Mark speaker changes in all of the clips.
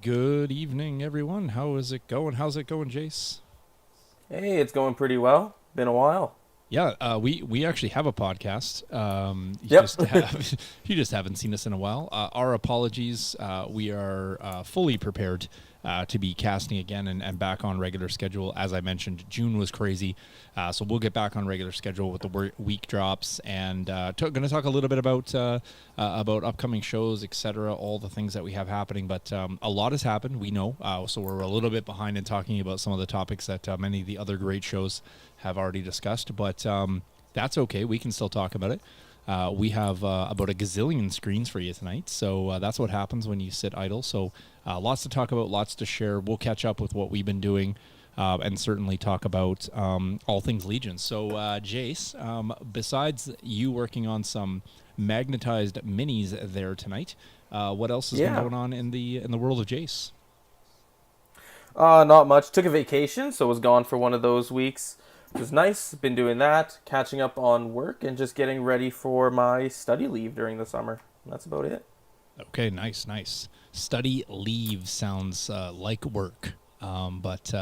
Speaker 1: Good evening, everyone. How is it going? How's it going, Jace?
Speaker 2: Hey, it's going pretty well. Been a while.
Speaker 1: Yeah, we actually have a podcast. You
Speaker 2: Yep.
Speaker 1: just have you just haven't seen us in a while. Our apologies. We are fully prepared to be casting again and back on regular schedule. As I mentioned, June was crazy, so we'll get back on regular schedule with the week drops and going to talk a little bit about upcoming shows, etc. All the things that we have happening, but a lot has happened. We know, so we're a little bit behind in talking about some of the topics that many of the other great shows have already discussed, but that's okay. We can still talk about it. We have about a gazillion screens for you tonight, so that's what happens when you sit idle. So lots to talk about, lots to share. We'll catch up with what we've been doing and certainly talk about all things Legion. So Jace, besides you working on some magnetized minis there tonight, what else has been
Speaker 2: Yeah.
Speaker 1: going on in the world of Jace?
Speaker 2: Not much. Took a vacation, so was gone for one of those weeks. It was nice. Been doing that, catching up on work, and just getting ready for my study leave during the summer. That's about it.
Speaker 1: Okay, nice. Study leave sounds like work, but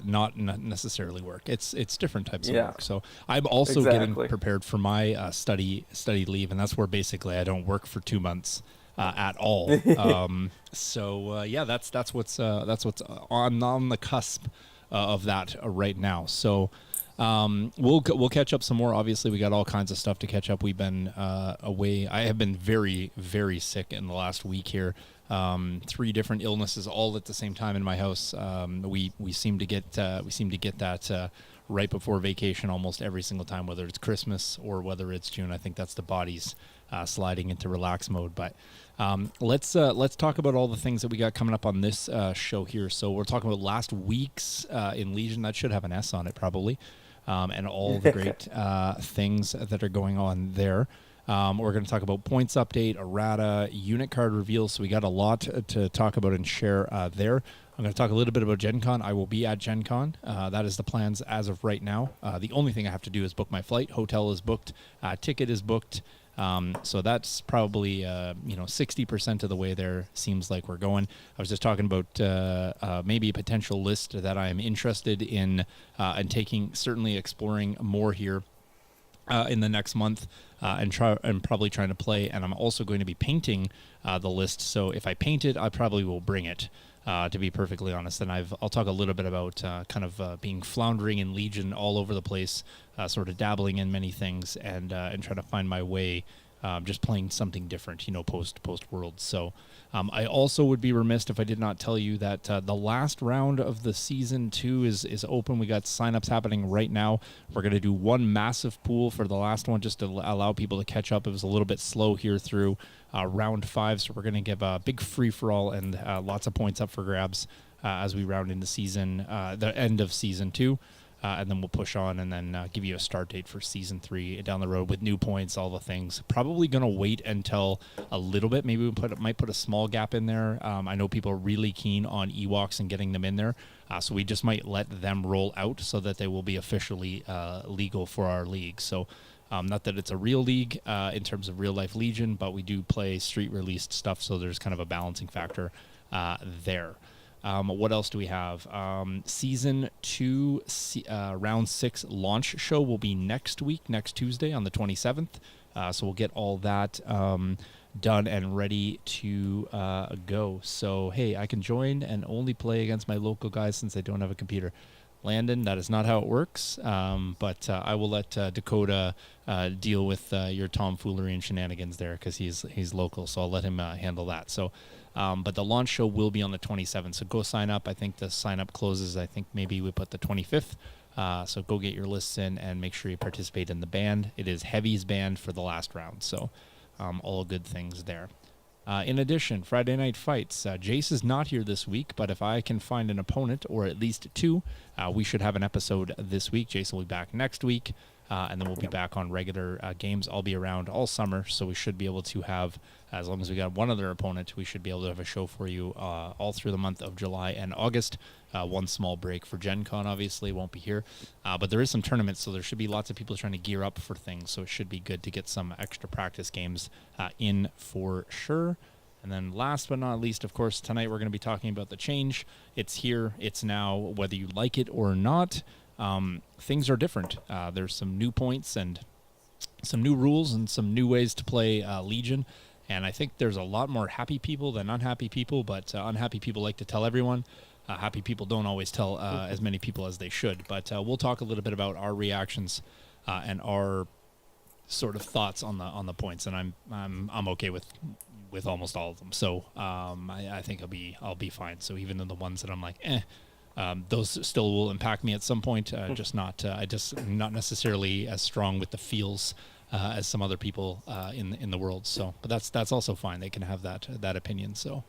Speaker 1: not necessarily work. It's different types of
Speaker 2: Yeah.
Speaker 1: work. So I'm also getting
Speaker 2: Exactly.
Speaker 1: prepared for my study leave, and that's where basically I don't work for 2 months at all. Yeah, that's what's on the cusp of that right now. So. We'll catch up some more. Obviously, we got all kinds of stuff to catch up. We've been away. I have been very, very sick in the last week here. 3 different illnesses all at the same time in my house. We seem to get that right before vacation almost every single time, whether it's Christmas or whether it's June. I think that's the body's sliding into relax mode. But let's talk about all the things that we got coming up on this show here. So we're talking about last week's in Legion. That should have an S on it probably. And all the great things that are going on there. We're going to talk about points update, errata, unit card reveals. So we got a lot to talk about and share there. I'm going to talk a little bit about Gen Con. I will be at Gen Con. That is the plans as of right now. The only thing I have to do is book my flight. Hotel is booked. Ticket is booked. So that's probably 60% of the way there. Seems like we're going. I was just talking about maybe a potential list that I am interested in and taking, certainly exploring more here in the next month and probably trying to play. And I'm also going to be painting the list. So if I paint it, I probably will bring it. To be perfectly honest, and I'll talk a little bit about being floundering in Legion all over the place, sort of dabbling in many things, and trying to find my way, just playing something different, post Worlds. So I also would be remiss if I did not tell you that the last round of the season 2 is open. We got signups happening right now. We're going to do one massive pool for the last one just to allow people to catch up. It was a little bit slow here through round 5, so we're going to give a big free-for-all and lots of points up for grabs as we round into the end of season 2. And then we'll push on and then give you a start date for season 3 down the road with new points, all the things. Probably going to wait until a little bit. Maybe we might put a small gap in there. I know people are really keen on Ewoks and getting them in there. So we just might let them roll out so that they will be officially legal for our league. So not that it's a real league in terms of real life Legion, but we do play street released stuff. So there's kind of a balancing factor there. What else do we have? Season 2, round 6 launch show will be next week, next Tuesday on the 27th. So we'll get all that done and ready to go. So, hey, I can join and only play against my local guys since I don't have a computer. Landon, that is not how it works, but I will let Dakota deal with your tomfoolery and shenanigans there because he's local, so I'll let him handle that. So, but the launch show will be on the 27th, so go sign up. I think the sign up closes, I think maybe we put the 25th, so go get your lists in and make sure you participate in the band. It is Heavy's band for the last round, so all good things there. In addition, Friday Night Fights. Jace is not here this week, but if I can find an opponent, or at least 2, we should have an episode this week. Jace will be back next week, and then we'll be back on regular games. I'll be around all summer, so we should be able to have, as long as we got one other opponent, we should be able to have a show for you all through the month of July and August. One small break for Gen Con, obviously, won't be here. But there is some tournaments, so there should be lots of people trying to gear up for things, so it should be good to get some extra practice games in for sure. And then last but not least, of course, tonight we're going to be talking about the change. It's here. It's now. Whether you like it or not, things are different. There's some new points and some new rules and some new ways to play Legion. And I think there's a lot more happy people than unhappy people, but unhappy people like to tell everyone. Happy people don't always tell as many people as they should. But we'll talk a little bit about our reactions and our sort of thoughts on the points. And I'm okay with almost all of them. So I think I'll be fine. So even though the ones that I'm like, those still will impact me at some point. Just not necessarily as strong with the feels as some other people in the world. So, but that's also fine. They can have that opinion. So,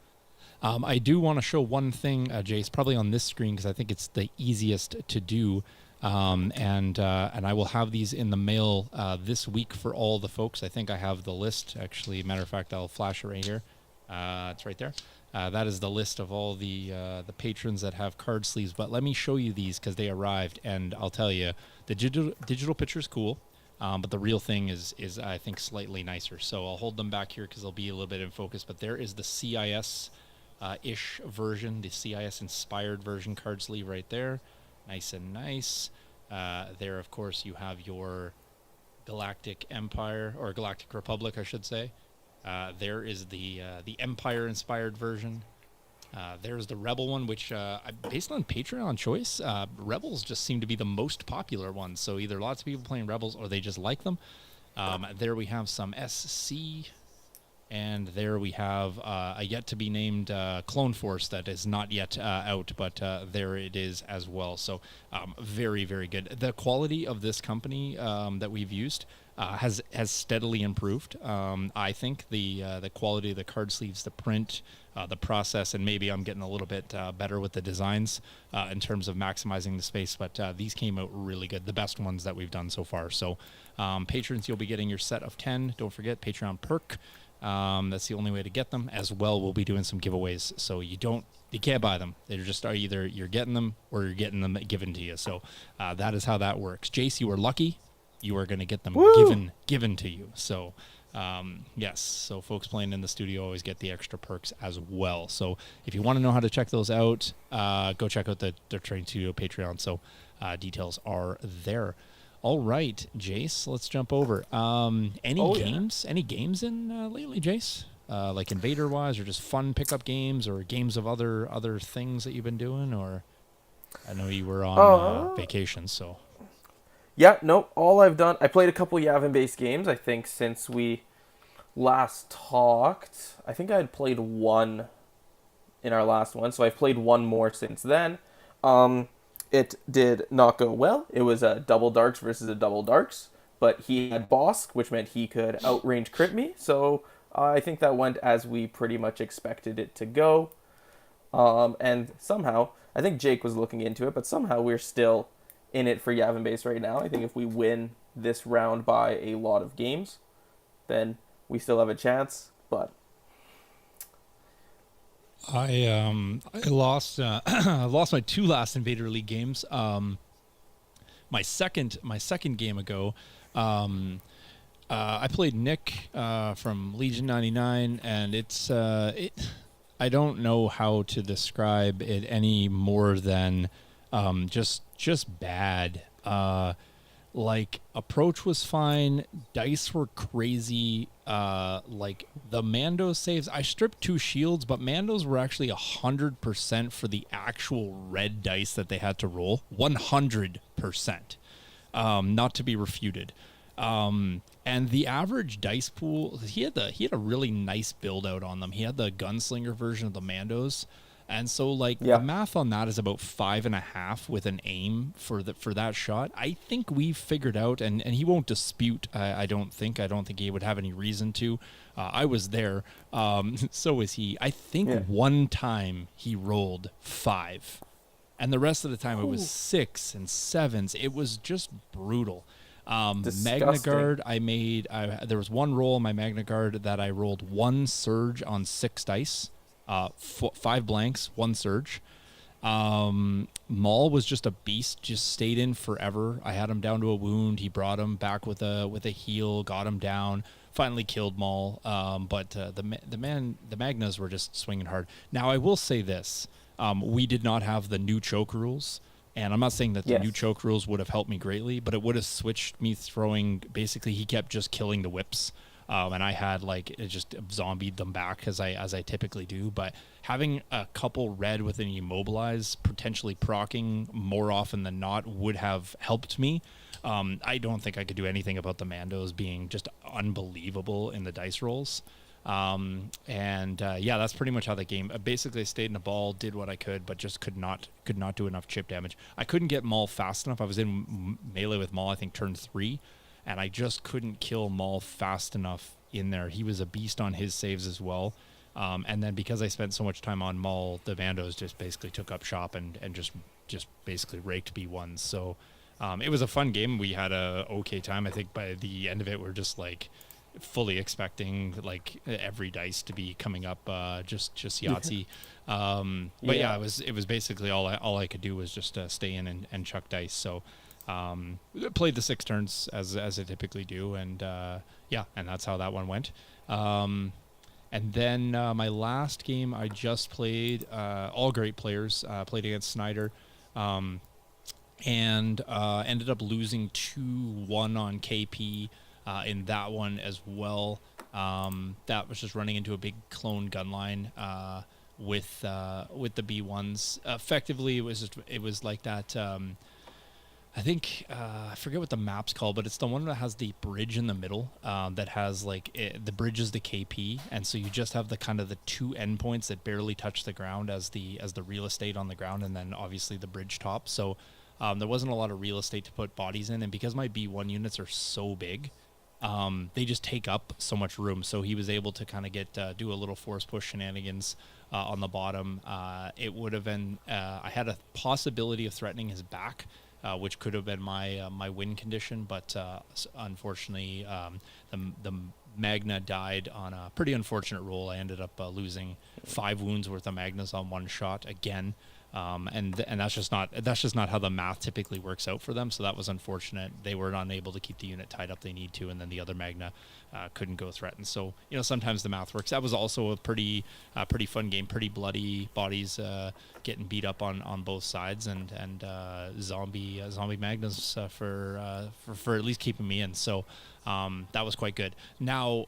Speaker 1: I do want to show one thing, Jace, probably on this screen because I think it's the easiest to do. And I will have these in the mail this week for all the folks. I think I have the list. Actually, matter of fact, I'll flash it right here. It's right there. That is the list of all the patrons that have card sleeves. But let me show you these because they arrived, and I'll tell you, the digital picture is cool, but the real thing is I think slightly nicer. So I'll hold them back here because they'll be a little bit in focus. But there is the CIS ish version, the CIS inspired version card sleeve right there. Nice and nice. There, of course, you have your Galactic Empire, or Galactic Republic, I should say. There is the Empire-inspired version. There's the Rebel one, which, based on Patreon choice, Rebels just seem to be the most popular ones. So either lots of people playing Rebels or they just like them. There we have some SC. And there we have a yet-to-be-named Clone Force that is not yet out, but there it is as well. So very, very good. The quality of this company that we've used has steadily improved. I think the quality of the card sleeves, the print, the process, and maybe I'm getting a little bit better with the designs in terms of maximizing the space, but these came out really good, the best ones that we've done so far. So patrons, you'll be getting your set of 10. Don't forget, Patreon perk. That's the only way to get them. As well, we'll be doing some giveaways, so you can't buy them. They're just either you're getting them or you're getting them given to you. So that is how that works. Jace, you are lucky. You are going to get them given to you. So yes, so folks playing in the studio always get the extra perks as well. So if you want to know how to check those out, go check out the Training Studio Patreon. So details are there. All right, Jace, let's jump over. Any games? Any games in lately, Jace? Like Invader-wise, or just fun pickup games, or games of other things that you've been doing? Or I know you were on vacation, so.
Speaker 2: Yeah, no, all I've done, I played a couple Yavin-based games, I think, since we last talked. I think I had played one in our last one, so I've played one more since then. It did not go well. It was a double darks versus a double darks, but he had Bosk, which meant he could outrange crit me, so I think that went as we pretty much expected it to go. And somehow, I think Jake was looking into it, but somehow we're still in it for Yavin base right now. I think if we win this round by a lot of games, then we still have a chance, but
Speaker 1: I lost I lost my two last Invader League games. My second game ago, I played Nick from Legion 99, and it's I don't know how to describe it any more than just bad. Like, approach was fine, dice were crazy. Like, the Mando saves, I stripped 2 shields, but Mandos were actually 100% for the actual red dice that they had to roll. 100%. Not to be refuted. And the average dice pool, he had a really nice build out on them. He had the gunslinger version of the Mandos. And so, like, the math on that is about 5.5 with an aim for that shot. I think we've figured out, and he won't dispute. I don't think he would have any reason to. I was there. So was he. I think one time he rolled 5, and the rest of the time it was 6 and 7s. It was just brutal. Magna Guard, there was one roll on my Magna Guard that I rolled 1 surge on 6 dice. 5 blanks, 1 surge. Maul was just a beast, just stayed in forever. I had him down to a wound. He brought him back with a heal, got him down. finally killed Maul. But the Magnas were just swinging hard. Now I will say this: we did not have the new choke rules. And I'm not saying that the new choke rules would have helped me greatly, but it would have switched me throwing. Basically, he kept just killing the whips, and I had it just zombied them back as I typically do. But having a couple red with an immobilize, potentially proccing more often than not, would have helped me. I don't think I could do anything about the Mandos being just unbelievable in the dice rolls. That's pretty much how the game. Basically, I stayed in the ball, did what I could, but just could not do enough chip damage. I couldn't get Maul fast enough. I was in melee with Maul, I think turn 3, and I just couldn't kill Maul fast enough in there. He was a beast on his saves as well. And then because I spent so much time on Maul, the Vandos just basically took up shop and just basically raked B1s. So it was a fun game. We had a okay time. I think by the end of it, we're just fully expecting every dice to be coming up just Yahtzee. It was basically all I could do was just stay in and chuck dice. So played the 6 turns as I typically do, and that's how that one went. And then my last game I just played, all great players, played against Snyder, and ended up losing 2-1 on KP. In that one as well. That was just running into a big clone gun line with the B1s. Effectively, it was like that. I think I forget what the map's called, but it's the one that has the bridge in the middle. That has the bridge is the KP, and so you just have the kind of the 2 endpoints that barely touch the ground as the real estate on the ground, and then obviously the bridge top. So there wasn't a lot of real estate to put bodies in, and because my B1 units are so big. They just take up so much room. So he was able to kind of do a little force push shenanigans on the bottom. It would have been, I had a possibility of threatening his back, which could have been my win condition. But unfortunately, the Magna died on a pretty unfortunate roll. I ended up losing 5 wounds worth of Magnas on one shot again. And that's just not how the math typically works out for them. So that was unfortunate. They were unable to keep the unit tied up they need to, and then the other Magna couldn't go threaten. So sometimes the math works. That was also a pretty fun game. Pretty bloody, bodies getting beat up on both sides, and zombie Magnas for at least keeping me in. So that was quite good. Now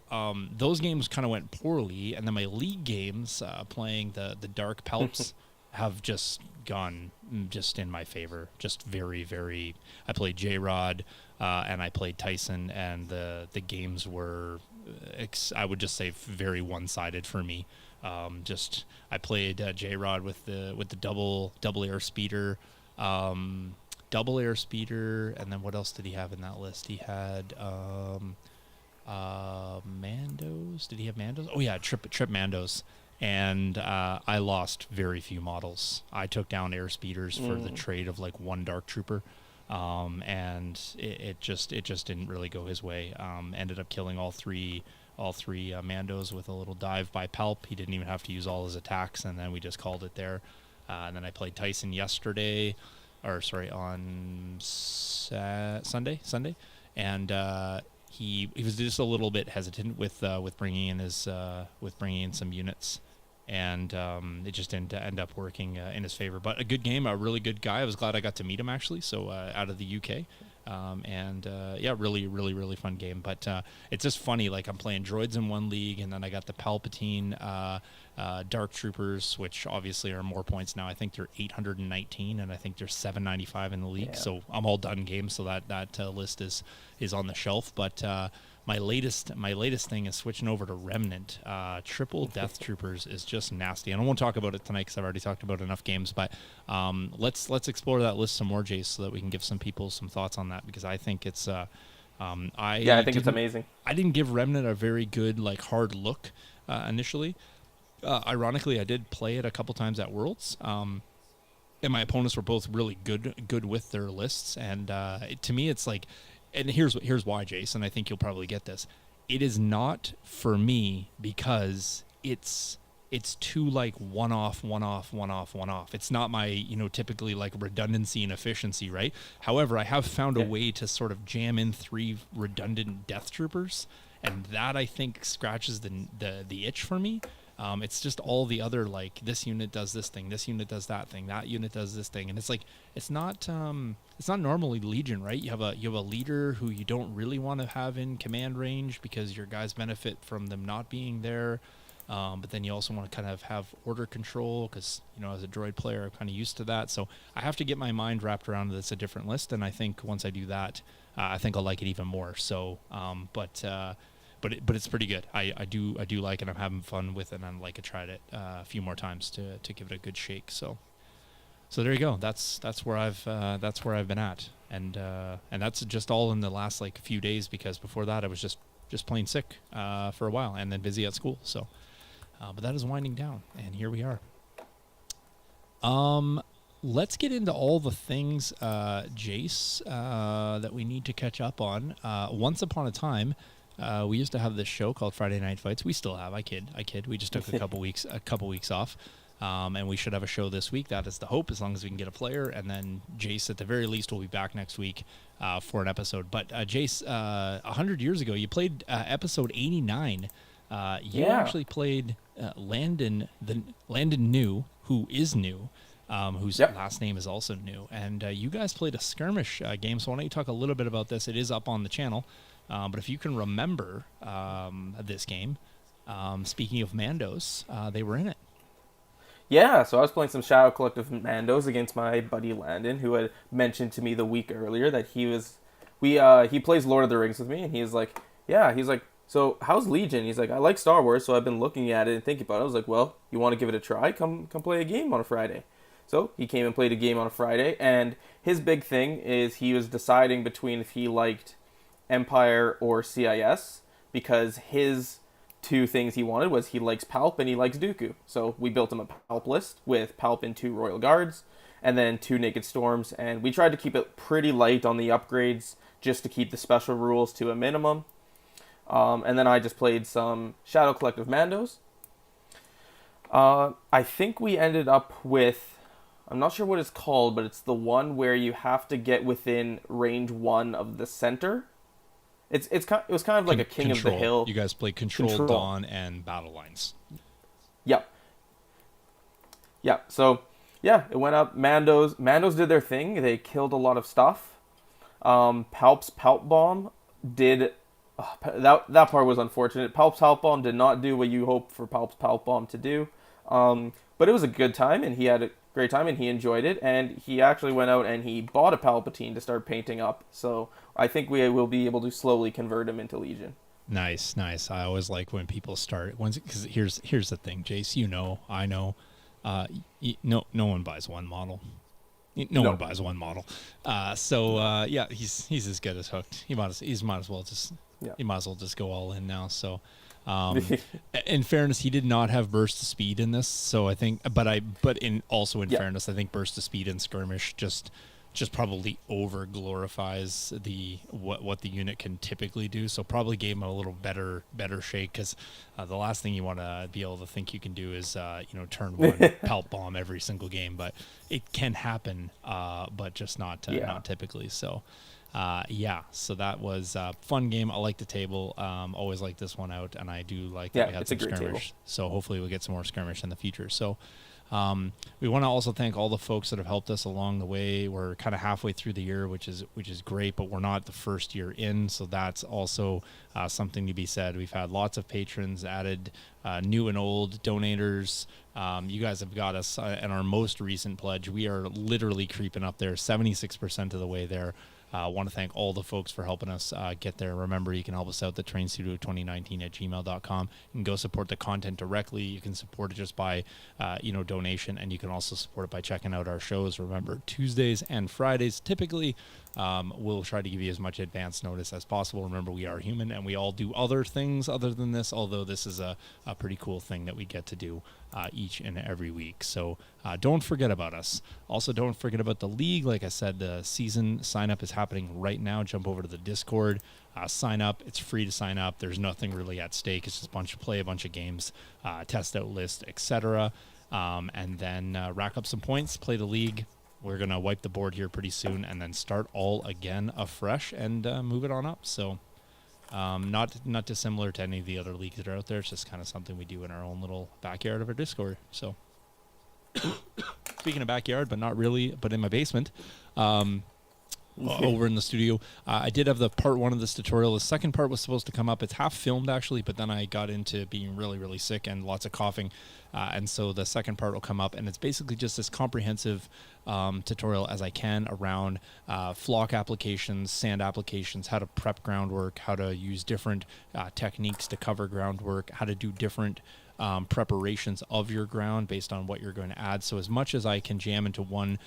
Speaker 1: those games kind of went poorly, and then my league games playing the Dark Palps. Have just gone just in my favor. Just very, very. I played J-Rod and I played Tyson, and the games were, I would just say, very one-sided for me. I played J-Rod with the double air speeder, and then what else did he have in that list? He had Mandos. Did he have Mandos? Oh yeah, Trip Mandos. And I lost very few models. I took down air speeders for the trade of 1 dark trooper, and it just didn't really go his way. Ended up killing all three Mandos with a little dive by Palp. He didn't even have to use all his attacks, and then we just called it there. And then I played Tyson on Sunday, and he was just a little bit hesitant with bringing in some units, and it just didn't end up working in his favor. But a good game, a really good guy. I was glad I got to meet him actually. So out of the UK, really, really, really fun game. But it's just funny. I'm playing droids in one league, and then I got the Palpatine Dark Troopers, which obviously are more points now. I think they're 819, and I think they're 795 in the league. Yeah. So I'm all done games. So that list is on the shelf. But my latest thing is switching over to Remnant. Triple Death Troopers is just nasty, and I won't talk about it tonight because I've already talked about enough games. But let's explore that list some more, Jace, so that we can give some people some thoughts on that, because I think it's I think
Speaker 2: it's amazing.
Speaker 1: I didn't give Remnant a very good hard look initially. Ironically, I did play it a couple times at Worlds, and my opponents were both really good with their lists. And to me, it's and here's why, Jason. I think you'll probably get this. It is not for me because it's too one off. It's not my typically redundancy and efficiency, right? However, I have found a way to sort of jam in 3 redundant Death Troopers, and that I think scratches the itch for me. It's just all the other, like, this unit does this thing, this unit does that thing, that unit does this thing, and it's like it's not normally Legion, right? You have a leader who you don't really want to have in command range because your guys benefit from them not being there, but then you also want to kind of have order control because, you know, as a droid player, I'm kind of used to that. So I have to get my mind wrapped around that it's a different list, and I think once I do that, I think I'll like it even more. So, but it's pretty good. I do like it. I'm having fun with it, and I'd like to try it a few more times to give it a good shake. So there you go. That's where I've been at, and that's just all in the last like few days, because before that I was just plain sick for a while and then busy at school. So, but that is winding down, and here we are. Let's get into all the things, Jace, that we need to catch up on. Once upon a time, we used to have this show called Friday Night Fights. We still have. I kid. We just took a couple weeks off, and we should have a show this week. That is the hope, as long as we can get a player. And then Jace, at the very least, will be back next week for an episode. But Jace, 100 years ago, you played episode 89. You actually played Landon New, who is new. Whose last name is also new. And you guys played a skirmish game, so why don't you talk a little bit about this? It is up on the channel, but if you can remember this game, speaking of Mandos, they were in it.
Speaker 2: Yeah, so I was playing some Shadow Collective Mandos against my buddy Landon, who had mentioned to me the week earlier that he plays Lord of the Rings with me, and he's like, so how's Legion? He's like, I like Star Wars, so I've been looking at it and thinking about it. I was like, well, you want to give it a try? Come play a game on a Friday. So he came and played a game on a Friday, and his big thing is he was deciding between if he liked Empire or CIS, because his two things he wanted was he likes Palp and he likes Dooku. So we built him a Palp list with Palp and 2 Royal Guards, and then 2 Naked Storms, and we tried to keep it pretty light on the upgrades just to keep the special rules to a minimum. And then I just played some Shadow Collective Mandos. I think we ended up with, I'm not sure what it's called, but it's the one where you have to get within range 1 of the center. It was kind of like a King
Speaker 1: Control.
Speaker 2: of the Hill.
Speaker 1: You guys played Control, Dawn, and Battle Lines.
Speaker 2: Yep. Yeah. So yeah, it went up. Mandos did their thing. They killed a lot of stuff. Palp's Palp Bomb did. That part was unfortunate. Palp's Palp Bomb did not do what you hope for Palp's Palp Bomb to do. But it was a good time, and he had a great time, and he enjoyed it. And he actually went out and he bought a Palpatine to start painting up. So I think we will be able to slowly convert him into Legion.
Speaker 1: Nice. I always like when people start, because here's the thing, Jace. You know, I know, no one buys one model. No one buys one model. So he's as good as hooked. He might as well just go all in now. So, in fairness, he did not have burst of speed in this. So I think, in fairness, I think burst of speed in skirmish just probably over glorifies what the unit can typically do. So probably gave him a little better shake, because the last thing you want to be able to think you can do is turn 1 Palp Bomb every single game. But it can happen, but just not typically. So so that was a fun game. I like the table. Always like this one out, and I do like that we had some skirmish. Table. So hopefully we'll get some more skirmish in the future. So we want to also thank all the folks that have helped us along the way. We're kind of halfway through the year, which is great, but we're not the first year in, so that's also something to be said. We've had lots of patrons added, new and old donators. You guys have got us in our most recent pledge. We are literally creeping up there, 76% of the way there. I want to thank all the folks for helping us get there. Remember, you can help us out at trainstudio2019@gmail.com. You can go support the content directly. You can support it just by, donation, and you can also support it by checking out our shows. Remember, Tuesdays and Fridays, typically, we'll try to give you as much advance notice as possible. Remember, we are human, and we all do other things other than this, although this is a pretty cool thing that we get to do each and every week. So don't forget about us. Also, don't forget about the league. Like I said, the season sign-up is happening right now. Jump over to the Discord, sign up. It's free to sign up. There's nothing really at stake. It's just play a bunch of games, test out list, etc. And then rack up some points, play the league. We're going to wipe the board here pretty soon, and then start all again afresh and move it on up. So Not dissimilar to any of the other leagues that are out there. It's just kind of something we do in our own little backyard of our Discord. So, speaking of backyard, but not really, but in my basement, over in the studio, I did have the part 1 of this tutorial. The second part was supposed to come up. It's half filmed actually, but then I got into being really, really sick and lots of coughing. And so the second part will come up, and it's basically just this comprehensive tutorial as I can around flock applications, sand applications, how to prep groundwork, how to use different techniques to cover groundwork, how to do different preparations of your ground based on what you're going to add. So as much as I can jam into one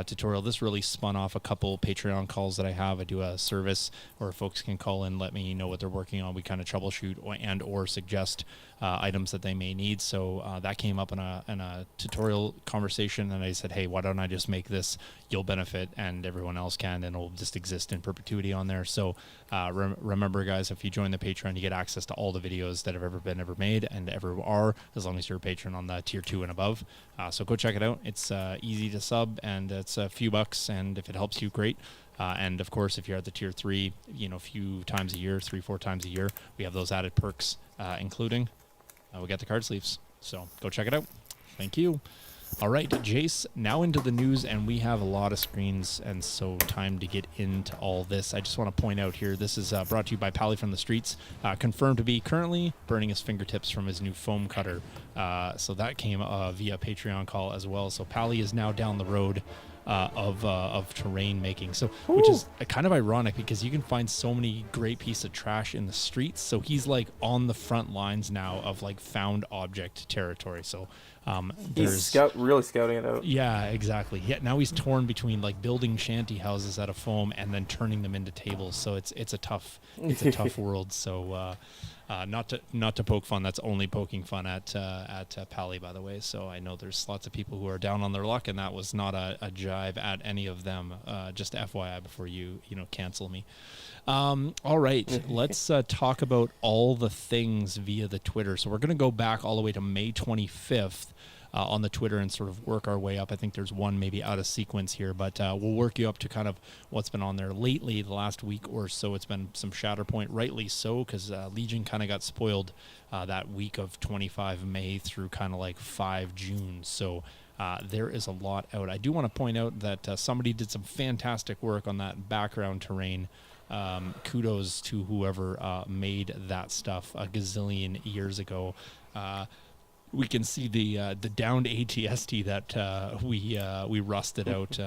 Speaker 1: tutorial, this really spun off a couple Patreon calls that I have. I do a service where folks can call in, let me know what they're working on. We kind of troubleshoot or suggest items that they may need. So that came up in a tutorial conversation, and I said, hey, why don't I just make this? You'll benefit and everyone else can, and it'll just exist in perpetuity on there. So remember, guys, if you join the Patreon, you get access to all the videos that have ever been made and ever are, as long as you're a patron on the tier 2 and above. So go check it out. It's easy to sub, and it's a few bucks, and if it helps you, great. And of course, if you're at the tier 3, a few times a year, 3-4 times a year, we have those added perks, including we got the card sleeves. So go check it out. Thank you. All right, Jace, now into the news, and we have a lot of screens, and so time to get into all this. I just want to point out here, this is brought to you by Pally from the Streets, confirmed to be currently burning his fingertips from his new foam cutter. So that came via Patreon call as well. So Pally is now down the road of terrain making, so which is kind of ironic because you can find so many great pieces of trash in the streets. So he's like on the front lines now of like found object territory. So
Speaker 2: he's really scouting it out.
Speaker 1: Yeah, exactly. Yeah, now he's torn between like building shanty houses out of foam and then turning them into tables. So it's a tough world. So not to poke fun. That's only poking fun at Pally, by the way. So I know there's lots of people who are down on their luck, and that was not a jive at any of them. Just FYI before you cancel me. All right, let's talk about all the things via the Twitter. So we're going to go back all the way to May 25th. On the Twitter and sort of work our way up. I think there's one maybe out of sequence here, but we'll work you up to kind of what's been on there lately. The last week or so, it's been some Shatterpoint, rightly so, because Legion kind of got spoiled that week of 25 May through kind of like 5 June. So there is a lot out. I do want to point out that somebody did some fantastic work on that background terrain. Kudos to whoever made that stuff a gazillion years ago. We can see the downed AT-ST that we rusted out,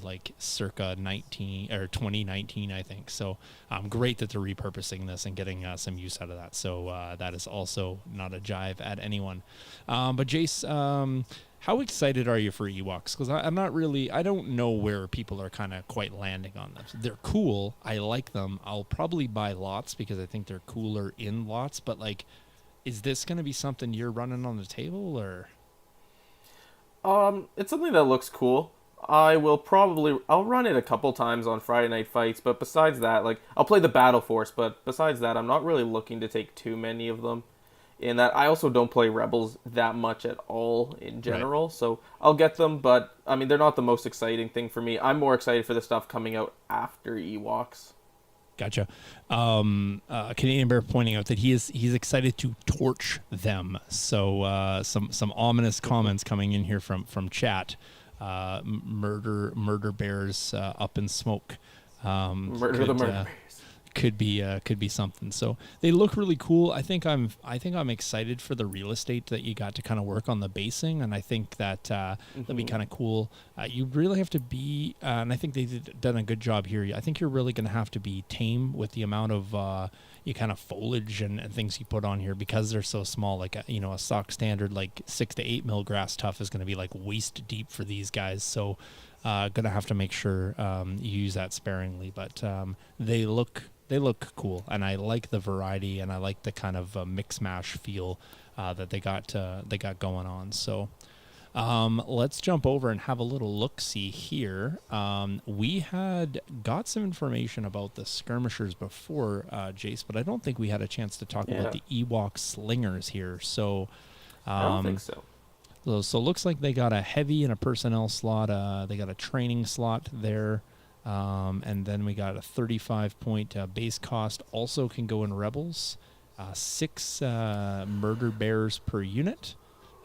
Speaker 1: like circa 2019, I think. So great that they're repurposing this and getting some use out of that. So that is also not a jive at anyone. But Jace, how excited are you for Ewoks? Because I don't know where people are kind of quite landing on them. They're cool. I like them. I'll probably buy lots because I think they're cooler in lots. But like, is this going to be something you're running on the table, or?
Speaker 2: It's something that looks cool. I'll run it a couple times on Friday Night Fights, but besides that, like, I'll play the Battle Force, but besides that, I'm not really looking to take too many of them. In that, I also don't play Rebels that much at all in general, right. So I'll get them, but, I mean, they're not the most exciting thing for me. I'm more excited for the stuff coming out after Ewoks.
Speaker 1: Gotcha. Canadian Bear pointing out that he's excited to torch them. So some ominous comments coming in here from chat. Murder bears up in smoke.
Speaker 2: Murder the murder bears.
Speaker 1: Could be something. So they look really cool. I think I'm excited for the real estate that you got to kind of work on the basing, and I think that that'd be kind of cool. You really have to be, and I think they've done a good job here. I think you're really going to have to be tame with the amount of you kind of foliage and things you put on here because they're so small. Like a stock standard like 6 to 8 mil grass tuff is going to be like waist deep for these guys. So gonna have to make sure you use that sparingly. But they look cool, and I like the variety, and I like the kind of mix mash feel that they got going on. So let's jump over and have a little look-see here. We had got some information about the skirmishers before, Jace, but I don't think we had a chance to talk about the Ewok slingers here. So
Speaker 2: I don't think so.
Speaker 1: So looks like they got a heavy and a personnel slot. They got a training slot there. And then we got a 35-point base cost. Also can go in Rebels. 6 murder bears per unit.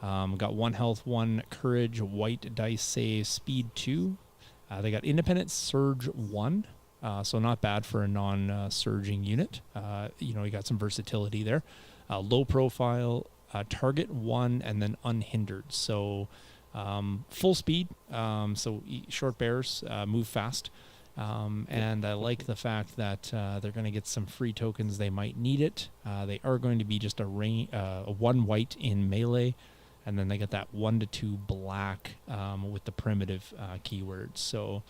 Speaker 1: Got 1 health, 1 courage, white dice save, speed 2. They got independent surge 1. So not bad for a non-surging unit. You got some versatility there. Low profile, target 1, and then unhindered. So full speed. So short bears move fast. And I like the fact that they're going to get some free tokens. They might need it. They are going to be just a 1 white in melee. And then they get that 1 to 2 black with the primitive keywords. So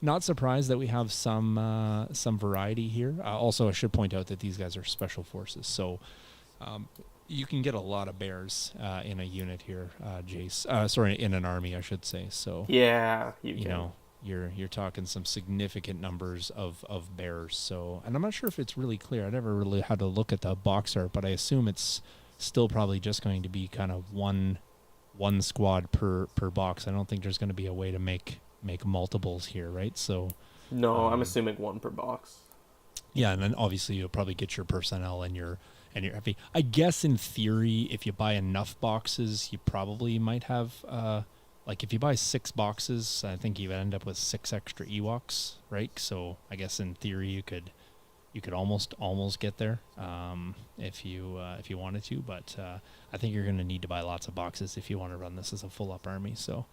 Speaker 1: not surprised that we have some variety here. Also, I should point out that these guys are special forces. So you can get a lot of bears in a unit here, Jace. Sorry, in an army, I should say. So
Speaker 2: yeah, you can.
Speaker 1: You're talking some significant numbers of bears. So, and I'm not sure if it's really clear. I never really had to look at the box art, but I assume it's still probably just going to be kind of one squad per box. I don't think there's going to be a way to make multiples here, right? So
Speaker 2: no, I'm assuming 1 per box.
Speaker 1: Yeah, and then obviously you'll probably get your personnel and your heavy. I guess in theory, if you buy enough boxes, you probably might have like if you buy 6 boxes, I think you end up with 6 extra Ewoks, right? So I guess in theory you could almost get there if you wanted to, but I think you're going to need to buy lots of boxes if you want to run this as a full up army. So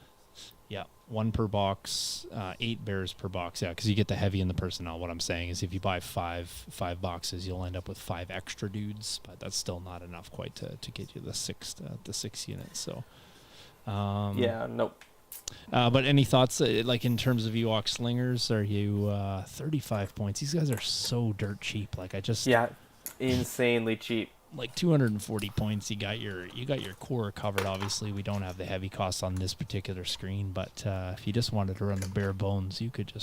Speaker 1: yeah, 1 per box, 8 bears per box. Yeah, because you get the heavy and the personnel. What I'm saying is if you buy five boxes, you'll end up with 5 extra dudes, but that's still not enough quite to get you the 6 units. So
Speaker 2: yeah, nope.
Speaker 1: But any thoughts, like in terms of Ewok slingers? Are you 35 points? These guys are so dirt cheap. Like
Speaker 2: yeah, insanely cheap.
Speaker 1: Like 240 points. You got your core covered. Obviously, we don't have the heavy costs on this particular screen, but if you just wanted to run the bare bones, you could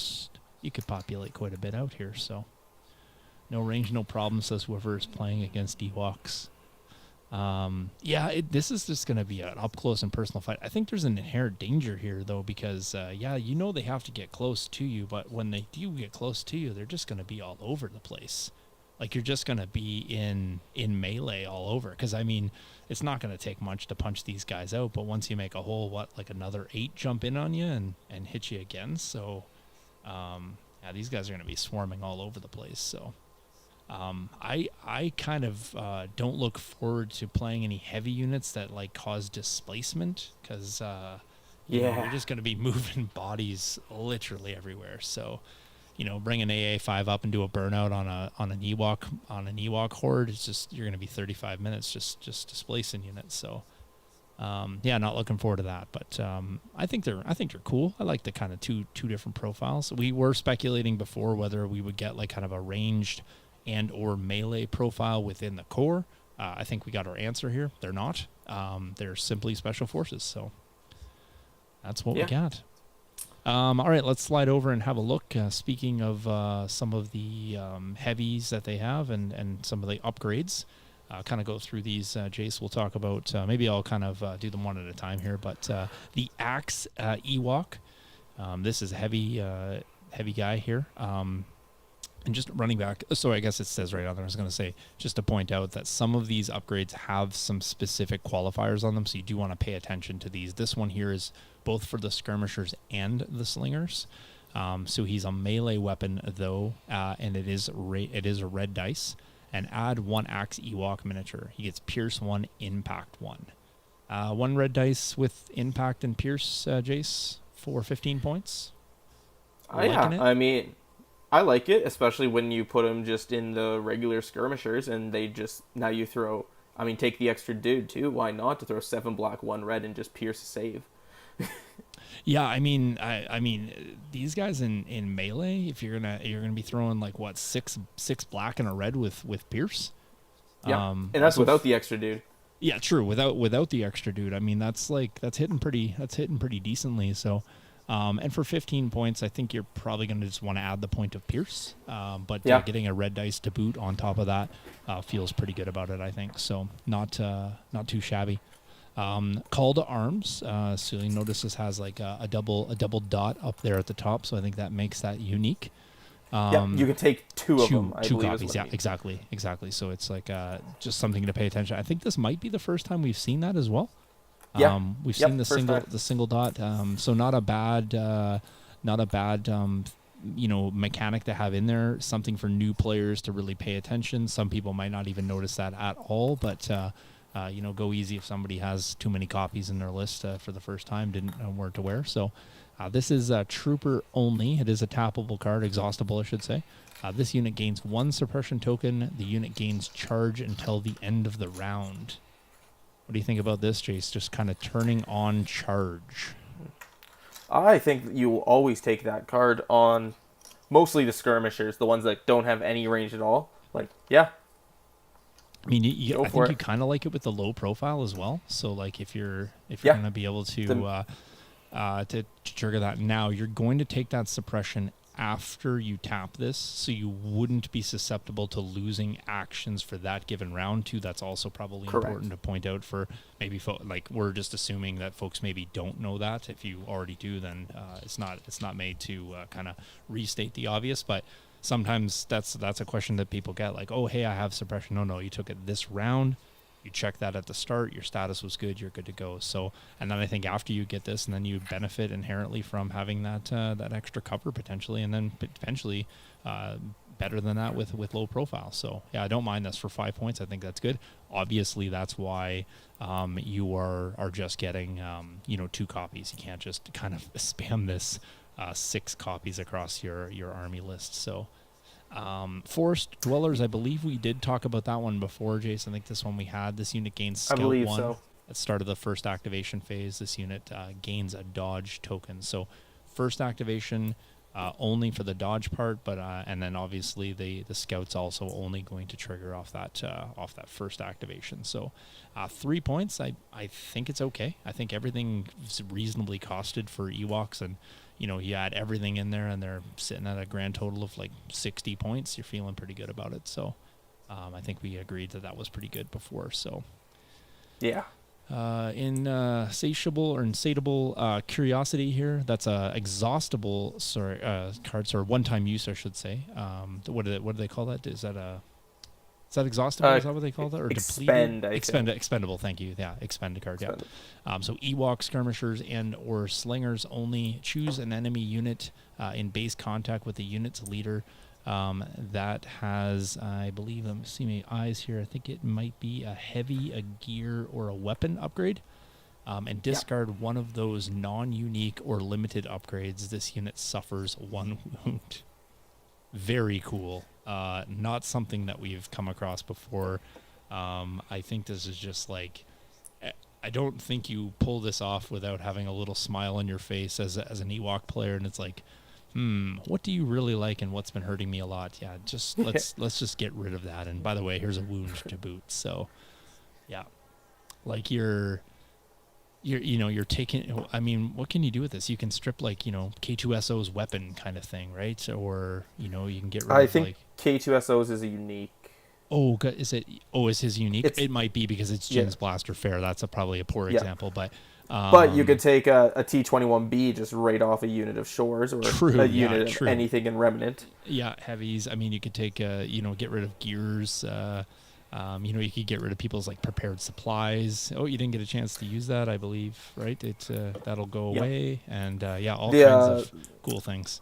Speaker 1: populate quite a bit out here. So no range, no problem, says whoever is playing against Ewoks. This is just going to be an up close and personal fight. I think there's an inherent danger here though, because they have to get close to you, but when they do get close to you, they're just going to be all over the place. Like you're just going to be in melee all over. Because I mean, it's not going to take much to punch these guys out, but once you make a whole another 8 jump in on you and hit you again. So these guys are going to be swarming all over the place. So. I kind of don't look forward to playing any heavy units that cause displacement because you're just going to be moving bodies literally everywhere. So bring an AA5 up and do a burnout on an Ewok horde. It's just you're going to be 35 minutes just displacing units. So not looking forward to that. But I think they're cool. I like the kind of two different profiles. We were speculating before whether we would get kind of a ranged and or melee profile within the core. I think we got our answer here. They're not. They're simply special forces. So that's what we got. All right, let's slide over and have a look. Speaking of some of the heavies that they have and some of the upgrades, kind of go through these. Jace will talk about, maybe I'll kind of do them one at a time here, but the Axe Ewok. This is a heavy guy here. And just running back, so I guess it says right on there, I was going to say, just to point out that some of these upgrades have some specific qualifiers on them, so you do want to pay attention to these. This one here is both for the skirmishers and the slingers. So he's a melee weapon, though, and it is a red dice. And add 1 Axe Ewok miniature. He gets Pierce 1, Impact 1. 1 red dice with Impact and Pierce, Jace, for 15 points.
Speaker 2: I mean... I like it, especially when you put them just in the regular skirmishers and they just, now you throw, take the extra dude too. Why not to throw 7 black, 1 red and just pierce a save?
Speaker 1: Yeah, I mean, these guys in melee, if you're gonna be throwing 6 black and a red with pierce.
Speaker 2: Yeah, and that's without the extra dude.
Speaker 1: Yeah, true. Without the extra dude, I mean that's hitting pretty decently. So. And for 15 points, I think you're probably going to just want to add the point of Pierce. But getting a red dice to boot on top of that feels pretty good about it, I think. So not too shabby. Call to arms. So you notice this has like a double dot up there at the top. So I think that makes that unique.
Speaker 2: Yeah, you can take two of them, I
Speaker 1: two
Speaker 2: believe.
Speaker 1: copies. Yeah, exactly. So it's like just something to pay attention. I think this might be the first time we've seen that as well.
Speaker 2: Yeah.
Speaker 1: We've
Speaker 2: Yep,
Speaker 1: seen the
Speaker 2: first
Speaker 1: single dot. So not a bad mechanic to have in there. Something for new players to really pay attention. Some people might not even notice that at all, but go easy if somebody has too many copies in their list for the first time, didn't know where to wear. So this is trooper only. It is a tappable card, exhaustible, I should say. This unit gains 1 suppression token. The unit gains charge until the end of the round. What do you think about this, Jace? Just kind of turning on charge.
Speaker 2: I think you will always take that card on mostly the skirmishers, the ones that don't have any range at all. Like, yeah.
Speaker 1: I mean, I think you kind of like it with the low profile as well. So, like, if you're going to be able to trigger that now, you're going to take that suppression after you tap this, so you wouldn't be susceptible to losing actions for that given round too. That's also probably important to point out for maybe like we're just assuming that folks maybe don't know that. If you already do, then it's not made to kind of restate the obvious, but sometimes that's a question that people get, like, oh, hey, I have suppression. No, you took it this round. You check that at the start, your status was good, you're good to go. So, and then I think after you get this, and then you benefit inherently from having that extra cover potentially, and then potentially better than that with low profile. So, yeah, I don't mind this for 5 points. I think that's good. Obviously, that's why you are just getting 2 copies. You can't just kind of spam this 6 copies across your army list. So. Forest Dwellers, I believe we did talk about that one before, Jace. I think this one we had. This unit gains Scout 1. I believe so. At the start of the first activation phase, this unit gains a dodge token. So first activation only for the dodge part, but and then obviously the Scout's also only going to trigger off that first activation. So 3 points, I think it's okay. I think everything is reasonably costed for Ewoks, and you add everything in there, and they're sitting at a grand total of like 60 points. You're feeling pretty good about it. So I think we agreed that was pretty good before. So
Speaker 2: yeah.
Speaker 1: Insatiable curiosity here. That's a exhaustible card, or one-time use, I should say. What do they call that? Is that exhaustible? Is that what they call that? Or expendable. Thank you. Yeah, expend card. Yeah. So Ewok, skirmishers, and or slingers only. Choose an enemy unit in base contact with the unit's leader that has, I believe, I'm seeing my eyes here, I think it might be a heavy, a gear, or a weapon upgrade. And discard one of those non-unique or limited upgrades. This unit suffers 1 wound. Very cool. Not something that we've come across before. I think this is just like, I don't think you pull this off without having a little smile on your face as an Ewok player, and it's like, what do you really like and what's been hurting me a lot? Yeah, let's just get rid of that. And by the way, here's a wound to boot. So, yeah, like you're taking, I mean, what can you do with this? You can strip like, K2SO's weapon kind of thing, right? Or, you can get rid of, I think
Speaker 2: K2SO's is a unique.
Speaker 1: Oh, is it? Oh, is his unique? It might be because it's Jin's Blaster Fair. That's probably a poor example, but
Speaker 2: you could take a T21B just right off a unit of Shores, or a unit of anything in Remnant.
Speaker 1: Yeah, heavies. I mean, you could take, get rid of gears. You could get rid of people's like prepared supplies. Oh, you didn't get a chance to use that, I believe, right? That'll go away, and all kinds of cool things.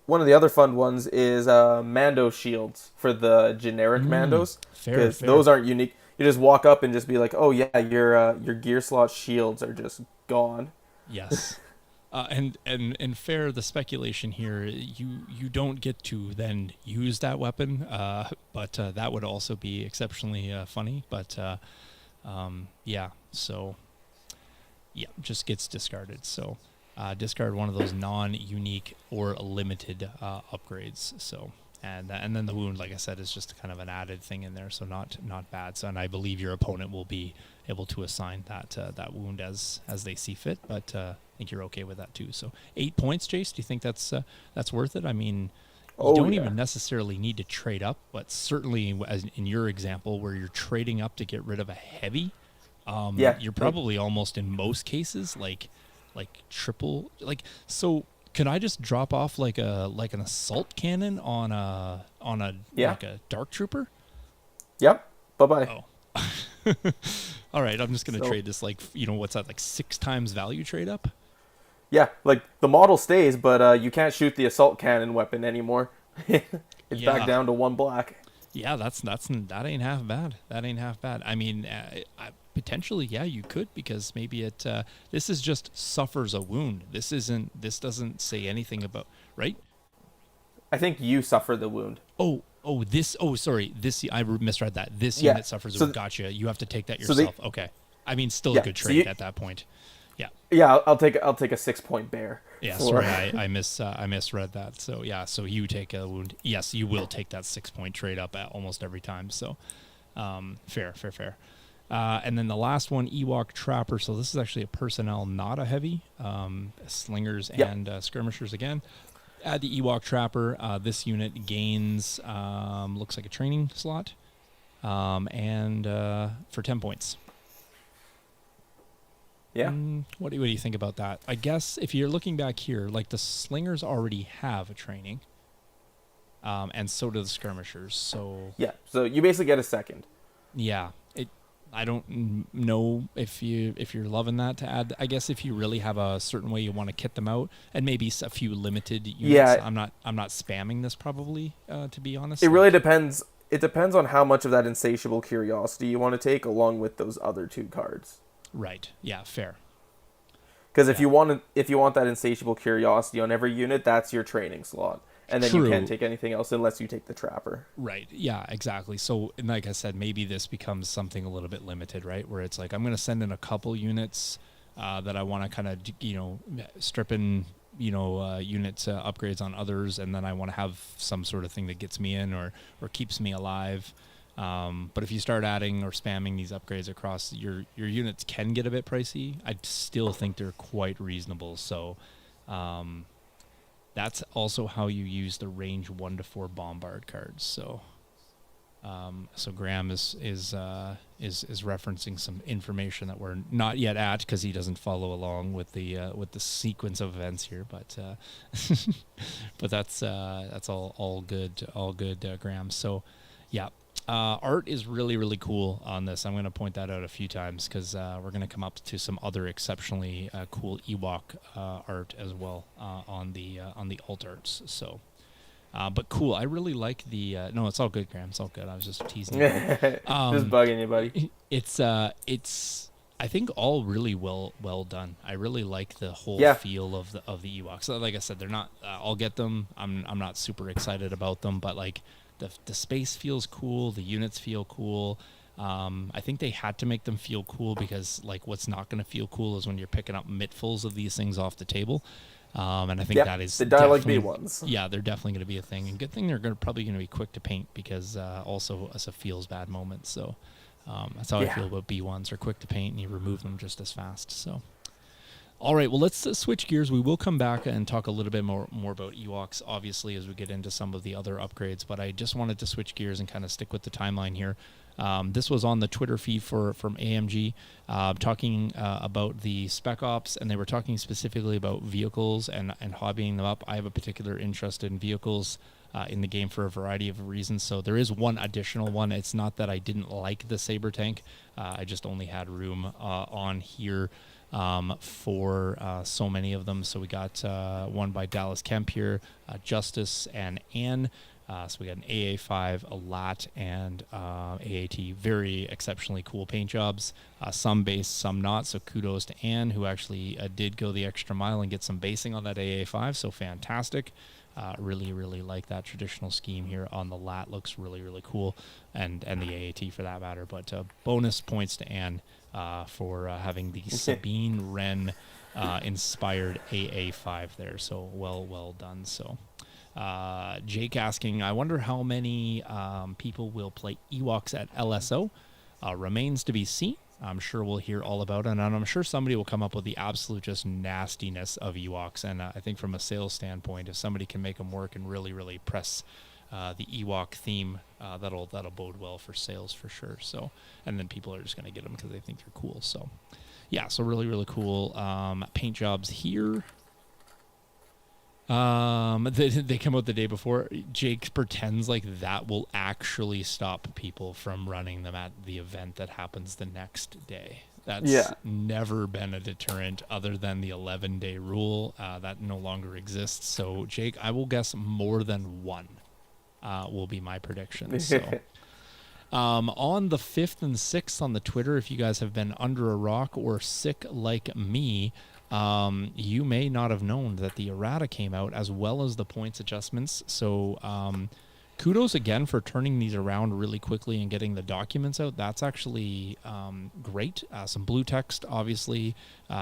Speaker 2: One of the other fun ones is Mando shields for the generic Mandos, because those aren't unique. You just walk up and just be like, oh yeah, your gear slot shields are just gone.
Speaker 1: Yes. And fair, the speculation here, you don't get to then use that weapon, but that would also be exceptionally funny. But just gets discarded. So discard one of those non-unique or limited upgrades. So and then the wound, like I said, is just kind of an added thing in there. So not bad. So, and I believe your opponent will be able to assign that wound as they see fit. But I think you're okay with that too. So 8 points, Jace. Do you think that's worth it? I mean, you don't even necessarily need to trade up, but certainly as in your example where you're trading up to get rid of a heavy,
Speaker 2: Yeah.
Speaker 1: You're probably almost in most cases like triple like so. Could I just drop off like an assault cannon on a
Speaker 2: Yeah.
Speaker 1: like a dark trooper?
Speaker 2: Yep. Bye-bye.
Speaker 1: Oh. All right, I'm just gonna
Speaker 2: So,
Speaker 1: trade this like what's that like 6 times value trade up?
Speaker 2: yeah, like the model stays, but you can't shoot the assault cannon weapon anymore. It's back
Speaker 1: Yeah,
Speaker 2: down to 1 black.
Speaker 1: yeah, that ain't half bad. That ain't half bad. I mean, potentially, yeah, you could because maybe it. This is just suffers a wound. This isn't. This doesn't say anything about right.
Speaker 2: I think you suffer the wound.
Speaker 1: This. Oh, sorry. This. I misread that. This
Speaker 2: Yeah.
Speaker 1: unit suffers a
Speaker 2: So
Speaker 1: wound. Gotcha. You have to take that
Speaker 2: so they,
Speaker 1: yourself. Okay. I mean, still a
Speaker 2: yeah.
Speaker 1: good
Speaker 2: So
Speaker 1: trade at that point. Yeah.
Speaker 2: yeah, I'll take a 6-point bear.
Speaker 1: Yeah,
Speaker 2: for-
Speaker 1: sorry, I misread that. So yeah, so you take a wound. Yes, you will take that 6-point trade up at almost every time. So fair. And then the last one, Ewok Trapper. So this is actually a personnel, not a heavy. Slingers and skirmishers again. Add the Ewok Trapper. This unit gains looks like a training slot, and for 10 points.
Speaker 2: Yeah.
Speaker 1: What do you think about that? I guess if you're looking back here, like the slingers already have a training, and so do the skirmishers. So
Speaker 2: Yeah. So you basically get a second.
Speaker 1: yeah, I don't know if you're loving that to add. I guess if you really have a certain way you want to kit them out, and maybe a few limited units.
Speaker 2: Yeah.
Speaker 1: I'm not spamming this probably, to be honest.
Speaker 2: It really depends. It depends on how much of that insatiable curiosity you want to take, along with those other 2 cards.
Speaker 1: Right. Yeah. Fair.
Speaker 2: Because if you want that insatiable curiosity on every unit, that's your training slot, and then you can't take anything else unless you take the trapper.
Speaker 1: Right. Yeah, exactly. So, and like I said, maybe this becomes something a little bit limited, right? Where it's like, I'm going to send in a couple units that I want to kind of, strip in, unit upgrades on others. And then I want to have some sort of thing that gets me in or keeps me alive. But if you start adding or spamming these upgrades across, your units can get a bit pricey. I still think they're quite reasonable. So, that's also how you use the range 1 to 4 bombard cards. So, so Graham is referencing some information that we're not yet at because he doesn't follow along with the sequence of events here. But but that's all good, Graham. So, yeah. Art is really, really cool on this. I'm going to point that out a few times because we're going to come up to some other exceptionally cool Ewok art as well on the alt arts. So, but cool. I really like the. No, it's all good, Graham. It's all good. I was just teasing you.
Speaker 2: Just bugging you, buddy.
Speaker 1: It's I think all really well done. I really like the whole feel of the Ewoks. So, like I said, they're not. I'll get them. I'm not super excited about them, but like. The space feels cool. The units feel cool. I think they had to make them feel cool because, like, what's not going to feel cool is when you're picking up mittfuls of these things off the table. And I think that is
Speaker 2: the dialect B ones.
Speaker 1: Yeah, they're definitely going to be a thing. And good thing they're probably going to be quick to paint because also as a feels bad moment. So that's how I feel about B1s. They're quick to paint and you remove them just as fast. So. All right, well, let's switch gears. We will come back and talk a little bit more about Ewoks, obviously, as we get into some of the other upgrades. But I just wanted to switch gears and kind of stick with the timeline here. This was on the Twitter feed from AMG, talking about the Spec Ops, and they were talking specifically about vehicles and hobbying them up. I have a particular interest in vehicles in the game for a variety of reasons. So there is one additional one. It's not that I didn't like the Saber tank. I just only had room on here for so many of them. So we got one by Dallas Kemp here, Justice and Anne. So we got an AA5, a LAT, and AAT. Very exceptionally cool paint jobs. Some base, some not. So kudos to Anne, who actually did go the extra mile and get some basing on that AA5. So fantastic. Really, really like that traditional scheme here on the LAT. Looks really, really cool. And the AAT for that matter. But bonus points to Anne for having the Sabine Wren inspired AA5 there. So well done. So Jake asking, I wonder how many people will play Ewoks at LSO. Remains to be seen. I'm sure we'll hear all about it, and I'm sure somebody will come up with the absolute just nastiness of Ewoks. And I think from a sales standpoint, if somebody can make them work and really, really press the Ewok theme. That'll bode well for sales for sure. So, and then people are just going to get them because they think they're cool. So, yeah, so really, really cool. Paint jobs here. They come out the day before. Jake pretends like that will actually stop people from running them at the event that happens the next day. That's never been a deterrent other than the 11-day rule. That no longer exists. So, Jake, I will guess more than one will be my prediction. So, on the 5th and 6th on the Twitter, if you guys have been under a rock or sick like me, you may not have known that the errata came out as well as the points adjustments. So kudos again for turning these around really quickly and getting the documents out. That's actually great. Some blue text, obviously,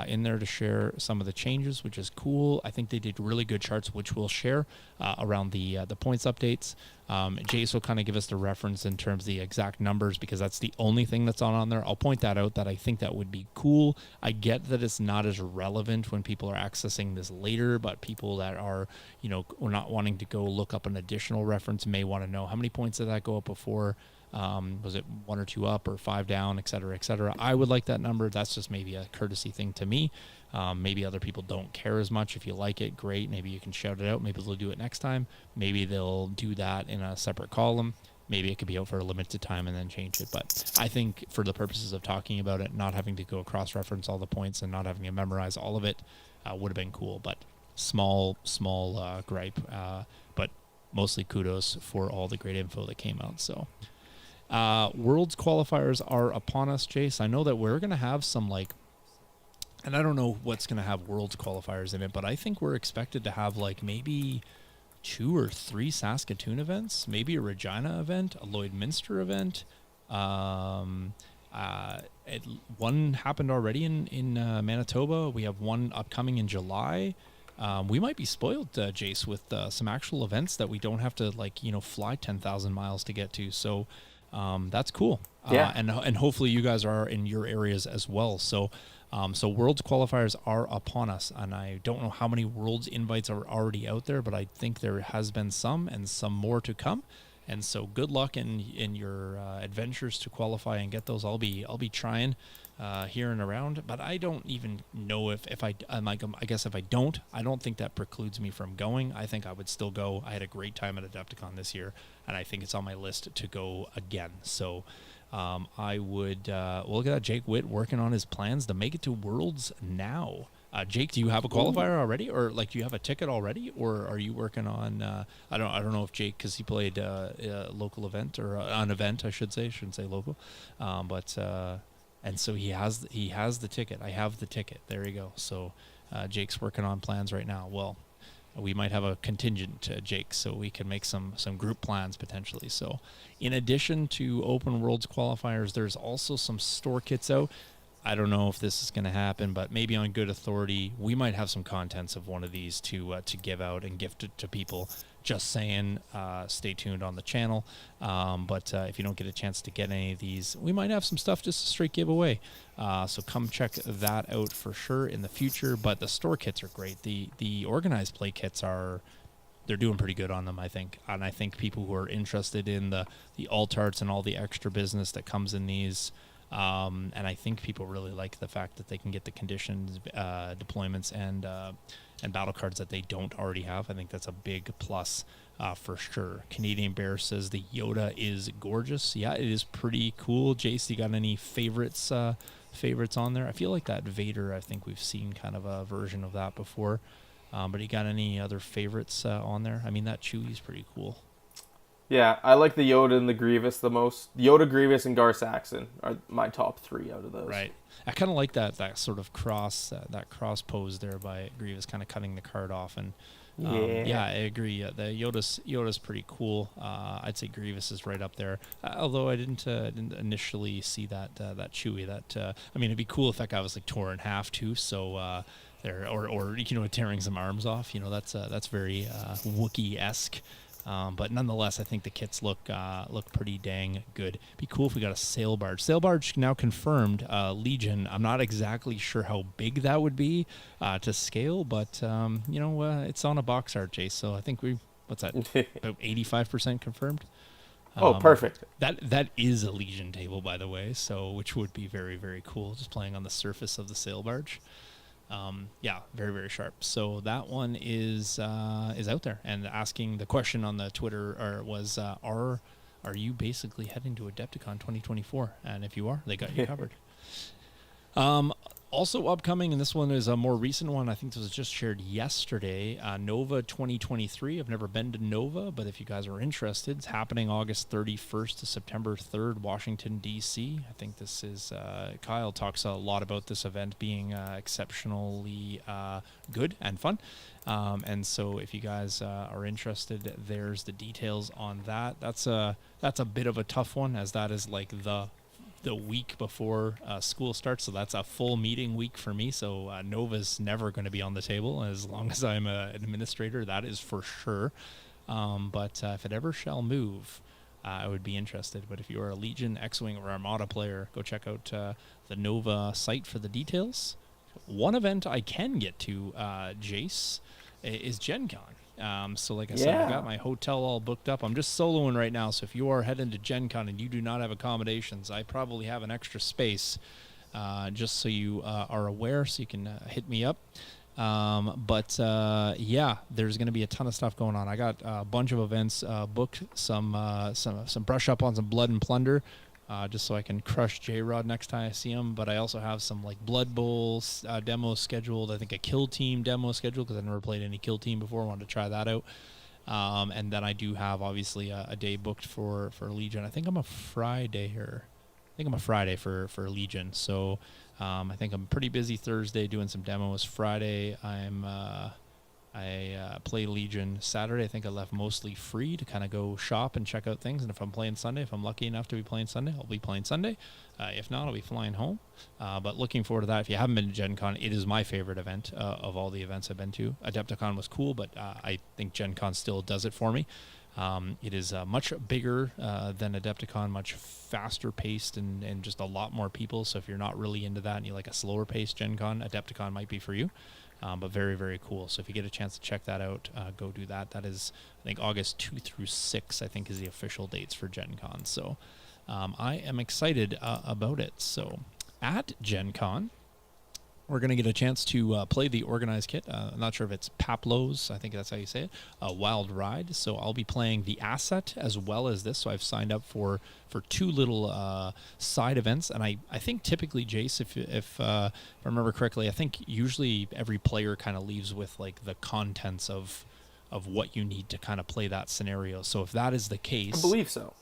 Speaker 1: in there to share some of the changes, which is cool. I think they did really good charts, which we'll share around the points updates. Jace will kind of give us the reference in terms of the exact numbers because that's the only thing that's on there. I'll point that out that I think that would be cool. I get that it's not as relevant when people are accessing this later, but people that are, not wanting to go look up an additional reference may want to know how many points did that go up before. Was it 1 or 2 up or 5 down, et cetera, et cetera. I would like that number. That's just maybe a courtesy thing to me. Maybe other people don't care as much. If you like it, great. Maybe you can shout it out. Maybe they'll do it next time. Maybe they'll do that in a separate column. Maybe it could be out for a limited time and then change it. But I think for the purposes of talking about it, not having to go cross-reference all the points and not having to memorize all of it would have been cool. But small gripe. But mostly kudos for all the great info that came out. So Worlds qualifiers are upon us, Jace. I know that we're going to have some and I don't know what's going to have Worlds qualifiers in it, but I think we're expected to have maybe 2 or 3 Saskatoon events, maybe a Regina event, a Lloydminster event. One happened already in Manitoba. We have one upcoming in July. We might be spoiled, Jace, with some actual events that we don't have to fly 10,000 miles to get to. So that's cool. And hopefully you guys are in your areas as well. So Worlds qualifiers are upon us, and I don't know how many Worlds invites are already out there, but I think there has been some and some more to come. And so good luck in your adventures to qualify and get those. I'll be trying here and around, but I don't even know if I guess if I don't think that precludes me from going. I think I would still go. I had a great time at Adepticon this year, and I think it's on my list to go again. So I would look at that. Jake Witt working on his plans to make it to Worlds now. Jake, do you have a qualifier already, or do you have a ticket already, or are you working on? I don't know if Jake, because he played a local event or an event, I should say. Shouldn't say local, and so he has the ticket. I have the ticket. There you go. So Jake's working on plans right now. Well, we might have a contingent, Jake, so we can make some group plans potentially. So in addition to Open Worlds qualifiers, there's also some store kits out. I don't know if this is going to happen, but maybe on good authority, we might have some contents of one of these to give out and gift it to people. Just saying, stay tuned on the channel. But if you don't get a chance to get any of these, we might have some stuff just a straight giveaway. So come check that out for sure in the future. But the store kits are great. The organized play kits they're doing pretty good on them, I think. And I think people who are interested in the alt arts and all the extra business that comes in these. And I think people really like the fact that they can get the conditions, deployments, and battle cards that they don't already have. I think that's a big plus for sure. Canadian Bear says the Yoda is gorgeous. Yeah, it is pretty cool. Jace, you got any favorites on there? I feel like that Vader, I think we've seen kind of a version of that before. But you got any other favorites on there? I mean, that Chewie's pretty cool.
Speaker 2: Yeah, I like the Yoda and the Grievous the most. Yoda, Grievous, and Gar Saxon are my top 3 out of those.
Speaker 1: Right. I kind of like that sort of cross pose there by Grievous, kind of cutting the card off. And yeah, I agree. The Yoda's pretty cool. I'd say Grievous is right up there. Although I didn't initially see that Chewie. I mean, it'd be cool if that guy was torn in half too. So or tearing some arms off. That's very Wookiee-esque. But nonetheless, I think the kits look pretty dang good. Be cool if we got a sail barge. Sail barge now confirmed. Legion. I'm not exactly sure how big that would be to scale, but it's on a box art, Jace. So I think what's that? About 85% confirmed.
Speaker 2: Oh, perfect.
Speaker 1: That is a Legion table, by the way, so which would be very, very cool, just playing on the surface of the sail barge. Yeah, very, very sharp. So that one is out there. And asking the question on the Twitter was, are you basically heading to Adepticon 2024? And if you are, they got you covered. Also upcoming, and this one is a more recent one. I think this was just shared yesterday. Nova 2023. I've never been to Nova, but if you guys are interested, it's happening August 31st to September 3rd, Washington, D.C. I think this is, Kyle talks a lot about this event being exceptionally good and fun. And so if you guys are interested, there's the details on that. That's a bit of a tough one, as that is like the week before school starts, so that's a full meeting week for me. So Nova's never going to be on the table as long as I'm an administrator, that is for sure. But if it ever shall move, I would be interested. But if you are a Legion, X-Wing, or Armada player, go check out the Nova site for the details. One event I can get to, Jace, is Gen Con. So like I said, I got my hotel all booked up. I'm just soloing right now, so if you are heading to Gen Con and you do not have accommodations, I probably have an extra space, just so you are aware, so you can hit me up. Yeah, there's going to be a ton of stuff going on. I got a bunch of events booked, some brush up on some Blood and Plunder, just so I can crush J-Rod next time I see him. But I also have some like Blood Bowl demos scheduled. I think a Kill Team demo scheduled, because I've never played any Kill Team before. I wanted to try that out. And then I do have obviously a day booked for Legion. I think I'm a Friday for Legion. So I think I'm pretty busy Thursday doing some demos. Friday I play Legion. Saturday I think I left mostly free to kind of go shop and check out things. And if I'm playing Sunday, if I'm lucky enough to be playing Sunday, I'll be playing Sunday. If not, I'll be flying home. But looking forward to that. If you haven't been to Gen Con, it is my favorite event of all the events I've been to. Adepticon was cool, but I think Gen Con still does it for me. It is much bigger than Adepticon, much faster paced, and just a lot more people. So if you're not really into that and you like a slower paced Gen Con, Adepticon might be for you. But very, very cool. So if you get a chance to check that out, go do that. That is, I think, August 2 through 6, I think, is the official dates for Gen Con. So I am excited about it. So at Gen Con, we're going to get a chance to play the organized kit. I'm not sure if it's Paplo's, I think that's how you say it, Wild Ride. So I'll be playing the asset as well as this. So I've signed up for two little side events. And I think typically, Jace, if I remember correctly, I think usually every player kind of leaves with like the contents of what you need to kind of play that scenario. So if that is the case,
Speaker 2: I believe so.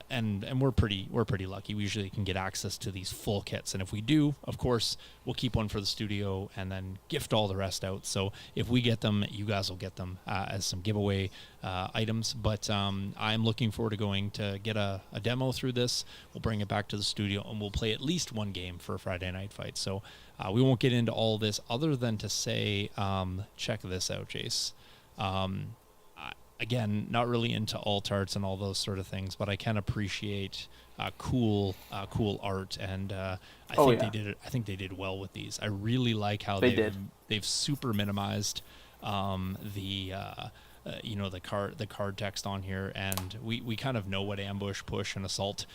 Speaker 1: And we're pretty lucky. We usually can get access to these full kits, and if we do, of course, we'll keep one for the studio and then gift all the rest out. So if we get them, you guys will get them as some giveaway items. But I'm looking forward to going to get a demo through this. We'll bring it back to the studio and we'll play at least one game for a Friday night fight. So we won't get into all this other than to say, check this out, Jace. Again, not really into alt arts and all those sort of things, but I can appreciate cool art, and I think they did well with these. I really like how they've super minimized the card text on here, and we kind of know what ambush, push, and assault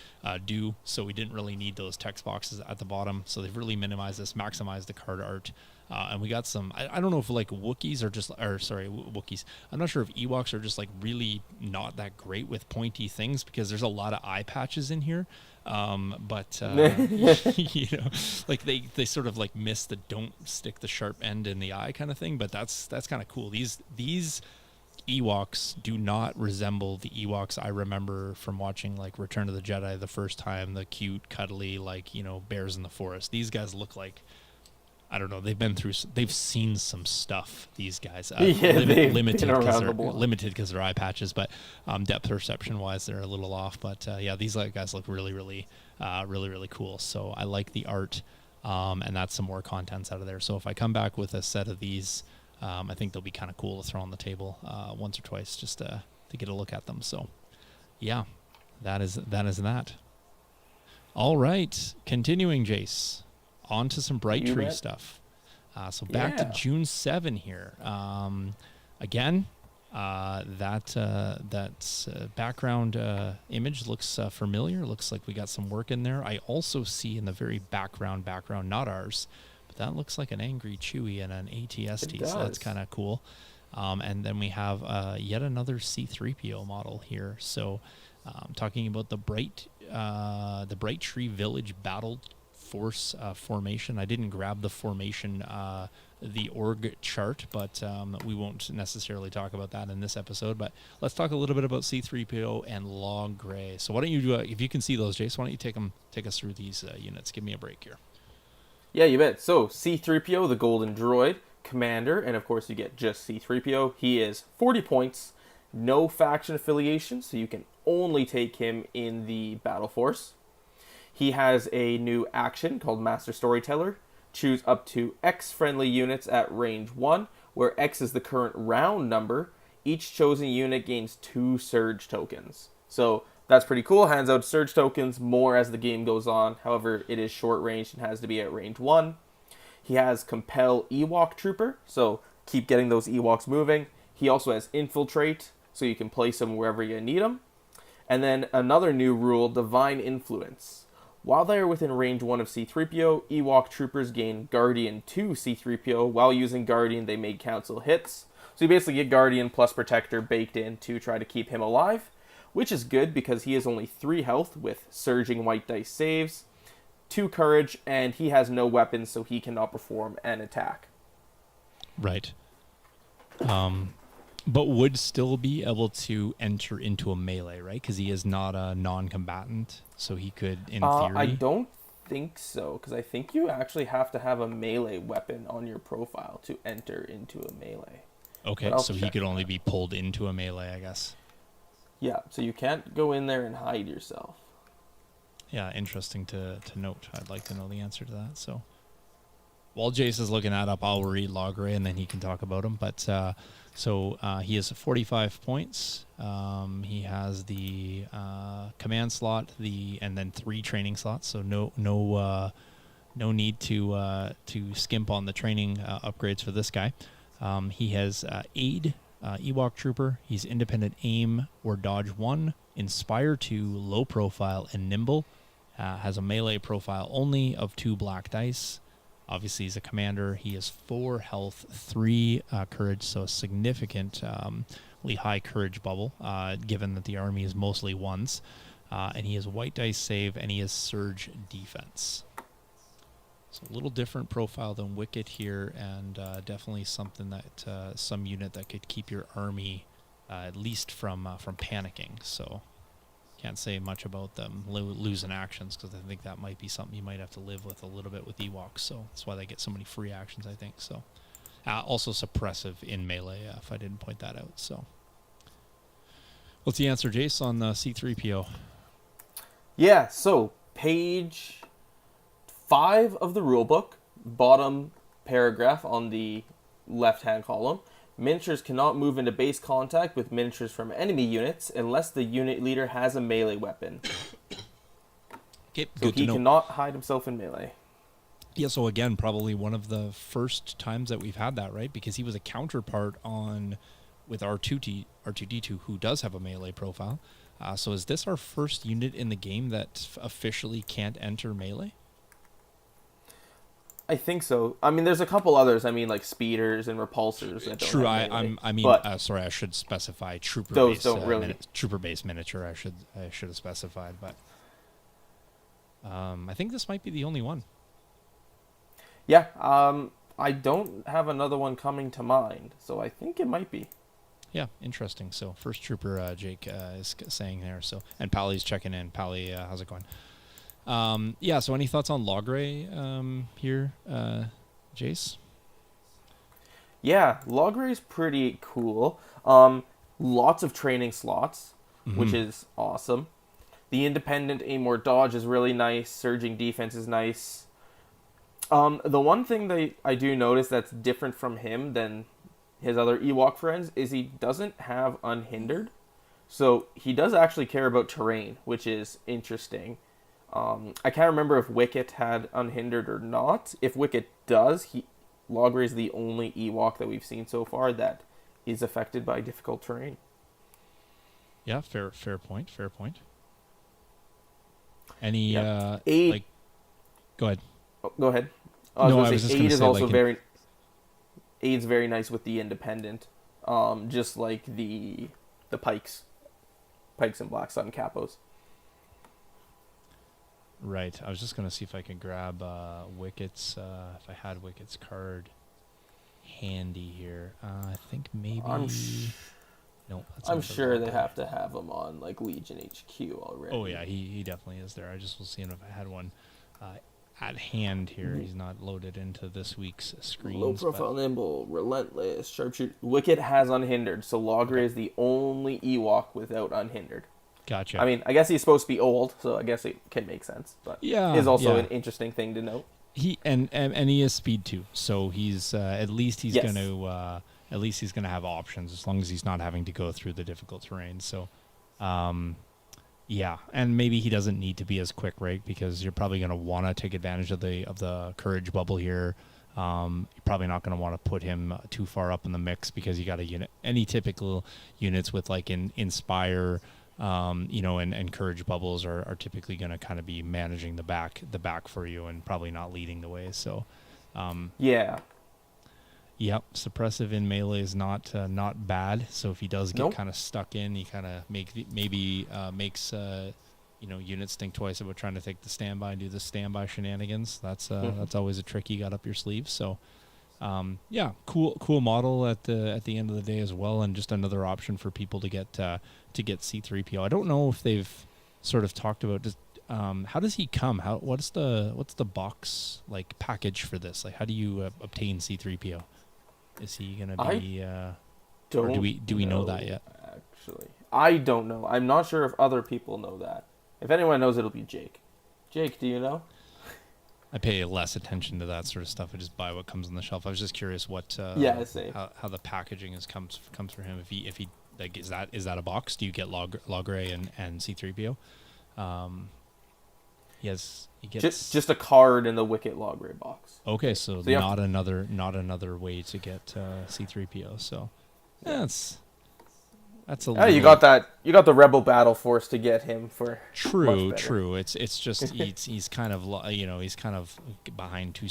Speaker 1: do, so we didn't really need those text boxes at the bottom. So they've really minimized this, maximized the card art. And we got some, I don't know if like Wookiees are just, Wookiees. I'm not sure if Ewoks are just like really not that great with pointy things, because there's a lot of eye patches in here. But like they sort of like miss the don't stick the sharp end in the eye kind of thing. But that's kind of cool. These Ewoks do not resemble the Ewoks I remember from watching like Return of the Jedi the first time, the cute, cuddly, like, bears in the forest. These guys look like, I don't know, they've seen some stuff, these guys. Limited because they're eye patches, but depth perception wise they're a little off. But these guys look really, really, really cool. So I like the art, and that's some more contents out of there. So if I come back with a set of these, I think they'll be kind of cool to throw on the table once or twice, just to get a look at them. So yeah, that is that. All right, continuing, Jace. On to some Bright Tree stuff. So back to June 7 here. Again, That background image looks familiar. Looks like we got some work in there. I also see in the very background, not ours, but that looks like an angry Chewie and an AT-ST. So that's kind of cool. And then we have yet another C-3PO model here. So talking about the Bright Tree Village Battle Force formation. I didn't grab the formation, the org chart, but we won't necessarily talk about that in this episode. But let's talk a little bit about C-3PO and Logray. So why don't you do, if you can see those, Jace, why don't you take us through these units? Give me a break here.
Speaker 2: Yeah, you bet. So C-3PO, the golden droid, commander, and of course you get just C-3PO. He is 40 points, no faction affiliation, so you can only take him in the battle force. He has a new action called Master Storyteller. Choose up to X friendly units at range 1, where X is the current round number. Each chosen unit gains 2 surge tokens. So that's pretty cool. Hands out surge tokens more as the game goes on. However, it is short range and has to be at range 1. He has Compel Ewok Trooper, so keep getting those Ewoks moving. He also has Infiltrate, so you can place them wherever you need them. And then another new rule, Divine Influence. While they are within range 1 of C-3PO, Ewok Troopers gain Guardian to C-3PO. While using Guardian, they may cancel hits. So you basically get Guardian plus Protector baked in to try to keep him alive, which is good because he has only 3 health with Surging White Dice saves, 2 Courage, and he has no weapons, so he cannot perform an attack.
Speaker 1: Right. But would still be able to enter into a melee, right? Because he is not a non-combatant, so he could, in theory...
Speaker 2: I don't think so, because I think you actually have to have a melee weapon on your profile to enter into a melee.
Speaker 1: Okay, so he could only be pulled into a melee, I guess.
Speaker 2: Yeah, so you can't go in there and hide yourself.
Speaker 1: Yeah, interesting to note. I'd like to know the answer to that. So while Jace is looking that up, I'll read Logray, and then he can talk about him. But... So he has 45 points. He has the command slot, and then 3 training slots. So no need to skimp on the training upgrades for this guy. He has Aid, Ewok Trooper. He's Independent Aim or Dodge 1, Inspire 2, Low Profile, and Nimble. Has a melee profile only of 2 black dice. Obviously, he's a commander. He has 4 health, 3 courage, so a significantly high courage bubble, given that the army is mostly 1s. And he has white dice save, and he has surge defense. So a little different profile than Wicket here, and definitely something that some unit that could keep your army at least from panicking. So can't say much about them losing actions, because I think that might be something you might have to live with a little bit with Ewoks. So that's why they get so many free actions, I think. So also suppressive in melee, if I didn't point that out. So what's the answer, Jace, on C-3PO?
Speaker 2: Yeah, so page 5 of the rulebook, bottom paragraph on the left-hand column. Miniatures cannot move into base contact with miniatures from enemy units unless the unit leader has a melee weapon.
Speaker 1: Okay,
Speaker 2: so he cannot hide himself in melee.
Speaker 1: Yeah, so again, probably one of the first times that we've had that, right? Because he was a counterpart with R2D2, who does have a melee profile. So is this our first unit in the game that officially can't enter melee?
Speaker 2: I think so. I mean, there's a couple others. I mean, like speeders and repulsors. That
Speaker 1: True. Sorry, I should specify trooper. Those don't really trooper-based miniature. I should have specified, but I think this might be the only one.
Speaker 2: Yeah. I don't have another one coming to mind, so I think it might be.
Speaker 1: Yeah, interesting. So first trooper, Jake is saying there. So and Pally's checking in. Pally, how's it going? Yeah, so any thoughts on Logray here, Jace?
Speaker 2: Yeah, Logray's pretty cool. Lots of training slots, which is awesome. The independent aim or dodge is really nice. Surging defense is nice. The one thing that I do notice that's different from him than his other Ewok friends is he doesn't have unhindered. So he does actually care about terrain, which is interesting. I can't remember if Wicket had unhindered or not. If Wicket does, Logray is the only Ewok that we've seen so far that is affected by difficult terrain.
Speaker 1: Yeah, fair point. Fair point. Any
Speaker 2: Aid.
Speaker 1: like, go ahead.
Speaker 2: Oh, go ahead.
Speaker 1: No, I
Speaker 2: I
Speaker 1: was
Speaker 2: was
Speaker 1: just
Speaker 2: going
Speaker 1: gonna
Speaker 2: to say Aid is
Speaker 1: say,
Speaker 2: also
Speaker 1: like,
Speaker 2: very. Aid's very nice with the independent, just like the pikes and Black Sun capos.
Speaker 1: Right. I was just gonna see if I could grab Wicket's. If I had Wicket's card handy here. I think maybe. No, that's
Speaker 2: I'm
Speaker 1: another
Speaker 2: sure they
Speaker 1: Logray.
Speaker 2: have to have him on like Legion HQ already.
Speaker 1: Oh yeah, he definitely is there. I just was seeing if I had one at hand here. He's not loaded into this week's screens.
Speaker 2: Low profile, nimble, relentless, sharpshooter. Wicket has unhindered, so Logray is the only Ewok without unhindered.
Speaker 1: Gotcha.
Speaker 2: I mean, I guess he's supposed to be old, so I guess it can make sense. But is also an interesting thing to note.
Speaker 1: He and he has speed too, so he's at least he's
Speaker 2: Yes.
Speaker 1: gonna have options as long as he's not having to go through the difficult terrain. So, yeah, and maybe he doesn't need to be as quick, right? Because you're probably gonna want to take advantage of the courage bubble here. You're probably not going to want to put him too far up in the mix because you got a unit. Any typical units with like inspire, and courage bubbles are typically going to kind of be managing the back for you and probably not leading the way. So,
Speaker 2: yeah.
Speaker 1: Yep, suppressive in melee is not bad. So if he does get kind of stuck in, he kind of makes units think twice about trying to take the standby and do the standby shenanigans. That's always a trick you got up your sleeve. So, cool model at the end of the day as well, and just another option for people to get C-3PO. I don't know if they've sort of talked about just how does he come? What's the box like package for this? Like, how do you obtain C-3PO? Is he gonna be? Or do we know that yet?
Speaker 2: Actually, I don't know. I'm not sure if other people know that. If anyone knows, it'll be Jake. Jake, do you know?
Speaker 1: I pay less attention to that sort of stuff. I just buy what comes on the shelf. I was just curious what
Speaker 2: same.
Speaker 1: how the packaging comes for him. If he like is that a box? Do you get Logray and C-3PO? He gets
Speaker 2: just a card in the Wicket Logray box.
Speaker 1: Okay, so not another way to get C-3PO. So that's a little...
Speaker 2: you got the Rebel Battle Force to get him for
Speaker 1: true. It's just he's kind of he's kind of behind two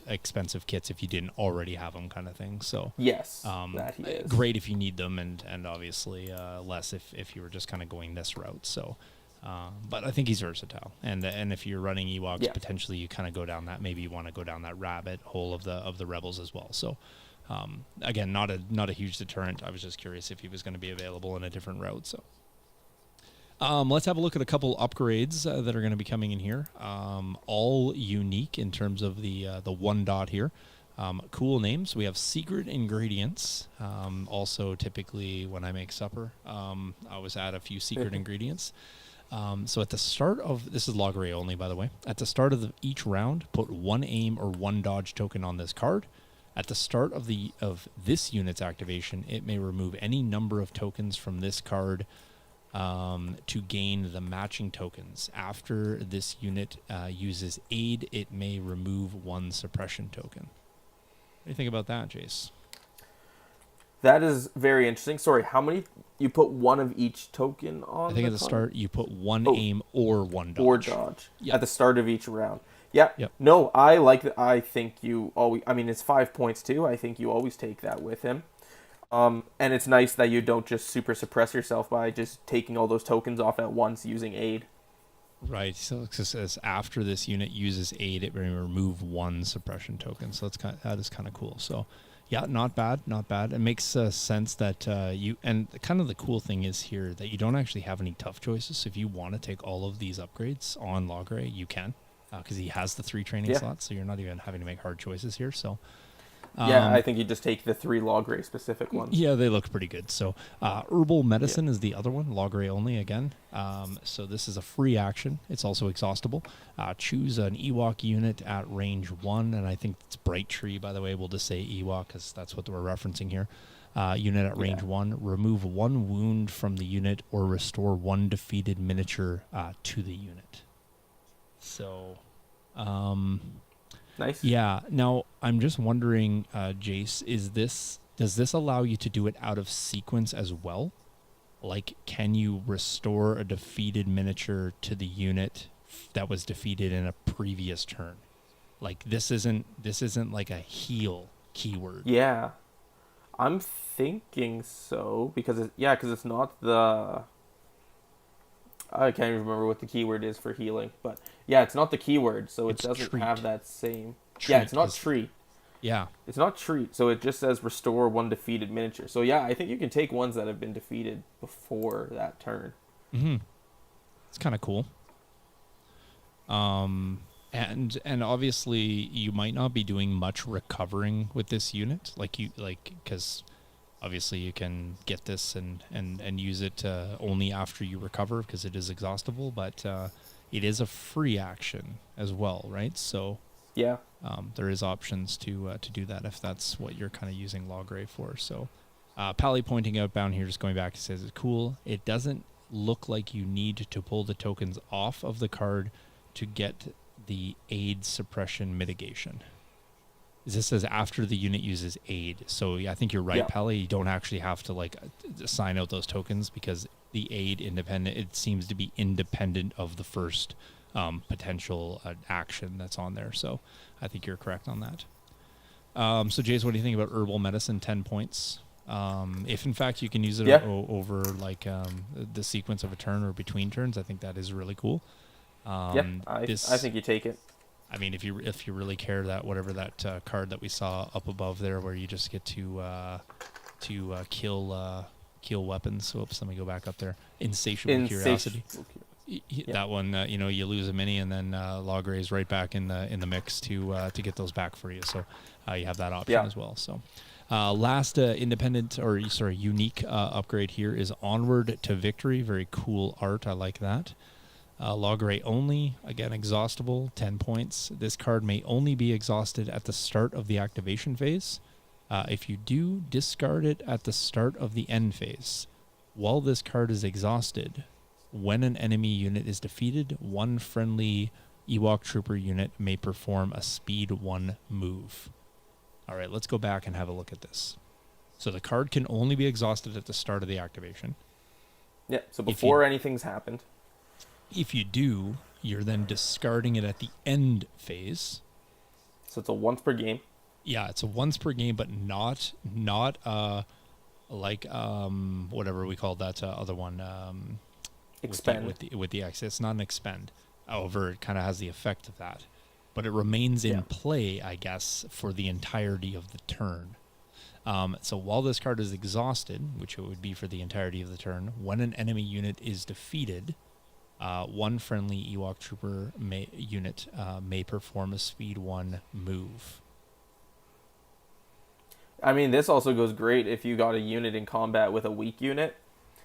Speaker 1: expensive kits if you didn't already have them, kind of thing. So
Speaker 2: yes, that he is
Speaker 1: great if you need them, and obviously less if you were just kind of going this route. So. But I think he's versatile, and if you're running Ewoks, potentially you kind of go down that. Maybe you want to go down that rabbit hole of the rebels as well. So, again, not a huge deterrent. I was just curious if he was going to be available in a different route. So, let's have a look at a couple upgrades that are going to be coming in here. All unique in terms of the one dot here. Cool names. We have secret ingredients. Also, typically when I make supper, I always add a few secret ingredients. So at the start of, this is Logray only, by the way. At the start of each round, put one aim or one dodge token on this card. At the start of this unit's activation, it may remove any number of tokens from this card to gain the matching tokens. After this unit uses aid, it may remove one suppression token. What do you think about that, Jace?
Speaker 2: That is very interesting. Sorry, how many? You put one of each token on?
Speaker 1: I think at the start you put one aim or one dodge.
Speaker 2: Or dodge.
Speaker 1: Yep.
Speaker 2: At the start of each round. Yeah.
Speaker 1: Yep.
Speaker 2: No, I like that. I think you always... I mean, it's 5 points too. I think you always take that with him. And it's nice that you don't just super suppress yourself by just taking all those tokens off at once using aid.
Speaker 1: Right. So it says after this unit uses aid, it may remove one suppression token. So that is kind of cool. So... yeah, not bad. It makes sense that and kind of the cool thing is here that you don't actually have any tough choices. So if you want to take all of these upgrades on Logray, you can, because he has the 3 training slots. So you're not even having to make hard choices here. So
Speaker 2: I think you just take the 3 Logray specific ones.
Speaker 1: Yeah, they look pretty good. So herbal medicine is the other one, Logray only again. So this is a free action. It's also exhaustible. Choose an Ewok unit at range 1, and I think it's Bright Tree, by the way. We'll just say Ewok because that's what we're referencing here. Unit at range 1. Remove 1 wound from the unit or restore 1 defeated miniature to the unit. So... nice. Yeah. Now, I'm just wondering, Jace, is this Does this allow you to do it out of sequence as well? Like, can you restore a defeated miniature to the unit that was defeated in a previous turn? Like, this isn't like a heal keyword.
Speaker 2: Yeah, I'm thinking so because it's not the. I can't even remember what the keyword is for healing, but yeah, it's not the keyword, so it doesn't
Speaker 1: treat.
Speaker 2: have that same.
Speaker 1: Treat
Speaker 2: yeah, it's not
Speaker 1: is-
Speaker 2: treat.
Speaker 1: Yeah.
Speaker 2: It's not treat, so it just says restore one defeated miniature. So yeah, I think you can take ones that have been defeated before that turn.
Speaker 1: Mm-hmm. It's kind of cool. And obviously you might not be doing much recovering with this unit, because obviously you can get this and use it only after you recover because it is exhaustible, but it is a free action as well, right? So
Speaker 2: Yeah.
Speaker 1: there is options to do that if that's what you're kind of using Logray for. So Pally pointing out down here, just going back, he says it's cool. It doesn't look like you need to pull the tokens off of the card to get the aid suppression mitigation. This says after the unit uses aid. So yeah, I think you're right,
Speaker 2: Yeah.
Speaker 1: Pally. You don't actually have to sign out those tokens because the aid it seems to be independent of the first potential action that's on there. So I think you're correct on that. So Jace, what do you think about herbal medicine? 10 points. If in fact you can use it over the sequence of a turn or between turns, I think that is really cool.
Speaker 2: I think you take it.
Speaker 1: I mean, if you really care, that whatever that card that we saw up above there, where you just get to kill weapons. Oops, let me go back up there. Insatiable curiosity. That one, you lose a mini, and then Logray is right back in the mix to get those back for you. So you have that option as well. So last unique upgrade here is Onward to Victory. Very cool art. I like that. Logray only, again, exhaustible, 10 points. This card may only be exhausted at the start of the activation phase. If you do, discard it at the start of the end phase. While this card is exhausted, when an enemy unit is defeated, one friendly Ewok Trooper unit may perform a Speed 1 move. All right, let's go back and have a look at this. So the card can only be exhausted at the start of the activation.
Speaker 2: Yeah, so before anything's happened.
Speaker 1: If you do, you're then discarding it at the end phase.
Speaker 2: So it's a once per game.
Speaker 1: Yeah, it's a once per game, but not whatever we call that other one.
Speaker 2: Expend.
Speaker 1: With the X. It's not an expend. However, it kind of has the effect of that. But it remains in play, I guess, for the entirety of the turn. So while this card is exhausted, which it would be for the entirety of the turn, when an enemy unit is defeated, one friendly Ewok Trooper unit may perform a Speed 1 move.
Speaker 2: I mean, this also goes great if you got a unit in combat with a weak unit.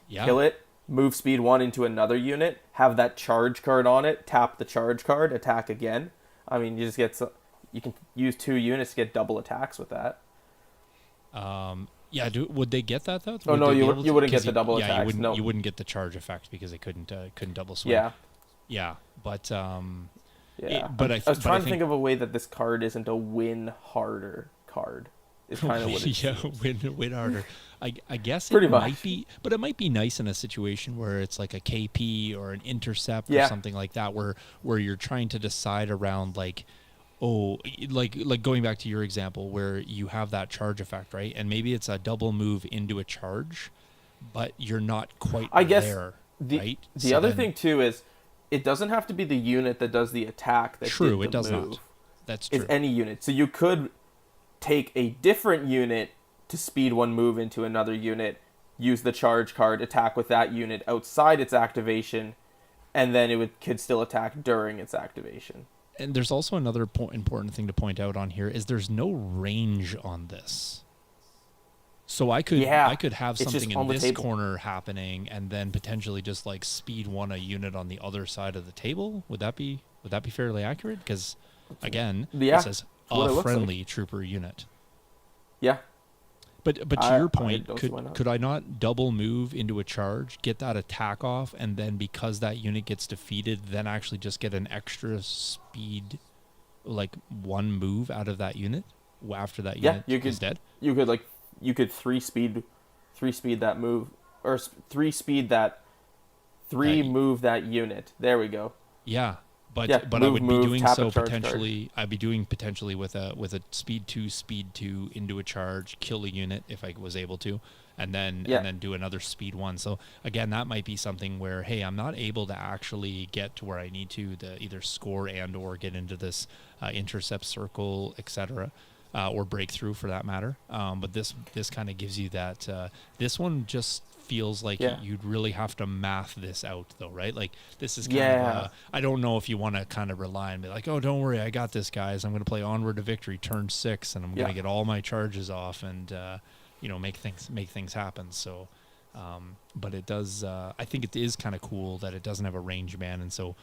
Speaker 1: Yeah.
Speaker 2: Kill it, move Speed 1 into another unit, have that charge card on it, tap the charge card, attack again. I mean, you can use 2 units to get double attacks with that.
Speaker 1: Yeah, would they get that though?
Speaker 2: Oh no, you wouldn't get the double attacks.
Speaker 1: You wouldn't get the charge effect because it couldn't double swing. Yeah, but
Speaker 2: I was trying to think of a way that this card isn't a win harder card. It's kind of what it is.
Speaker 1: win harder. I guess
Speaker 2: Pretty
Speaker 1: it
Speaker 2: much.
Speaker 1: might be, but it might be nice in a situation where it's like a KP or an intercept or something like that, where you're trying to decide around like going back to your example where you have that charge effect, right? And maybe it's a double move into a charge, but you're not quite there, right?
Speaker 2: The other thing too is it doesn't have to be the unit that does the attack that
Speaker 1: true,
Speaker 2: did the
Speaker 1: it does
Speaker 2: move.
Speaker 1: not. That's true.
Speaker 2: It's any unit. So you could take a different unit to Speed 1 move into another unit, use the charge card, attack with that unit outside its activation, and then could still attack during its activation.
Speaker 1: And there's also another important thing to point out on here is there's no range on this. So I could have something in this corner happening and then potentially just like Speed 1 a unit on the other side of the table. Would that be fairly accurate? Because again, it says a friendly trooper unit.
Speaker 2: Yeah.
Speaker 1: But to your point, could I not double move into a charge, get that attack off, and then because that unit gets defeated, then actually just get an extra speed, like 1 move out of that unit after that unit is dead?
Speaker 2: You could you could three speed that move, or three speed that move that unit. There we go.
Speaker 1: Yeah, but
Speaker 2: Yeah,
Speaker 1: I
Speaker 2: move,
Speaker 1: would be
Speaker 2: move,
Speaker 1: doing
Speaker 2: tap
Speaker 1: so
Speaker 2: a charge
Speaker 1: potentially. I'd be doing potentially with a speed 2 into a charge, kill a unit if I was able to, and then do another speed 1. So again, that might be something where, hey, I'm not able to actually get to where I need to either score and or get into this intercept circle, etc. Or breakthrough for that matter. But this kind of gives you that. This one just feels like you'd really have to math this out, though, right? Like this is kind of. I don't know if you want to kind of rely and be like, oh, don't worry, I got this, guys. I'm going to play Onward to Victory turn 6, and I'm going to get all my charges off and make things happen. So. But it does. I think it is kind of cool that it doesn't have a range ban, and so.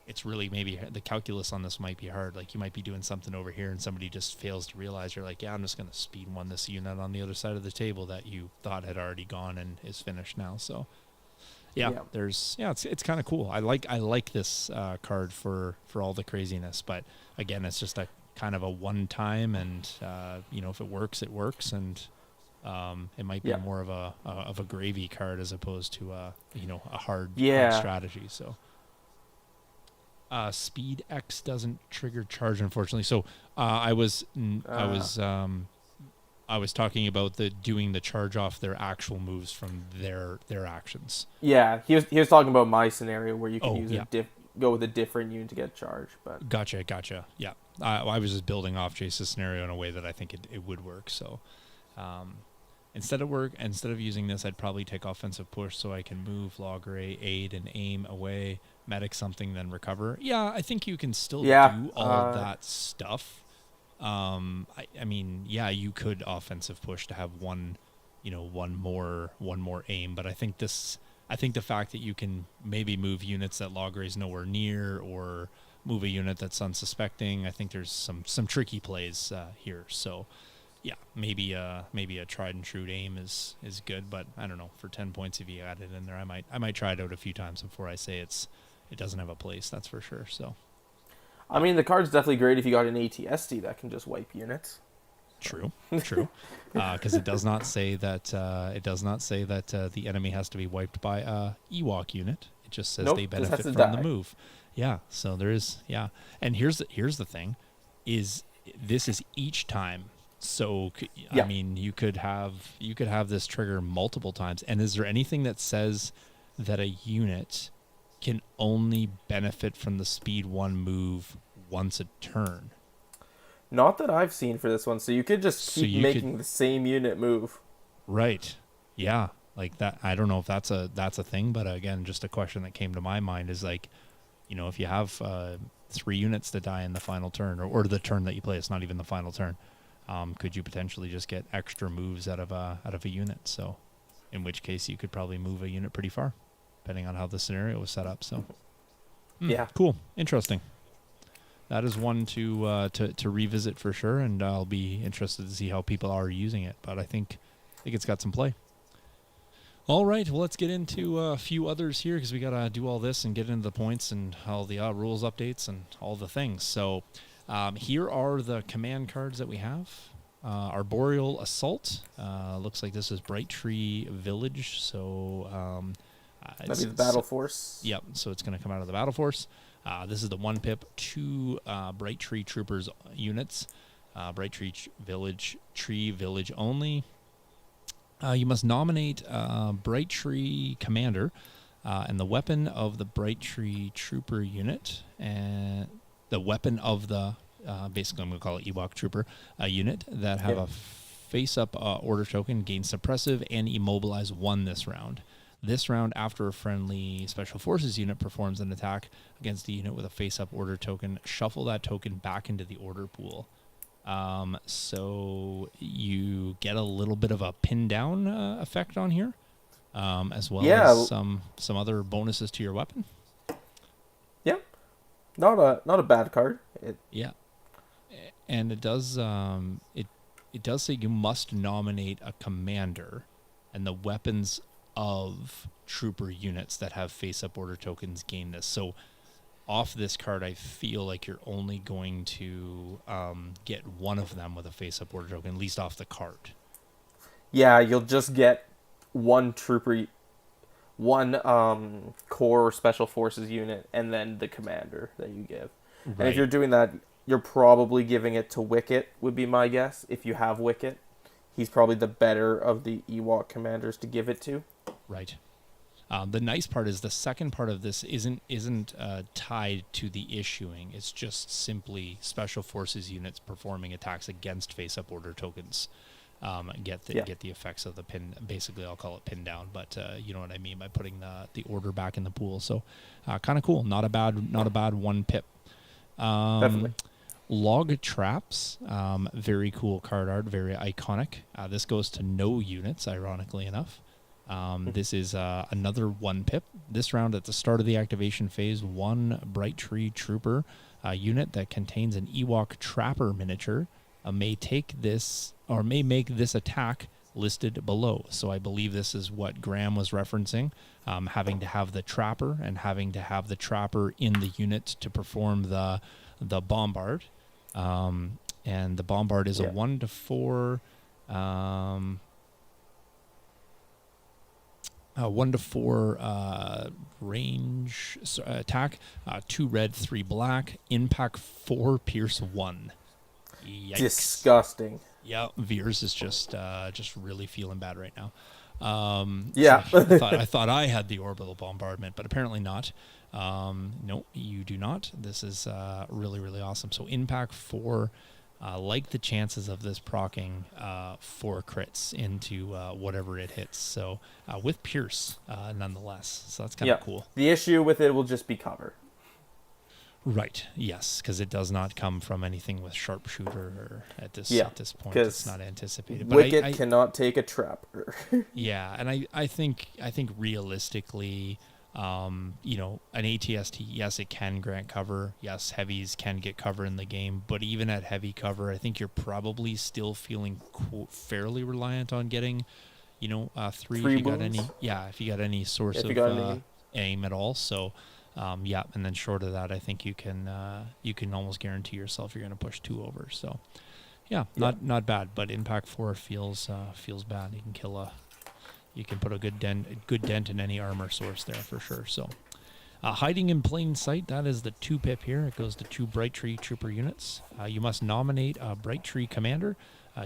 Speaker 1: It's really maybe the calculus on this might be hard. Like you might be doing something over here and somebody just fails to realize. You're like, yeah, I'm just going to speed 1 this unit on the other side of the table that you thought had already gone and is finished now. So it's kind of cool. I like this card for all the craziness, but again, it's just a kind of a one time, and if it works, it works, and it might be more of a gravy card as opposed to a hard strategy. So. Speed X doesn't trigger charge, unfortunately. So I was talking about doing the charge off their actual moves from their actions.
Speaker 2: Yeah, he was talking about my scenario where you can go with a different unit to get charged. But
Speaker 1: Gotcha. Yeah, I was just building off Jace's scenario in a way that I think it would work. So instead of using this, I'd probably take offensive push so I can move Logray, aid, and aim away. Medic something, then recover. Yeah, I think you can still do all of that stuff. I mean, you could offensive push to have one more aim, but I think the fact that you can maybe move units that Logray's nowhere near or move a unit that's unsuspecting, I think there's some tricky plays here. So yeah, maybe a tried and true aim is good, but I don't know, for 10 points if you add it in there, I might try it out a few times before I say it doesn't have a place, that's for sure. So,
Speaker 2: I mean, the card's definitely great if you got an AT-ST that can just wipe units.
Speaker 1: True, because it does not say that the enemy has to be wiped by a Ewok unit. It just says they benefit from the move. Yeah, so there is and here's the thing, is this is each time. So I mean, you could have this trigger multiple times. And is there anything that says that a unit can only benefit from the speed 1 move once a turn?
Speaker 2: Not that I've seen for this one. So you could just keep making the same unit move.
Speaker 1: Right. Yeah. Like that. I don't know if that's a thing, but again, just a question that came to my mind is like, if you have 3 units that die in the final turn or the turn that you play, it's not even the final turn. Could you potentially just get extra moves out of a unit? So, in which case you could probably move a unit pretty far, depending on how the scenario was set up. So, cool, interesting. That is one to revisit for sure, and I'll be interested to see how people are using it. But I think it's got some play. All right, well, let's get into a few others here because we gotta do all this and get into the points and all the rules updates and all the things. So. Here are the command cards that we have. Arboreal Assault. Looks like this is Bright Tree Village. So
Speaker 2: that'd be the Battle Force.
Speaker 1: Yep. So it's going to come out of the Battle Force. This is the 1-pip, 2 Bright Tree Troopers units. Bright Tree Village only. You must nominate Bright Tree Commander and the weapon of the Bright Tree Trooper unit and the weapon of the, basically I'm going to call it Ewok Trooper, unit that have a face-up order token, gain suppressive, and immobilize 1 this round. This round, after a friendly Special Forces unit performs an attack against the unit with a face-up order token, shuffle that token back into the order pool. So you get a little bit of a pin-down effect on here, as well as some other bonuses to your weapon.
Speaker 2: Not a bad card.
Speaker 1: And it does it does say you must nominate a commander and the weapons of trooper units that have face-up order tokens gain this. So off this card, I feel like you're only going to get one of them with a face-up order token, at least off the card.
Speaker 2: Yeah, you'll just get one trooper, one core or special forces unit, and then the commander that you give. And if
Speaker 1: Right.
Speaker 2: you're doing that, you're probably giving it to Wicket, would be my guess. If you have Wicket, he's probably the better of the Ewok commanders to give it to.
Speaker 1: Right. The nice part is the second part of this isn't tied to the issuing. It's just simply special forces units performing attacks against face-up order tokens. Get the effects of the pin. Basically, I'll call it pin down, but you know what I mean by putting the order back in the pool. So, kind of cool. Not a bad one pip.
Speaker 2: Definitely.
Speaker 1: Log traps, very cool card art, very iconic. This goes to no units, ironically enough. This is another one pip. This round at the start of the activation phase, one Bright Tree Trooper unit that contains an Ewok Trapper miniature may take this or may make this attack listed below. So I believe this is what Graham was referencing, having to have the Trapper and having to have the Trapper in the unit to perform the Bombard. And the Bombard is a 1/4. 1/4 range attack, 2 red, 3 black, impact 4, pierce 1. Yikes.
Speaker 2: Disgusting.
Speaker 1: Yeah, Veers is just really feeling bad right now.
Speaker 2: Yeah.
Speaker 1: So I thought I had the orbital bombardment, but apparently not. No, you do not. This is really, really awesome. So impact 4, like the chances of this proccing 4 crits into whatever it hits. So with Pierce, nonetheless. So that's kind of cool.
Speaker 2: The issue with it will just be cover.
Speaker 1: Right. Yes, because it does not come from anything with sharpshooter or at this point. It's not anticipated. But
Speaker 2: Wicket cannot take a trapper.
Speaker 1: Yeah, and I think realistically, you know, an AT-ST, yes, it can grant cover. Yes, heavies can get cover in the game, but even at heavy cover, I think you're probably still feeling fairly reliant on getting, you know, 3 if you got any. Yeah, if you got any source of aim at all. So. Yeah, and then short of that, I think you can almost guarantee yourself you're going to push 2 over. So, yeah, not bad. But impact 4 feels bad. You can put a good dent in any armor source there for sure. So, hiding in plain sight. That is the 2 pip here. It goes to 2 Bright Tree Trooper units. You must nominate a Bright Tree commander.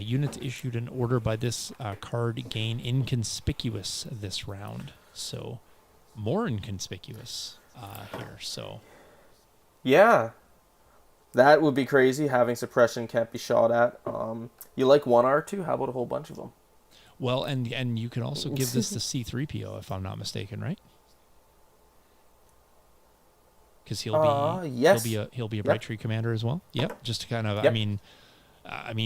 Speaker 1: Units issued in order by this card gain inconspicuous this round. So, more inconspicuous. Here, so
Speaker 2: yeah, that would be crazy. Having suppression can't be shot at. You like 1 R2? How about a whole bunch of them?
Speaker 1: Well, and you can also give this to C-3PO if I'm not mistaken, right? Because he'll be a Bright Tree commander as well. Yep, just to kind of I mean,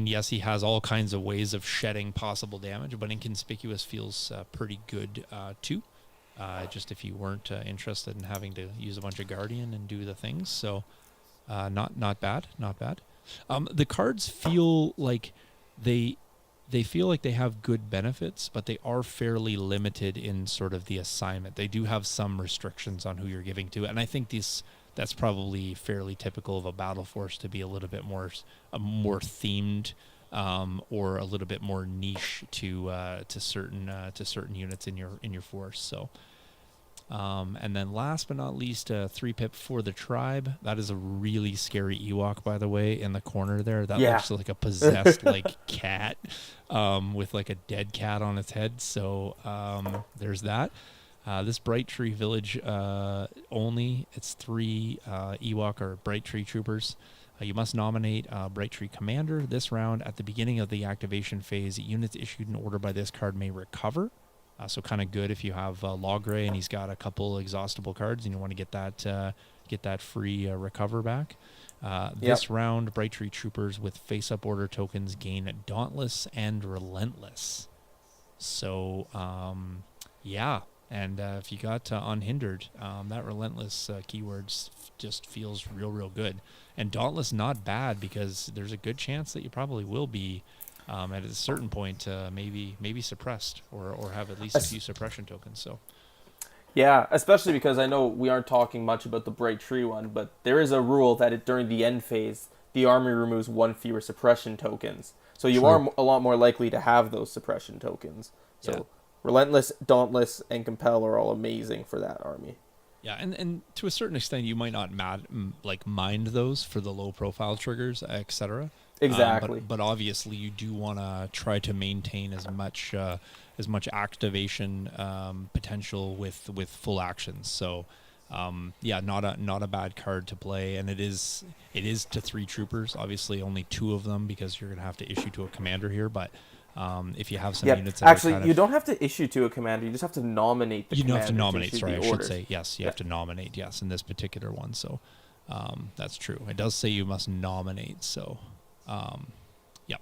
Speaker 1: yes, he has all kinds of ways of shedding possible damage, but inconspicuous feels pretty good too. Just if you weren't interested in having to use a bunch of Guardian and do the things. So not bad. The cards feel like they feel like they have good benefits, but they are fairly limited in sort of the assignment. They do have some restrictions on who you're giving to, and I think that's probably fairly typical of a battle force to be a little bit more themed. Or a little bit more niche to certain units in your force. So, and then last but not least, 3 pip for the tribe. That is a really scary Ewok, by the way, in the corner there. That looks like a possessed like cat, with like a dead cat on its head. So there's that. This Bright Tree Village only. It's 3 Ewok or Bright Tree Troopers. You must nominate Bright Tree Commander this round. At the beginning of the activation phase, units issued in order by this card may recover. So kind of good if you have Logray and he's got a couple exhaustible cards and you want to get that free recover back. This round, Bright Tree Troopers with face-up order tokens gain Dauntless and Relentless. So, yeah. And if you got Unhindered, that Relentless keyword just feels real good. And Dauntless not bad because there's a good chance that you probably will be at a certain point maybe suppressed or have at least a few suppression tokens. So
Speaker 2: yeah, especially because I know we aren't talking much about the Bright Tree one, but there is a rule that during the end phase, the army removes 1 fewer suppression tokens. So you
Speaker 1: True.
Speaker 2: are a lot more likely to have those suppression tokens. So
Speaker 1: Yeah.
Speaker 2: Relentless, Dauntless, and Compel are all amazing for that army.
Speaker 1: Yeah, and to a certain extent, you might not mind those for the low profile triggers, etc.
Speaker 2: Exactly.
Speaker 1: But obviously, you do want to try to maintain as much activation potential with full actions. So, yeah, not a bad card to play, and it is to 3 troopers. Obviously, only 2 of them because you're gonna have to issue to a commander here, but. If you have some units that
Speaker 2: actually,
Speaker 1: are kind
Speaker 2: you
Speaker 1: of,
Speaker 2: don't have to issue to a commander. You just have to nominate the commander.
Speaker 1: have to nominate.
Speaker 2: issue
Speaker 1: Sorry,
Speaker 2: the
Speaker 1: I should
Speaker 2: orders.
Speaker 1: say yes. You have to nominate. Yes, in this particular one. So that's true. It does say you must nominate. So yeah.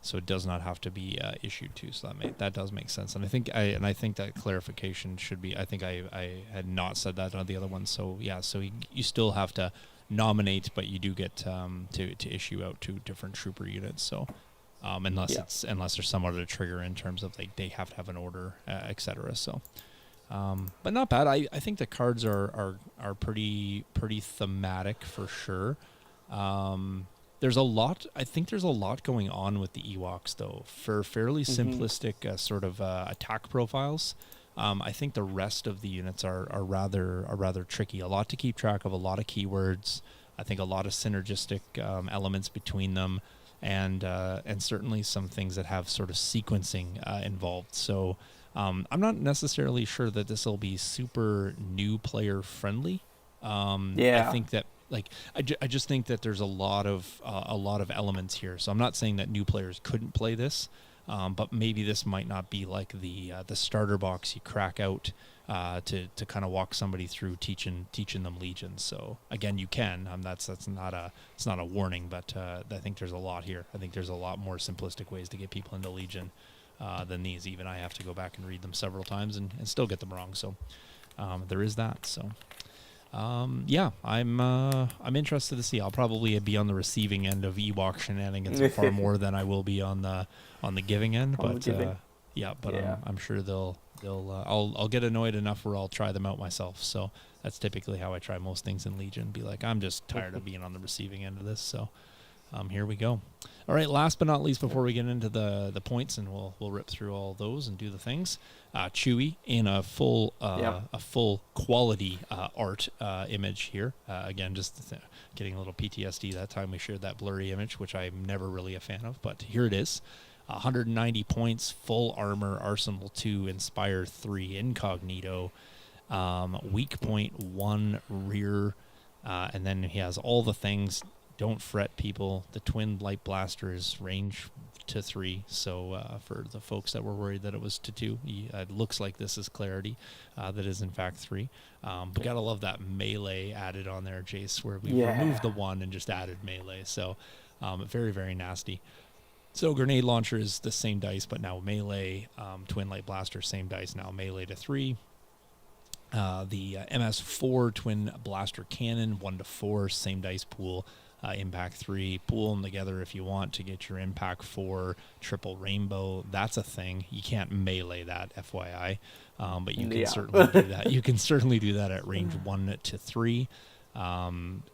Speaker 1: So it does not have to be issued to. So that does make sense. And I think that clarification should be. I think I had not said that on the other one. So yeah. So you still have to nominate, but you do get to issue out to different trooper units. So. Unless there's some other trigger in terms of like they have to have an order, etc. So, but not bad. I think the cards are pretty thematic for sure. There's a lot. I think there's a lot going on with the Ewoks though. For fairly simplistic sort of attack profiles, I think the rest of the units are rather tricky. A lot to keep track of. A lot of keywords. I think a lot of synergistic elements between them. And certainly some things that have sort of sequencing involved. So I'm not necessarily sure that this will be super new player friendly. I think that I just think that there's a lot of elements here. So I'm not saying that new players couldn't play this, but maybe this might not be like the starter box you crack out to kind of walk somebody through teaching them legions. So again, you can. It's not a warning, but I think there's a lot here. I think there's a lot more simplistic ways to get people into Legion than these. Even I have to go back and read them several times and still get them wrong. So there is that. So yeah, I'm interested to see. I'll probably be on the receiving end of Ewok shenanigans far more than I will be on the giving end. But I'm sure I'll get annoyed enough where I'll try them out myself. So that's typically how I try most things in Legion. Be like, I'm just tired of being on the receiving end of this. So here we go. All right, last but not least, before we get into the points, and we'll rip through all those and do the things. Chewie in a full quality art image here. Again, just getting a little PTSD that time we shared that blurry image, which I'm never really a fan of, but here it is. 190 points, full armor, Arsenal 2, Inspire 3, Incognito, weak point 1 rear, and then he has all the things. Don't fret, people. The twin light blaster is range to 3. So for the folks that were worried that it was to 2, it looks like this is clarity. That is in fact 3. But gotta love that melee added on there, Jace, where we removed the 1 and just added melee. So very, very nasty. So grenade launcher is the same dice, but now melee. Twin light blaster, same dice, now melee to 3. The MS4 twin blaster cannon, 1 to 4, same dice pool. Impact 3, pool them together if you want to get your impact 4 triple rainbow. That's a thing. You can't melee that, FYI, but you can certainly do that. You can certainly do that at range 1 to 3.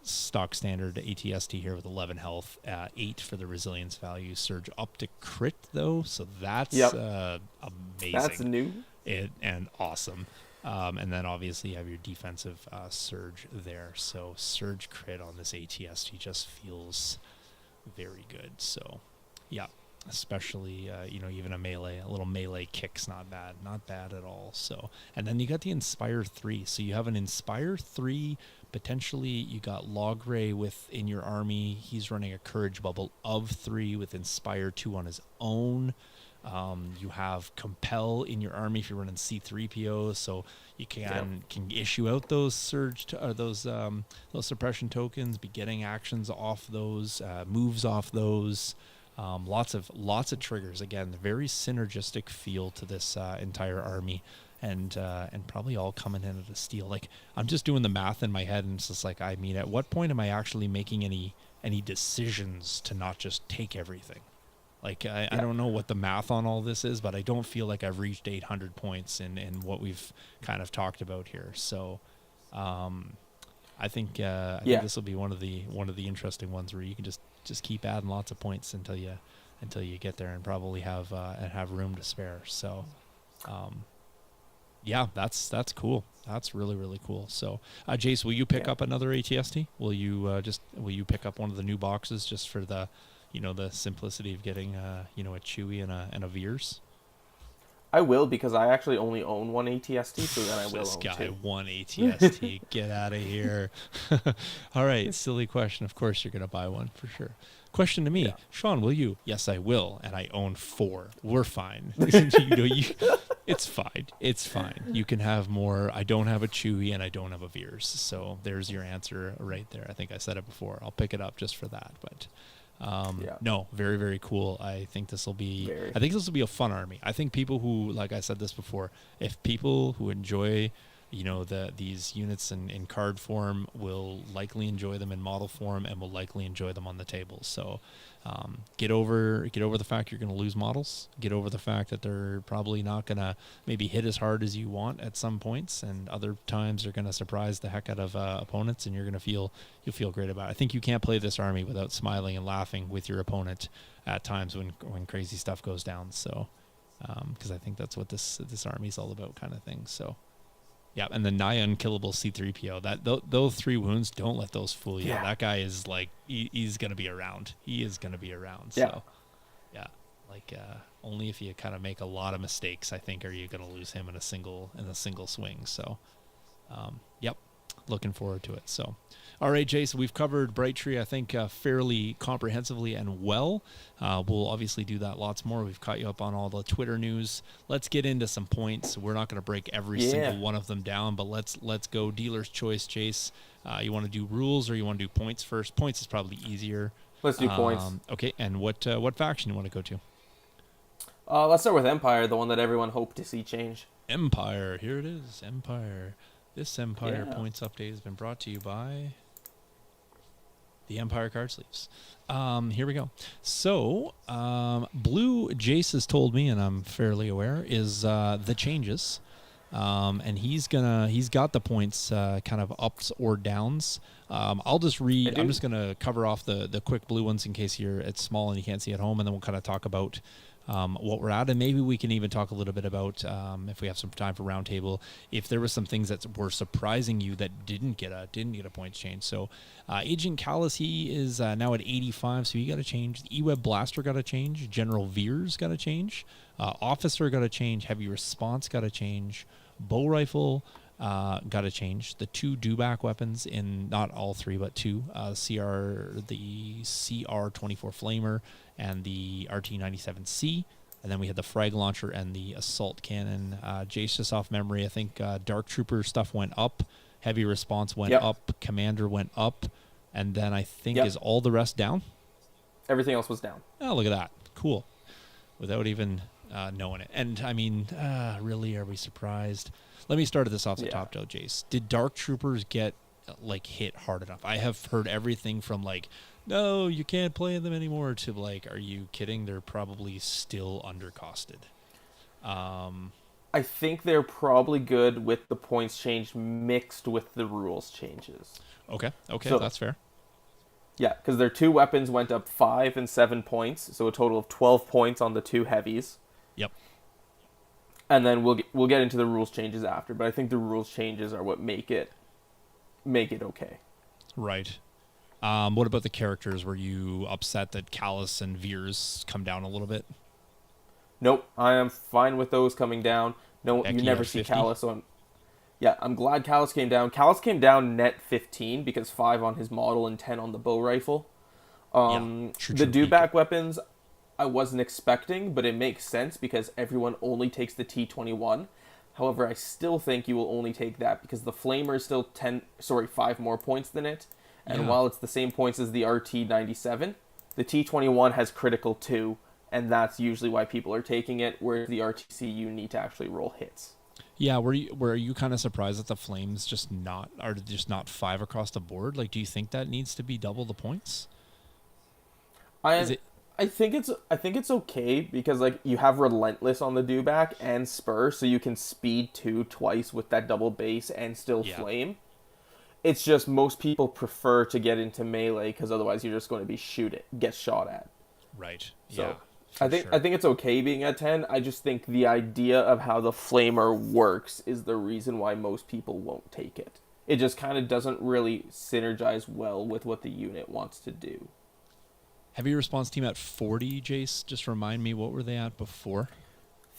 Speaker 1: Stock standard AT-ST here with 11 health, 8 for the resilience value. Surge up to crit though, so that's amazing.
Speaker 2: That's new
Speaker 1: and awesome. And then obviously you have your defensive surge there. So surge crit on this AT-ST just feels very good. So yeah, especially even a little melee kick's not bad at all. So, and then you got the Inspire 3. So you have an Inspire 3. Potentially you got Logray in your army. He's running a Courage bubble of 3 with Inspire 2 on his own. You have Compel in your army if you're running C-3PO, so you can issue out those those suppression tokens, be getting actions off those, moves off those. Lots of triggers. Again, very synergistic feel to this entire army, and probably all coming in at a steal. Like, I'm just doing the math in my head, and it's just like, I mean, at what point am I actually making any decisions to not just take everything? Like, I don't know what the math on all this is, but I don't feel like I've reached 800 points in what we've kind of talked about here. So I think this will be one of the interesting ones where you can just keep adding lots of points until until you get there and probably have room to spare. So, yeah, that's cool. That's really, really cool. So, Jace, will you pick up another AT-ST? Will you pick up one of the new boxes just for the, the simplicity of getting a Chewie and a Veers?
Speaker 2: I will, because I actually only own one AT-ST, so then I will
Speaker 1: This
Speaker 2: own
Speaker 1: guy,
Speaker 2: two.
Speaker 1: one AT-ST. Get out of here. All right, silly question. Of course you're going to buy one for sure. Question to me,
Speaker 2: Yeah.
Speaker 1: Shawn, will you? Yes, I will, and I own 4. We're fine. It's fine. It's fine. You can have more. I don't have a Chewie, and I don't have a Veers, so there's your answer right there. I think I said it before. I'll pick it up just for that, but... no, very, very cool. I think this will be a fun army. I think people who, like I said this before, if people who enjoy, these units in card form will likely enjoy them in model form and will likely enjoy them on the table. So, get over the fact you're going to lose models. Get over the fact that they're probably not going to maybe hit as hard as you want at some points, and other times they're going to surprise the heck out of opponents, and you'll feel great about it. I think you can't play this army without smiling and laughing with your opponent at times when crazy stuff goes down. So, because I think that's what this army is all about, kind of thing. So. Yeah, and the nigh unkillable C-3PO. Those 3 wounds, don't let those fool you.
Speaker 2: Yeah.
Speaker 1: That guy is like, he's gonna be around. He is gonna be around.
Speaker 2: Yeah.
Speaker 1: So, yeah, like only if you kind of make a lot of mistakes, I think, are you gonna lose him in a single swing. So, yep, looking forward to it. So, all right, Jace, we've covered Bright Tree, I think, fairly comprehensively and well. We'll obviously do that lots more. We've caught you up on all the Twitter news. Let's get into some points. We're not going to break every single one of them down, but let's go dealer's choice, Jace. You want to do rules or you want to do points first? Points is probably easier.
Speaker 2: Let's do points.
Speaker 1: Okay, and what faction you want to go to?
Speaker 2: Let's start with Empire, the one that everyone hoped to see change.
Speaker 1: Empire. Here it is, Empire. This Empire points update has been brought to you by... the Empire card sleeves. Here we go. So, Blue Jace has told me, and I'm fairly aware, is the changes. And he's got the points kind of ups or downs. I'll just read. I'm just gonna cover off the quick blue ones in case it's small and you can't see at home, and then we'll kind of talk about what we're at, and maybe we can even talk a little bit about, if we have some time for roundtable, if there were some things that were surprising you that didn't get a points change. So Agent Callus, he is now at 85, so he got a change. The E-Web Blaster got a change. General Veers got a change. Officer got a change. Heavy Response got a change. Bow Rifle got a change. The 2 dewback weapons, in not all 3 but 2, the CR-24 Flamer and the RT-97C, and then we had the frag launcher and the assault cannon. Jace, just off memory, I think Dark Trooper stuff went up, Heavy Response went up, Commander went up, and then I think is all the rest down?
Speaker 2: Everything else was down.
Speaker 1: Oh, look at that. Cool. Without even knowing it. And, I mean, really, are we surprised? Let me start this off the top, though, Jace. Did Dark Troopers get, hit hard enough? I have heard everything from, no, you can't play them anymore, to, are you kidding? They're probably still undercosted.
Speaker 2: I think they're probably good with the points change mixed with the rules changes.
Speaker 1: Okay, so, that's fair.
Speaker 2: Yeah, because their 2 weapons went up 5 and 7 points, so a total of 12 points on the 2 heavies.
Speaker 1: Yep.
Speaker 2: And then we'll get into the rules changes after, but I think the rules changes are what make it okay.
Speaker 1: Right. What about the characters? Were you upset that Callus and Veers come down a little bit?
Speaker 2: Nope, I am fine with those coming down. No,
Speaker 1: Becky
Speaker 2: you never see
Speaker 1: 50?
Speaker 2: Callus, so I'm glad Callus came down. Callus came down net 15 because 5 on his model and 10 on the bow rifle. The dewback weapons I wasn't expecting, but it makes sense because everyone only takes the T-21. However, I still think you will only take that because the Flamer is still 5 more points than it. And while it's the same points as the RT-97, the T-21 has critical too, and that's usually why people are taking it, whereas the RTC you need to actually roll hits.
Speaker 1: Yeah, were you kind of surprised that the Flames are just not 5 across the board? Do you think that needs to be double the points?
Speaker 2: I think it's okay because you have Relentless on the dewback and Spur, so you can speed 2 twice with that double base and still flame. It's just most people prefer to get into melee because otherwise you're just going to be get shot at.
Speaker 1: Right.
Speaker 2: So
Speaker 1: for
Speaker 2: I think
Speaker 1: sure.
Speaker 2: I think it's okay being at 10. I just think the idea of how the flamer works is the reason why most people won't take it. It just kind of doesn't really synergize well with what the unit wants to do.
Speaker 1: Heavy response team at 40, Jace. Just remind me, what were they at before?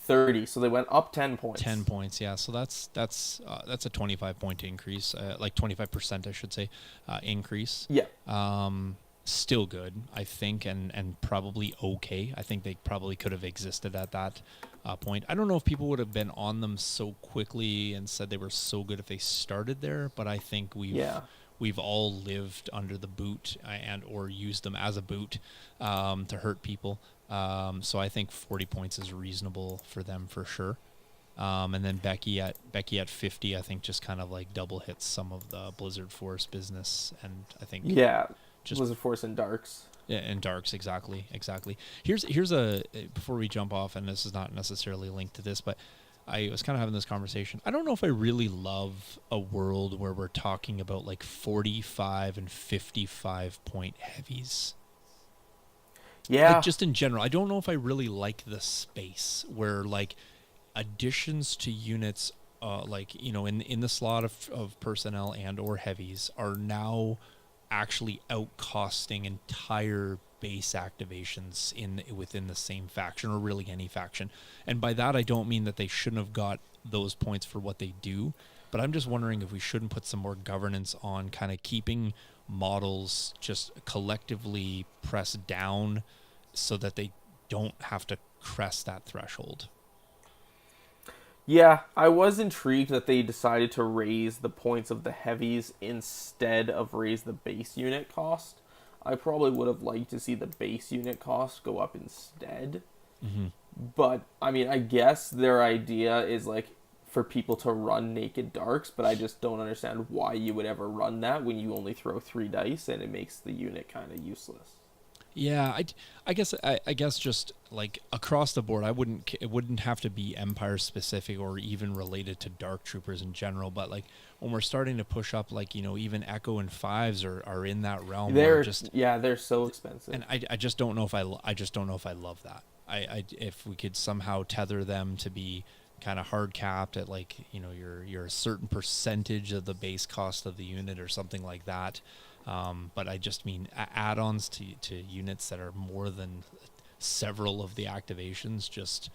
Speaker 2: 30, so they went up 10 points.
Speaker 1: 10 points, yeah. So that's a 25-point increase, like 25%, I should say, increase.
Speaker 2: Yeah.
Speaker 1: Still good, I think, and probably okay. I think they probably could have existed at that point. I don't know if people would have been on them so quickly and said they were so good if they started there, but I think we've all lived under the boot and or used them as a boot to hurt people. So I think 40 points is reasonable for them for sure. And then Becky at 50, I think just kind of like double hits some of the Blizzard Force business, and I think
Speaker 2: just Blizzard Force and Darks.
Speaker 1: Yeah, and Darks, exactly. Here's a before we jump off, and this is not necessarily linked to this, but I was kind of having this conversation. I don't know if I really love a world where we're talking about like 45 and 55 point heavies.
Speaker 2: Yeah.
Speaker 1: Like just in general, I don't know if I really like the space where like additions to units, like, you know, in the slot of personnel and or heavies are now actually outcosting entire base activations within the same faction, or really any faction. And by that I don't mean that they shouldn't have got those points for what they do, but I'm just wondering if we shouldn't put some more governance on kind of keeping models just collectively pressed down so that they don't have to crest that threshold.
Speaker 2: Yeah, I was intrigued that they decided to raise the points of the heavies instead of raise the base unit cost. I probably would have liked to see the base unit cost go up instead.
Speaker 1: Mm-hmm.
Speaker 2: But, I mean, I guess their idea is, like, for people to run Naked Darks, but I just don't understand why you would ever run that when you only throw 3 dice and it makes the unit kind of useless.
Speaker 1: Yeah, I guess just like across the board, it wouldn't have to be Empire specific or even related to Dark Troopers in general. But like when we're starting to push up, like, you know, even Echo and Fives are in that realm.
Speaker 2: They're so expensive,
Speaker 1: and I just don't know if I just don't know if I love that. If we could somehow tether them to be kind of hard capped at, like, you know, you're a certain percentage of the base cost of the unit or something like that. But I just mean add-ons to units that are more than several of the activations just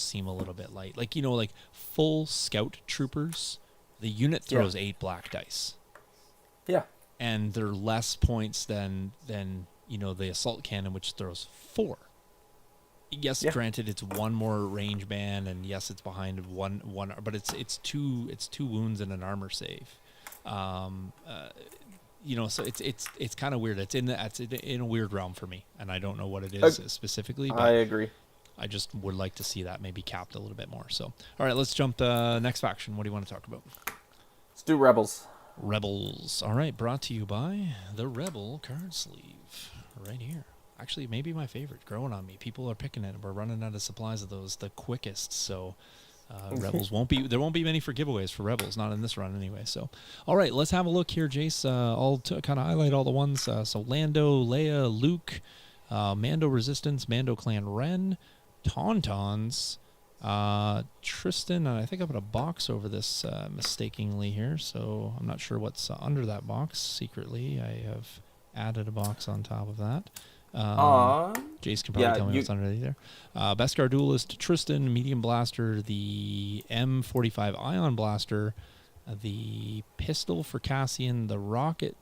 Speaker 1: seem a little bit light. Like, you know, like full scout troopers, the unit throws 8 black dice.
Speaker 2: Yeah.
Speaker 1: And they're less points than you know, the assault cannon, which throws 4. Yes, granted, it's 1 more range band, and yes, it's behind one, but it's two wounds and an armor save. You know, so it's kind of weird. It's in a weird realm for me, and I don't know what it is specifically. But
Speaker 2: I agree.
Speaker 1: I just would like to see that maybe capped a little bit more. So, all right, let's jump to next faction. What do you want to talk about?
Speaker 2: Let's do Rebels.
Speaker 1: Rebels. All right, brought to you by the Rebel card sleeve right here. Actually, maybe my favorite. Growing on me. People are picking it. We're running out of supplies of those, the quickest. So Rebels there won't be many for giveaways for Rebels, not in this run anyway. So, all right, let's have a look here, Jace. I'll kind of highlight all the ones. So Lando, Leia, Luke, Mando Resistance, Mando Clan Ren, Tauntauns, Tristan, and I think I put a box over this mistakenly here, so I'm not sure what's under that box. Secretly, I have added a box on top of that. Jace can probably tell me what's underneath there. Beskar Duelist, Tristan, Medium Blaster, the M45 Ion Blaster, the pistol for Cassian, the rocket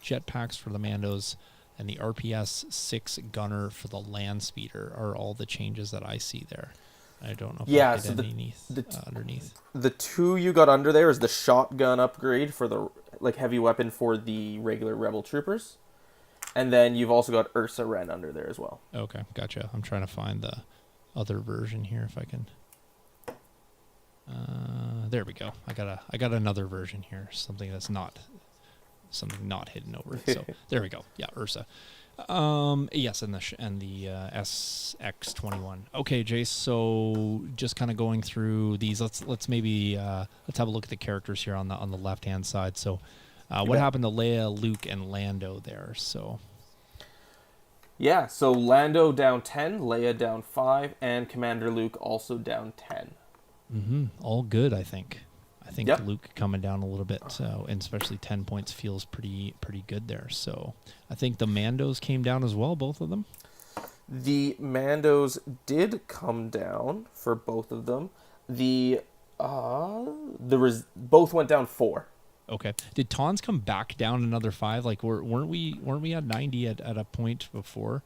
Speaker 1: jetpacks for the Mandos, and the RPS 6 gunner for the land speeder are all the changes that I see there. I don't know if I
Speaker 2: so
Speaker 1: underneath.
Speaker 2: The 2 you got under there is the shotgun upgrade for the heavy weapon for the regular Rebel troopers. And then you've also got Ursa Wren under there as well.
Speaker 1: Okay, gotcha. I'm trying to find the other version here if I can. There we go. I got another version here. Something not hidden over it. So there we go. Yeah, Ursa. Yes, and the SX21. Okay, Jace. So just kind of going through these. Let's maybe let's have a look at the characters here on the left hand side. So. What happened to Leia, Luke, and Lando there? So,
Speaker 2: Yeah, so Lando down 10, Leia down 5, and Commander Luke also down 10.
Speaker 1: All good, I think. I think
Speaker 2: Yep.
Speaker 1: Luke coming down a little bit, and especially 10 points feels pretty good there. So I think the Mandos came down as well, both of them.
Speaker 2: The Mandos did come down for both of them. Both went down 4.
Speaker 1: Okay. Did Tons come back down another 5? Like weren't we at 90 at a point before?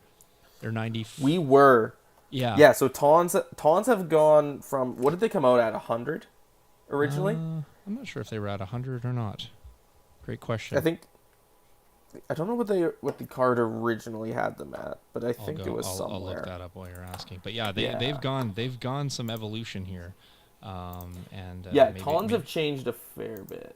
Speaker 1: Or 90?
Speaker 2: We were.
Speaker 1: Yeah.
Speaker 2: Yeah, so Tons have gone from, what did they come out at, 100 originally?
Speaker 1: I'm not sure if they were at 100 or not. Great question.
Speaker 2: I don't know what the card originally had them at, but I think it was somewhere.
Speaker 1: I'll look that up while you're asking. But yeah, they've gone some evolution here.
Speaker 2: Tons have changed a fair bit.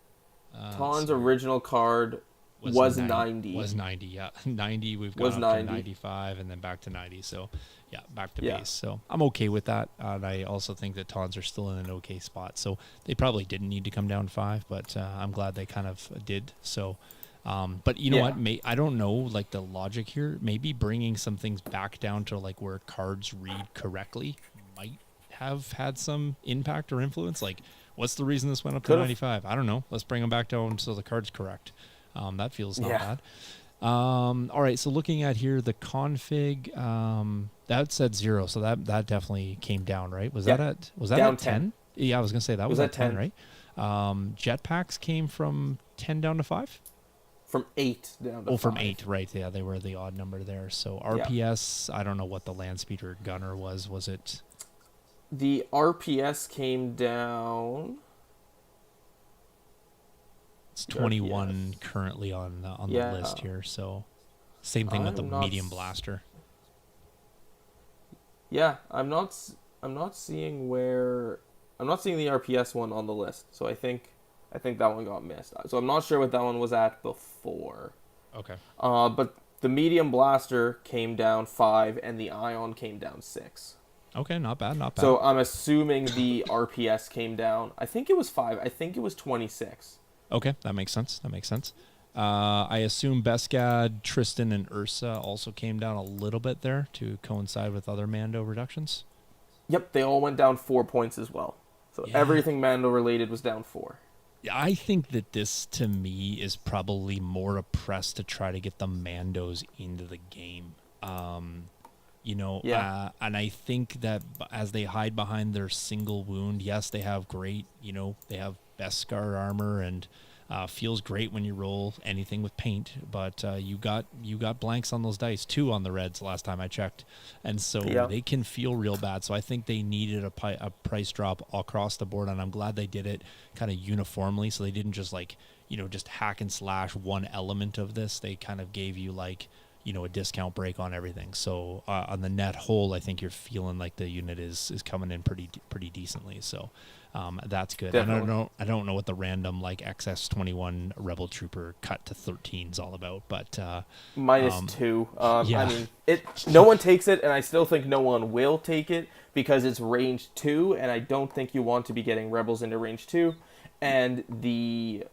Speaker 2: Tons' original card was 90.
Speaker 1: Was 90, yeah. 90, we've gone up to 95, and then back to 90. So, yeah, back to base. So, I'm okay with that. And I also think that Tons are still in an okay spot. So, they probably didn't need to come down 5, but I'm glad they kind of did. So, but you know what? I don't know, like, the logic here. Maybe bringing some things back down to, like, where cards read correctly might have had some impact or influence. Like, what's the reason this went up to 95? I don't know. Let's bring them back down so the card's correct. That feels not bad. All right, so looking at here, the config, that said 0, so that definitely came down, right? Was that
Speaker 2: down
Speaker 1: at 10? Yeah, I was going to say that was at 10, right? Jetpacks came from 10 down to 5?
Speaker 2: From 8 down to 5.
Speaker 1: From 8, right. Yeah, they were the odd number there. So RPS, I don't know what the land speed or gunner was. Was it?
Speaker 2: The RPS came down.
Speaker 1: It's 21 currently on the list here. So same thing with the medium blaster.
Speaker 2: Yeah, I'm not seeing the RPS one on the list. So I think that one got missed. So I'm not sure what that one was at before.
Speaker 1: Okay.
Speaker 2: But the medium blaster came down 5 and the ion came down 6.
Speaker 1: Okay, not bad.
Speaker 2: So I'm assuming the RPS came down. I think it was 5. I think it was 26.
Speaker 1: Okay, that makes sense. I assume Beskad, Tristan, and Ursa also came down a little bit there to coincide with other Mando reductions.
Speaker 2: Yep, they all went down 4 points as well. So everything Mando related was down 4.
Speaker 1: I think that this, to me, is probably more a press to try to get the Mandos into the game. And I think that as they hide behind their single wound, yes, they have great, they have Beskar armor and feels great when you roll anything with paint, but you got blanks on those dice, 2 on the reds last time I checked, and so they can feel real bad. So I think they needed a price drop across the board, and I'm glad they did it kind of uniformly, so they didn't just just hack and slash one element of this. They kind of gave you a discount break on everything. So on the net whole, I think you're feeling like the unit is coming in pretty decently. So that's good.
Speaker 2: Definitely.
Speaker 1: I don't know what the random XS21 Rebel Trooper cut to 13 is all about, but
Speaker 2: -2. I mean, no one takes it, and I still think no one will take it because it's range 2, and I don't think you want to be getting Rebels into range 2, and the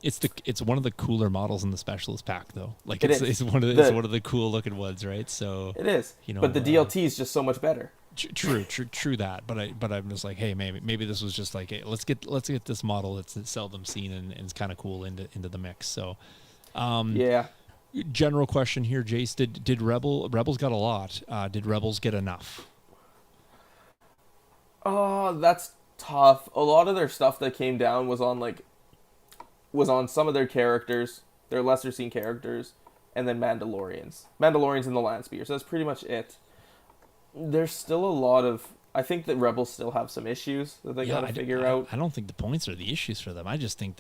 Speaker 1: It's one of the cooler models in the specialist pack, though. Like it's one of the cool looking ones, right? So
Speaker 2: it is. But the DLT is just so much better.
Speaker 1: True that. But I'm just like, hey, maybe this was just like, hey, let's get this model that's seldom seen and it's kind of cool into the mix. So, General question here, Jace. Did Rebels got a lot? Did Rebels get enough?
Speaker 2: Oh, that's tough. A lot of their stuff that came down was on some of their characters, their lesser seen characters, and then Mandalorians in the land speeder. So that's pretty much it. There's still a lot of. I think that Rebels still have some issues that they got to figure out.
Speaker 1: I don't think the points are the issues for them. I just think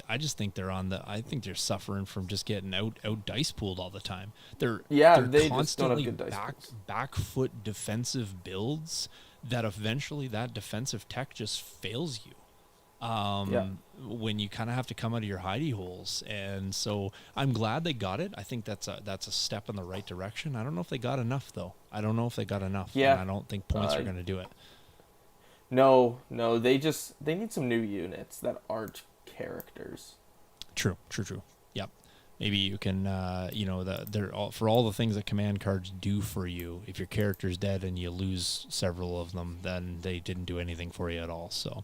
Speaker 1: they're I think they're suffering from just getting out dice pooled all the time. They're
Speaker 2: they
Speaker 1: constantly
Speaker 2: just don't have good dice pools.
Speaker 1: back foot defensive builds that eventually that defensive tech just fails you. When you kind of have to come out of your hidey holes. And so I'm glad they got it. I think that's a step in the right direction. I don't know if they got enough, though. I don't know if they got enough.
Speaker 2: Yeah.
Speaker 1: And I don't think points are going to do it.
Speaker 2: No, they need some new units that aren't characters.
Speaker 1: True. Yep. maybe you can, for all the things that command cards do for you, if your character's dead and you lose several of them, then they didn't do anything for you at all. So,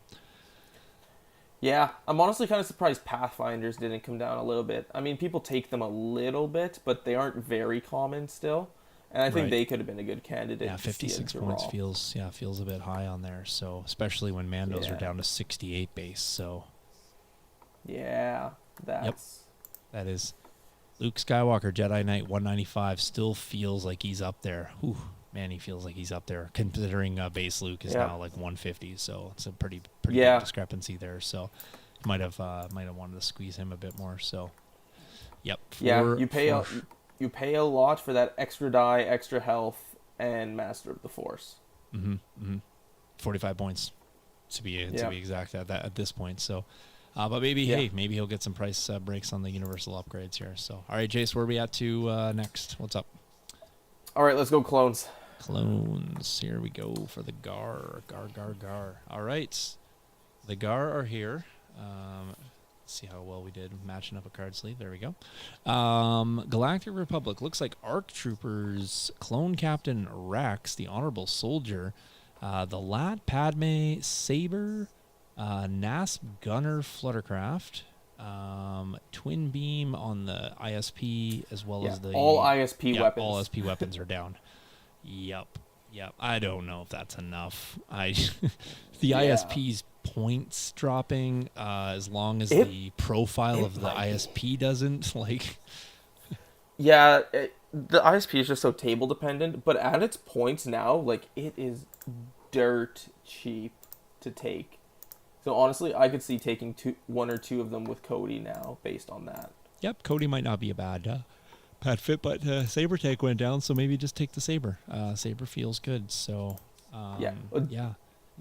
Speaker 2: Yeah, I'm honestly kind of surprised Pathfinders didn't come down a little bit. I mean, people take them a little bit, but they aren't very common still. And I think
Speaker 1: right.
Speaker 2: they could have been a good candidate.
Speaker 1: Yeah,
Speaker 2: to see
Speaker 1: 56
Speaker 2: into
Speaker 1: points
Speaker 2: Raw.
Speaker 1: feels a bit high on there. So, especially when Mandos are down to 68 base. So,
Speaker 2: Yeah, that's...
Speaker 1: that is Luke Skywalker, Jedi Knight, 195, still feels like he's up there. Whew, man, he feels like he's up there, considering base Luke is now like 150, so it's a pretty big discrepancy there. So might have wanted to squeeze him a bit more. So, yep.
Speaker 2: You pay a lot for that extra die, extra health, and Master of the Force.
Speaker 1: 45 points to be exact at this point. So. But maybe he'll get some price breaks on the universal upgrades here. So, all right, Jace, where are we at to next? What's up?
Speaker 2: All right, let's go clones.
Speaker 1: Clones. Here we go for the Gar. All right, the Gar are here. Let's see how well we did matching up a card sleeve. There we go. Galactic Republic looks like ARC Troopers, Clone Captain Rex, the Honorable Soldier, the Lat Padme Saber. NASP Gunner Fluttercraft, Twin Beam on the ISP, as well as
Speaker 2: all ISP weapons.
Speaker 1: All ISP weapons are down. Yep. I don't know if that's enough. The ISP's points dropping, as long as the profile of the ISP doesn't like.
Speaker 2: Yeah, the ISP is just so table dependent, but at its points now, like it is dirt cheap to take. So honestly, I could see taking one or two of them with Cody now, based on that. Yep,
Speaker 1: Cody might not be a bad fit, but Saber Take went down, so maybe just take the Saber. Saber feels good, so yeah.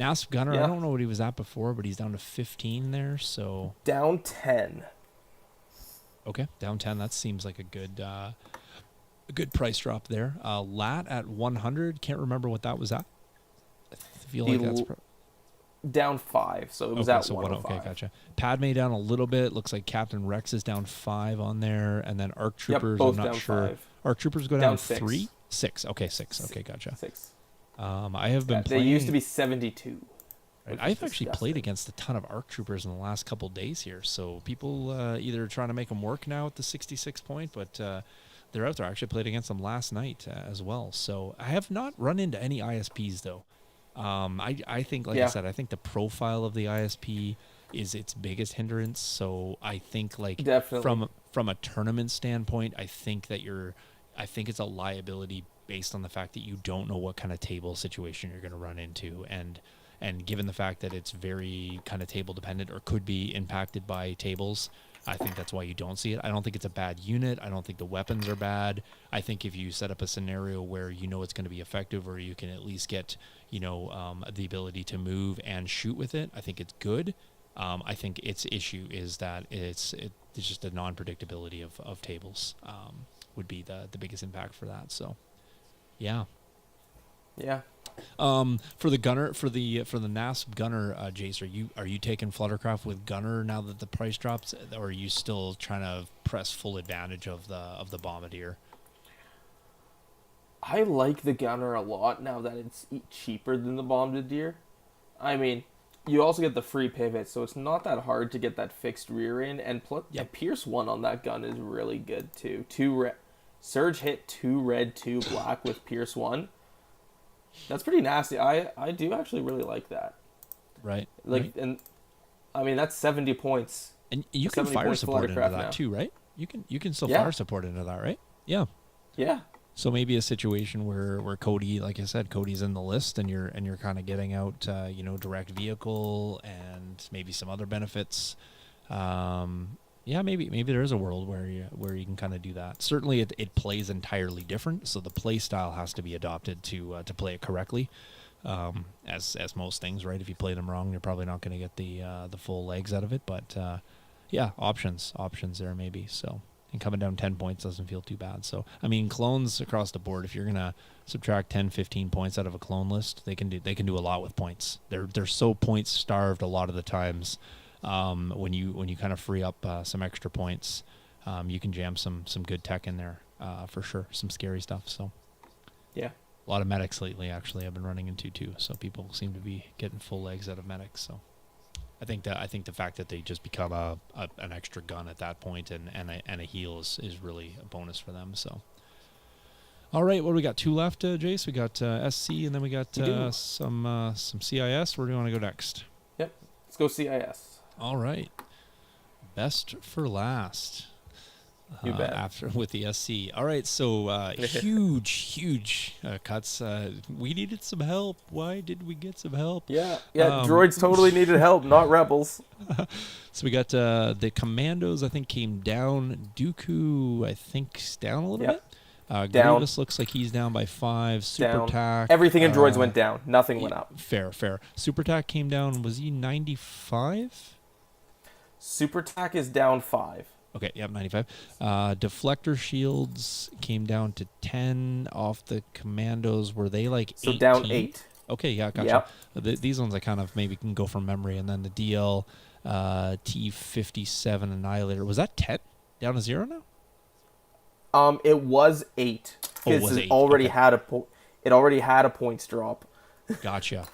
Speaker 1: NASP Gunner, I don't know what he was at before, but he's down to 15 there, so
Speaker 2: down 10.
Speaker 1: Okay, down 10. That seems like a good price drop there. Lat at 100. Can't remember what that was at. I feel like that's.
Speaker 2: Down 5, so it was at 105.
Speaker 1: Okay, gotcha. Padme down a little bit. Looks like Captain Rex is down 5 on there, and then ARC Troopers.
Speaker 2: Both
Speaker 1: I'm not
Speaker 2: down
Speaker 1: sure.
Speaker 2: 5.
Speaker 1: ARC Troopers go down 3, 6. Okay, 6. Okay, gotcha.
Speaker 2: 6.
Speaker 1: I have been playing.
Speaker 2: They used to be 72.
Speaker 1: Right. I've actually played against a ton of ARC Troopers in the last couple days here, so people either trying to make them work now at the 66 point, but they're out there. I actually played against them last night as well. So I have not run into any ISPs though. I think, like I said, I think the profile of the ISP is its biggest hindrance. So I think, like,
Speaker 2: definitely
Speaker 1: from a tournament standpoint, I think it's a liability based on the fact that you don't know what kind of table situation you're going to run into, and given the fact that it's very kind of table dependent or could be impacted by tables. I think that's why you don't see it. I don't think it's a bad unit. I don't think the weapons are bad. I think if you set up a scenario where you know it's going to be effective, or you can at least get, the ability to move and shoot with it, I think it's good. I think its issue is that it's just a non-predictability of tables would be the biggest impact for that. So, yeah.
Speaker 2: Yeah.
Speaker 1: For the gunner, for the NASP gunner, Jace, are you taking Fluttercraft with gunner now that the price drops, or are you still trying to press full advantage of the bombardier?
Speaker 2: I like the gunner a lot now that it's cheaper than the bombardier. I mean, you also get the free pivot, so it's not that hard to get that fixed rear end, and plus the Pierce 1 on that gun is really good too. Surge hit 2 red, 2 black with Pierce 1. That's pretty nasty. I do actually really like that.
Speaker 1: Right.
Speaker 2: And I mean that's 70 points.
Speaker 1: And you can fire support into that too, right? You can still fire support into that, right? Yeah.
Speaker 2: Yeah.
Speaker 1: So maybe a situation where Cody, like I said, Cody's in the list, and you're kind of getting out, direct vehicle and maybe some other benefits. Maybe there is a world where you can kind of do that. Certainly, it plays entirely different, so the play style has to be adopted to play it correctly. As most things, right? If you play them wrong, you're probably not going to get the full legs out of it. But options there maybe. So, and coming down 10 points doesn't feel too bad. So, I mean, clones across the board, if you're gonna subtract 10, 15 points out of a clone list, they can do a lot with points. They're so point starved a lot of the times. When you kind of free up some extra points, you can jam some good tech in there for sure. Some scary stuff. So
Speaker 2: Yeah.
Speaker 1: a lot of medics lately. Actually, I've been running into too. So people seem to be getting full legs out of medics. So I think the fact that they just become an extra gun at that point and a heal is really a bonus for them. So. All right, what do we got? 2 left, Jace. We got SC, and then we got some CIS. Where do you want to go next?
Speaker 2: Yep. Let's go CIS.
Speaker 1: All right. Best for last.
Speaker 2: You bet.
Speaker 1: After with the SC. All right, so huge cuts. We needed some help. Why did we get some help?
Speaker 2: Yeah. Droids totally needed help, not rebels.
Speaker 1: So we got the Commandos. I think came down. Dooku, I think, down a little bit.
Speaker 2: Down.
Speaker 1: Grievous looks like he's down by 5. Super
Speaker 2: Down.
Speaker 1: Tac.
Speaker 2: Everything in droids went down. Nothing went up.
Speaker 1: Fair. Super Tac came down. Was he 95?
Speaker 2: Super Tac is down 5.
Speaker 1: Okay, yep, 95. Deflector shields came down to 10 off the Commandos. Were they like 18?
Speaker 2: So down 8.
Speaker 1: Okay, yeah, gotcha. Yep. These ones I kind of maybe can go from memory. And then the DL T-57 Annihilator. Was that 10? Down to 0 now?
Speaker 2: It was 8 because it already had a points drop.
Speaker 1: Gotcha.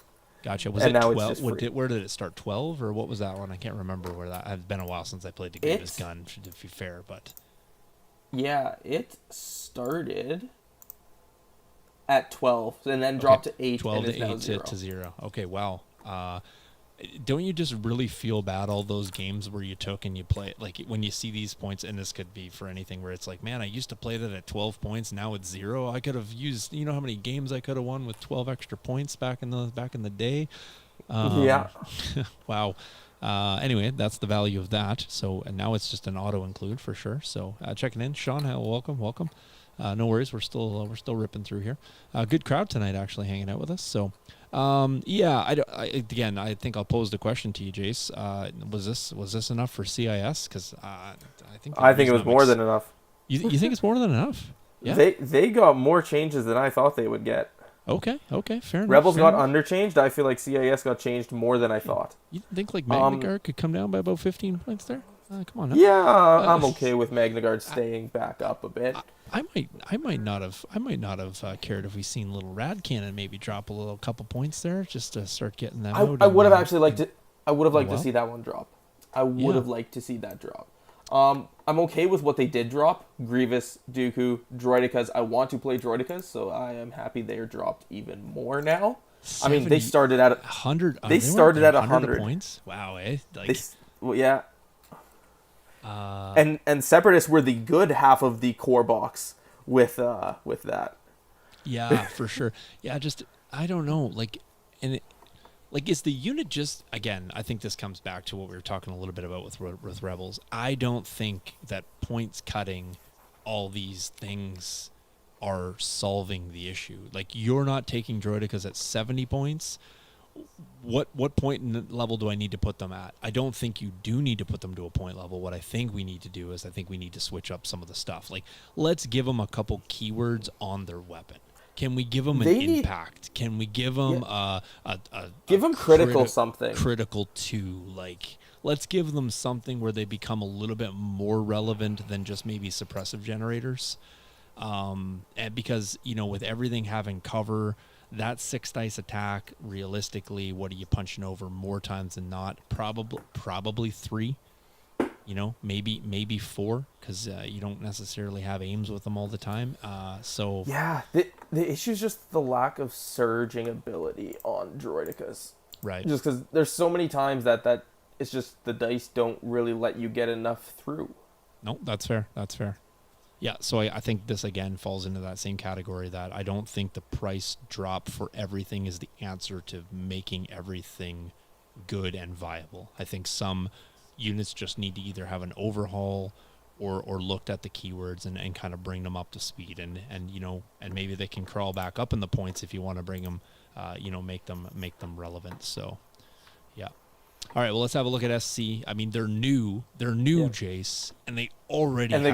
Speaker 1: Was
Speaker 2: and
Speaker 1: it
Speaker 2: now
Speaker 1: 12?
Speaker 2: It's just free.
Speaker 1: Where did it start? 12 or what was that one? I can't remember where that. It's been a while since I played the Grievous gun. To be fair, but
Speaker 2: yeah, it started at 12 and then dropped to 8.
Speaker 1: 12
Speaker 2: and
Speaker 1: to 8 to 0. Okay, wow. Don't you just really feel bad all those games where you took and you play it? Like when you see these points, and this could be for anything, where it's like, man, I used to play that at 12 points, now it's 0. I could have used, how many games I could have won with 12 extra points back in the day.
Speaker 2: Yeah.
Speaker 1: Wow. Anyway, that's the value of that. So and now it's just an auto include for sure. So checking in, Shawn, welcome. No worries, we're still ripping through here. Good crowd tonight, actually hanging out with us. So. I think I'll pose the question to you, Jace. Was this enough for CIS? Because I think
Speaker 2: it was more than enough.
Speaker 1: You think it's more than enough? Yeah.
Speaker 2: They got more changes than I thought they would get.
Speaker 1: Okay, fair enough.
Speaker 2: Rebels got underchanged. I feel like CIS got changed more than I thought.
Speaker 1: You think like Magna Guard could come down by about 15 points there? Come on. Now.
Speaker 2: Yeah, I'm okay with Magna Guard staying back up a bit.
Speaker 1: I might not have cared if we seen little Rad Cannon maybe drop a couple points there just to start getting them out.
Speaker 2: I would have actually liked it. I would have liked to see that one drop. I would have liked to see that drop. I'm okay with what they did drop. Grievous, Dooku, Droidekas. I want to play Droidekas, so I am happy they are dropped even more now. 70, I mean, they started at
Speaker 1: 100.
Speaker 2: They started at 100
Speaker 1: points. Wow,
Speaker 2: yeah. And Separatists were the good half of the core box with that.
Speaker 1: Yeah, for sure. Yeah, just I don't know. Is the unit just again? I think this comes back to what we were talking a little bit about with Rebels. I don't think that points cutting all these things are solving the issue. Like you're not taking Droidekas at 70 points. What point level do I need to put them at? I don't think you do need to put them to a point level. What I think we need to do is I think we need to switch up some of the stuff. Like, let's give them a couple keywords on their weapon. Can we give them an impact? Can we give them
Speaker 2: give them critical something?
Speaker 1: Critical 2. Like, let's give them something where they become a little bit more relevant than just maybe suppressive generators. And because, with everything having cover, that 6 dice attack, realistically, what are you punching over more times than not? Probably 3. Maybe 4, because you don't necessarily have aims with them all the time.
Speaker 2: Yeah, the issue is just the lack of surging ability on Droidekas.
Speaker 1: Right.
Speaker 2: Just because there's so many times that it's just the dice don't really let you get enough through.
Speaker 1: No, that's fair. Yeah, so I think this, again, falls into that same category that I don't think the price drop for everything is the answer to making everything good and viable. I think some units just need to either have an overhaul or looked at the keywords and kind of bring them up to speed. And maybe they can crawl back up in the points if you want to bring them, make them relevant. So, yeah. All right, well, let's have a look at SC. I mean, they're new, Jace, and they already have more,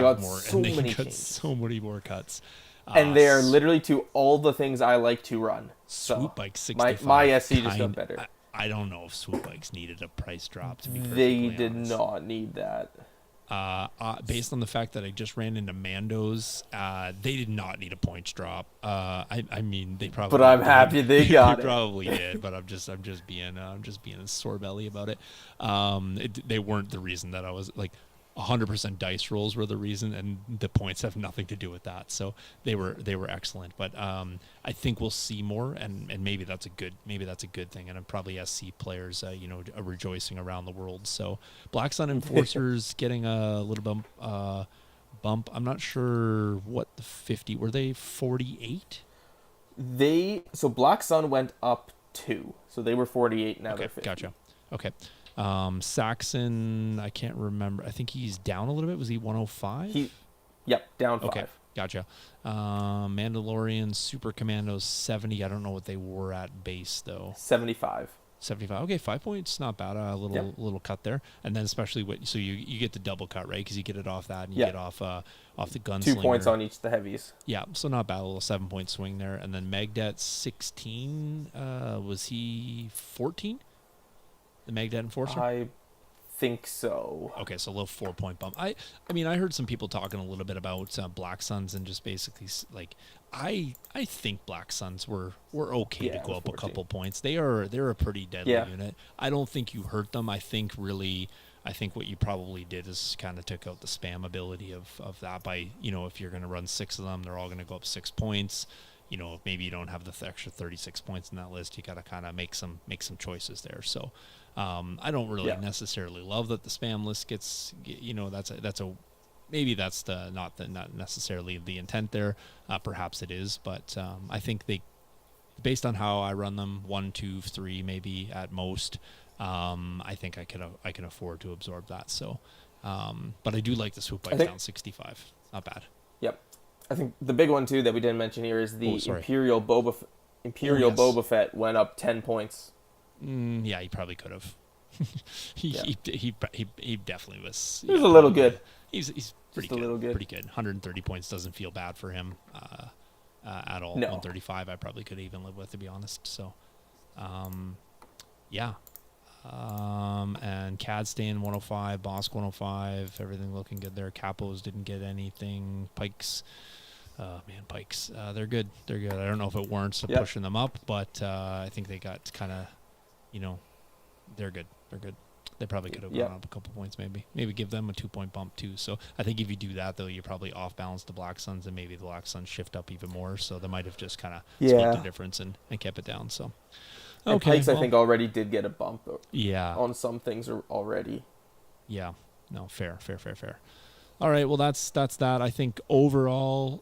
Speaker 1: and they got so many more cuts.
Speaker 2: And they are literally to all the things I like to run.
Speaker 1: Swoop Bike 65.
Speaker 2: My SC just got better.
Speaker 1: I don't know if Swoop Bikes needed a price drop, to be perfectly
Speaker 2: They
Speaker 1: honest.
Speaker 2: did not need that.
Speaker 1: Based on the fact that I just ran into Mandos, they did not need a points drop. I mean, they probably.
Speaker 2: But I'm
Speaker 1: did.
Speaker 2: happy they got
Speaker 1: They
Speaker 2: it.
Speaker 1: probably did, but I'm just being a sore belly about it. They weren't the reason that I was like 100% dice rolls were the reason, and the points have nothing to do with that. So they were excellent, but I think we'll see more, and maybe that's a good thing, and probably SC players are rejoicing around the world. So Black Sun Enforcers getting a little bump. I'm not sure what the 50 were. They 48.
Speaker 2: So Black Sun went up 2, so they were 48. Now they're 50.
Speaker 1: Gotcha. Okay. Saxon, I can't remember. I think he's down a little bit. Was he 105?
Speaker 2: Yep, down 5.
Speaker 1: Okay, gotcha. Mandalorian Super Commandos 70. I don't know what they were at base though.
Speaker 2: 75.
Speaker 1: 75. Okay, 5 points, not bad. A little cut there, and then especially so you get the double cut, right? Because you get it off that, and you get off the gunslinger.
Speaker 2: 2 points on each of the heavies.
Speaker 1: Yeah, so not bad. A little 7-point swing there, and then Magdet 16. Was he 14? The Magdet Enforcer?
Speaker 2: I think so.
Speaker 1: Okay, so a little 4-point bump. I mean, I heard some people talking a little bit about Black Suns and just basically like I think Black Suns were okay to go up
Speaker 2: 14.
Speaker 1: a couple points. They're a pretty deadly unit. I don't think you hurt them. I think what you probably did is kind of took out the spam ability of that by, if you're going to run 6 of them, they're all going to go up 6 points. Maybe you don't have the extra 36 points in that list. You got to kind of make some choices there. So I don't really necessarily love that the spam list gets, maybe that's not necessarily the intent there. Perhaps it is, but I think based on how I run them, 1, 2, 3, maybe at most, I think I can afford to absorb that. So, but I do like the swoop bikes down 65. Not bad.
Speaker 2: Yep. I think the big one too that we didn't mention here is the Imperial Boba Fett went up 10 points.
Speaker 1: Yeah, he probably could have. he definitely was.
Speaker 2: He was a little good.
Speaker 1: He's pretty good. Pretty good. 130 points doesn't feel bad for him at all.
Speaker 2: No.
Speaker 1: 135 I probably could even live with, to be honest. So, yeah. And CAD staying 105, Bosk 105, everything looking good there. Capos didn't get anything. Pikes. Pikes. They're good. They're good. I don't know if it warrants pushing them up, but I think they got kind of, they're good. They're good. They probably could have gone up a couple points, maybe. Maybe give them a 2-point bump too. So I think if you do that, though, you probably off balance the Black Suns, and maybe the Black Suns shift up even more. So they might have just kind of split the difference and kept it down. So
Speaker 2: okay, Pikes, I think, already did get a bump.
Speaker 1: Yeah.
Speaker 2: On some things already.
Speaker 1: Yeah. No, fair. All right, well, that's that. I think overall,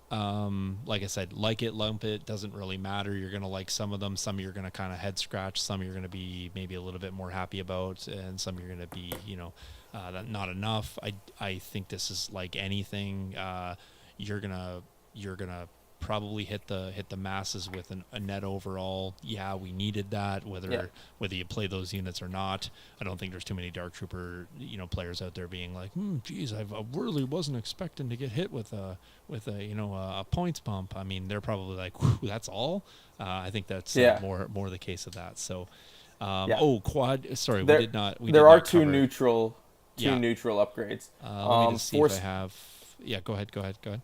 Speaker 1: like I said, like it, lump it, doesn't really matter. You're going to like some of them. Some you're going to kind of head scratch. Some you're going to be maybe a little bit more happy about. And some you're going to be, not enough. I think this is like anything. You're going to probably hit the masses with a net overall. Yeah, we needed that, whether you play those units or not. I don't think there's too many Dark Trooper players out there being like, geez, I really wasn't expecting to get hit with a points bump. I mean, they're probably like, that's all. I think that's more the case of that. So quad, sorry,
Speaker 2: there,
Speaker 1: we did not
Speaker 2: there are
Speaker 1: cover.
Speaker 2: neutral upgrades.
Speaker 1: Let me just see if I have go ahead. I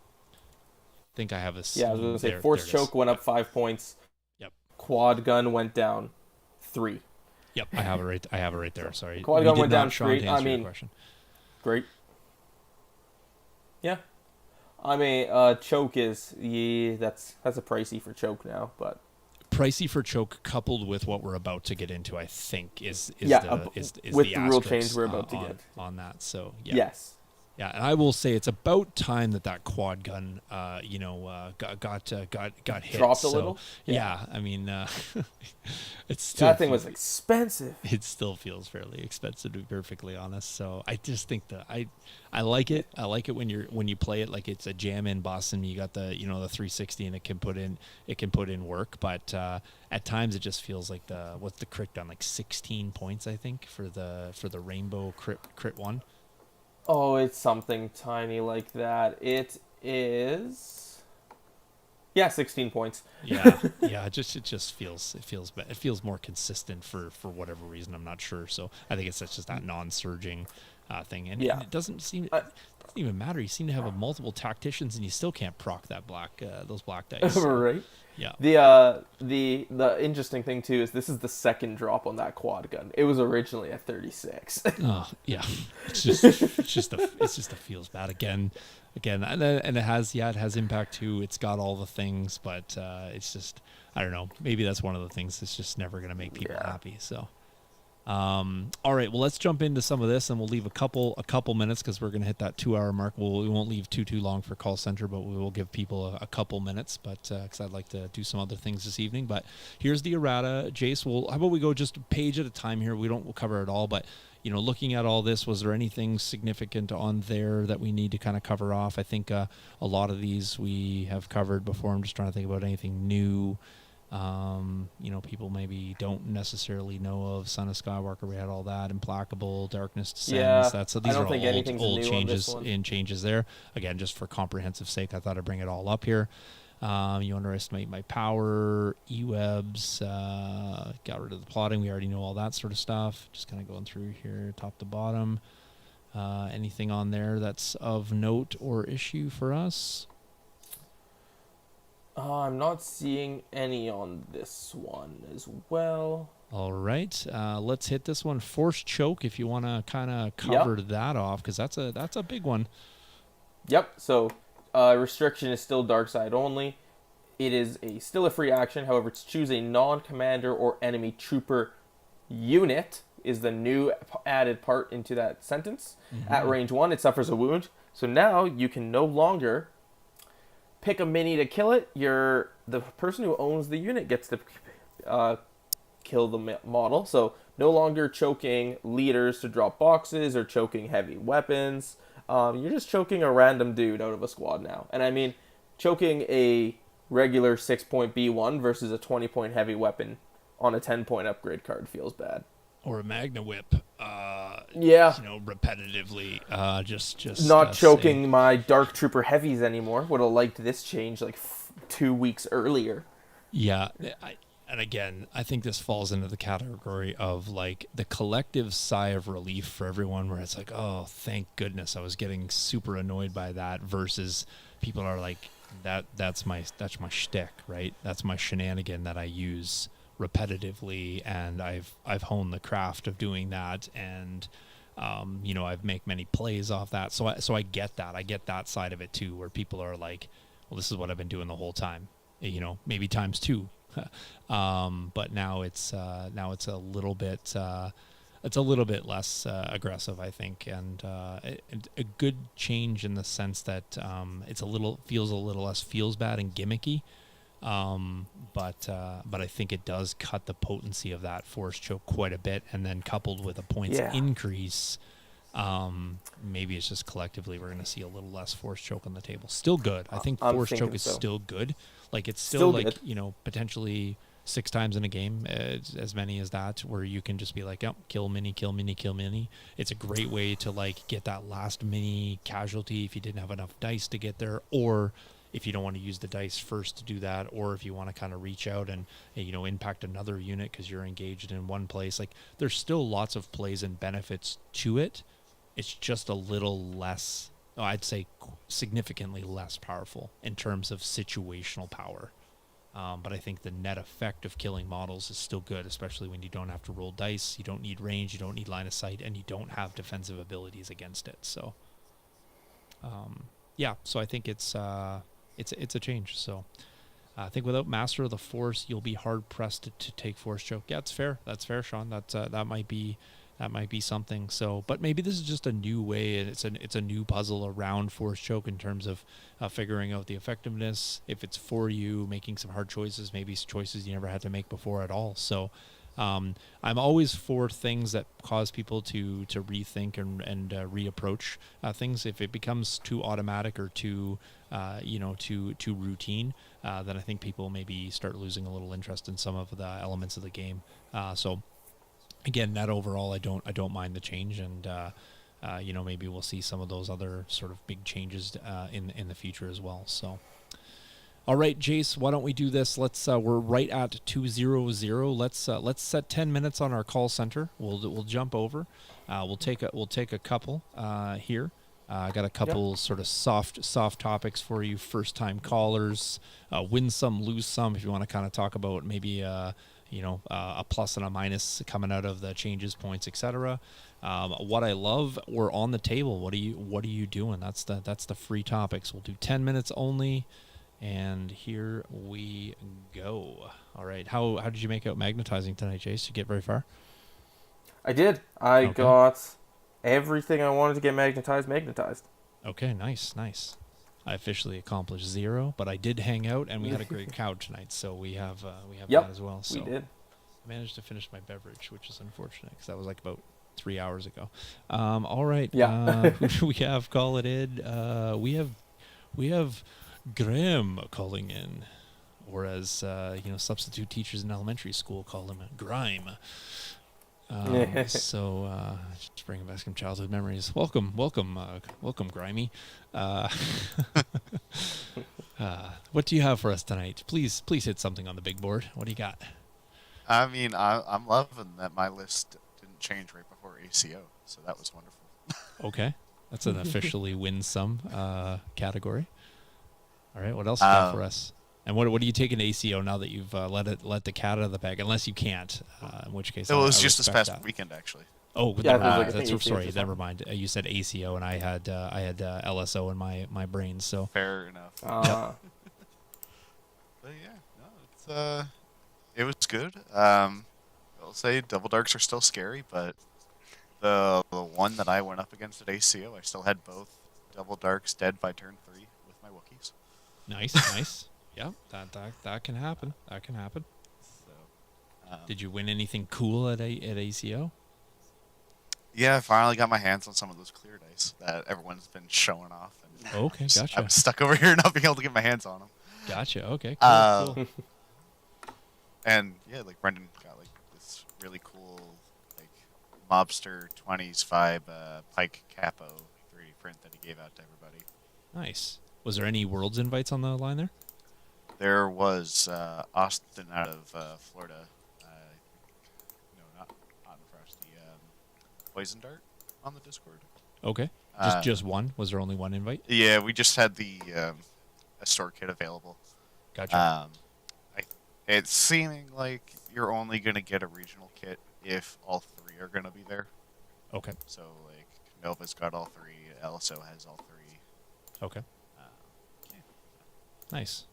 Speaker 1: think I have this.
Speaker 2: Yeah, I was going to say Force Choke went up 5 points.
Speaker 1: Yep.
Speaker 2: Quad Gun went down 3.
Speaker 1: Yep, I have it right there. Sorry.
Speaker 2: Quad Gun went down 3. I mean, great. Yeah. I mean, Choke is that's a pricey for Choke now, but
Speaker 1: pricey for Choke coupled with what we're about to get into, I think is
Speaker 2: with
Speaker 1: the
Speaker 2: rule change we're about to get
Speaker 1: on that. So
Speaker 2: yes.
Speaker 1: Yeah, and I will say it's about time that quad gun, got hit.
Speaker 2: Dropped a little.
Speaker 1: Yeah, I mean, it's still
Speaker 2: that thing was expensive.
Speaker 1: It still feels fairly expensive, to be perfectly honest. So I just think that I like it. I like it when you play it like it's a jam in boss and you got the the 360 and it can put in work. But at times it just feels like what's the crit done, like 16 points I think for the rainbow crit one.
Speaker 2: Oh, it's something tiny like that. It is, 16 points.
Speaker 1: yeah. It just feels more consistent for whatever reason. I'm not sure. So I think it's just that non-surging thing, and
Speaker 2: Yeah.
Speaker 1: it doesn't even matter. You seem to have multiple tacticians, and you still can't proc that those black dice. So,
Speaker 2: Right.
Speaker 1: yeah.
Speaker 2: The interesting thing too is this is the second drop on that quad gun. It was originally at 36.
Speaker 1: Oh yeah, it's just a feels bad again, and it has impact too. It's got all the things, but it's just, I don't know. Maybe that's one of the things that's just never gonna make people happy. So, all right, well, let's jump into some of this, and we'll leave a couple minutes because we're gonna hit that 2-hour mark. We won't leave too long for call center, but we will give people a couple minutes, but because I'd like to do some other things this evening. But here's the errata, Jace. Well, how about we go just a page at a time here? We'll cover it all, but looking at all this, was there anything significant on there that we need to kind of cover off? I think a lot of these we have covered before. I'm just trying to think about anything new. People maybe don't necessarily know of Son of Skywalker. We had all that. Implacable, Darkness Descends.
Speaker 2: Yeah,
Speaker 1: These are all old changes there. Again, just for comprehensive sake, I thought I'd bring it all up here. You underestimate my power. E-webs. Got rid of the plotting. We already know all that sort of stuff. Just kind of going through here, top to bottom. Anything on there that's of note or issue for us?
Speaker 2: I'm not seeing any on this one as well.
Speaker 1: All right, let's hit this one. Force choke, if you want to kind of cover that off, because that's a big one.
Speaker 2: Yep. So restriction is still dark side only. It is still a free action. However, to choose a non-commander or enemy trooper unit is the new added part into that sentence. Mm-hmm. At range 1, it suffers a wound. So now you can no longer pick a mini to kill it. The person who owns the unit gets to kill the model. So no longer choking leaders to drop boxes or choking heavy weapons. You're just choking a random dude out of a squad now. And I mean, choking a regular 6-point B1 versus a 20-point heavy weapon on a 10-point upgrade card feels bad.
Speaker 1: Or a Magna Whip. Repetitively. Just
Speaker 2: not choking my Dark Trooper heavies anymore. Would have liked this change like 2 weeks earlier.
Speaker 1: Yeah, and again, I think this falls into the category of like the collective sigh of relief for everyone, where it's like, oh, thank goodness, I was getting super annoyed by that. Versus people are like, that's my shtick, right? That's my shenanigan that I use repetitively, and I've honed the craft of doing that, and I've make many plays off that. So I get that. I get that side of it too, where people are like, well, this is what I've been doing the whole time. Maybe times 2. But now it's a little bit less aggressive, I think, and a good change in the sense that feels a little less feels bad and gimmicky. But I think it does cut the potency of that force choke quite a bit, and then coupled with a points increase, maybe it's just collectively we're going to see a little less force choke on the table. Still good. I think force choke is still good. Like it's still like good. Potentially 6 times in a game, as many as that, where you can just be like, yep, kill mini, kill mini, kill mini. It's a great way to like get that last mini casualty if you didn't have enough dice to get there, or if you don't want to use the dice first to do that, or if you want to kind of reach out and impact another unit because you're engaged in one place. Like there's still lots of plays and benefits to it. It's just a little less, I'd say significantly less powerful in terms of situational power. But I think the net effect of killing models is still good, especially when you don't have to roll dice, you don't need range, you don't need line of sight, and you don't have defensive abilities against it. So, so I think it's a change. So I think without Master of the Force, you'll be hard pressed to take Force Choke. Yeah, it's fair. That's fair, Shawn. That might be something. So, but maybe this is just a new way, and it's a new puzzle around Force Choke in terms of figuring out the effectiveness. If it's for you, making some hard choices, maybe choices you never had to make before at all. So, I'm always for things that cause people to rethink and reapproach things. If it becomes too automatic or too routine, then I think people maybe start losing a little interest in some of the elements of the game. So again, net overall, I don't mind the change, and maybe we'll see some of those other sort of big changes in the future as well. So. All right, Jace, why don't we do this? Let's we're right at 200. Let's set 10 minutes on our call center. We'll jump over. We'll take a couple here. I got a couple sort of soft topics for you. First time callers, win some, lose some. If you want to kind of talk about maybe a plus and a minus coming out of the changes, points, etc. What I love, we're on the table. What are you doing? That's the free topics. We'll do 10 minutes only. And here we go. All right. How did you make out magnetizing tonight, Jace? Did you get very far?
Speaker 2: I did. I got everything I wanted to get magnetized.
Speaker 1: Okay, nice. I officially accomplished 0, but I did hang out, and we had a great crowd tonight, so we have that as well. So
Speaker 2: we did.
Speaker 1: I managed to finish my beverage, which is unfortunate because that was like about 3 hours ago. All right.
Speaker 2: Yeah.
Speaker 1: Who do we have call it in? We have Graham calling in, or as substitute teachers in elementary school call him Grime. Just bringing back some childhood memories. Welcome, Grimey. What do you have for us tonight? Please hit something on the big board. What do you got?
Speaker 3: I mean, I'm loving that my list didn't change right before ACO, so that was wonderful.
Speaker 1: Okay, that's an officially win some category. All right, what else you got for us? And what do you take in ACO now that you've let the cat out of the bag? Unless you can't, in which case
Speaker 3: it was
Speaker 1: I
Speaker 3: just this past
Speaker 1: that.
Speaker 3: weekend, actually.
Speaker 1: Oh,
Speaker 2: yeah,
Speaker 1: sorry. Never mind. You said ACO, and I had LSO in my brain. So
Speaker 3: fair enough.
Speaker 2: But
Speaker 3: yeah, no, it was good. I'll say Double Darks are still scary, but the one that I went up against at ACO, I still had both Double Darks dead by turn 3 with my Wookiees.
Speaker 1: Nice. Yeah, that can happen.
Speaker 3: So,
Speaker 1: did you win anything cool at ACO?
Speaker 3: Yeah, I finally got my hands on some of those clear dice that everyone's been showing off. And
Speaker 1: Okay, gotcha.
Speaker 3: I'm stuck over here not being able to get my hands on them.
Speaker 1: Gotcha. Okay, cool.
Speaker 3: And yeah, like Brendan got like this really cool like Mobster 20s vibe Pike Capo 3D print that he gave out to everybody.
Speaker 1: Nice. Was there any Worlds invites on the line there?
Speaker 3: There was Austin out of Florida. Not Frosty. Poison Dart on the Discord.
Speaker 1: Okay. Just one? Was there only one invite?
Speaker 3: Yeah, we just had the a store kit available.
Speaker 1: Gotcha.
Speaker 3: It's seeming like you're only going to get a regional kit if all 3 are going to be there.
Speaker 1: Okay.
Speaker 3: So, like, Nova's got all 3, LSO has all 3.
Speaker 1: Okay. Nice.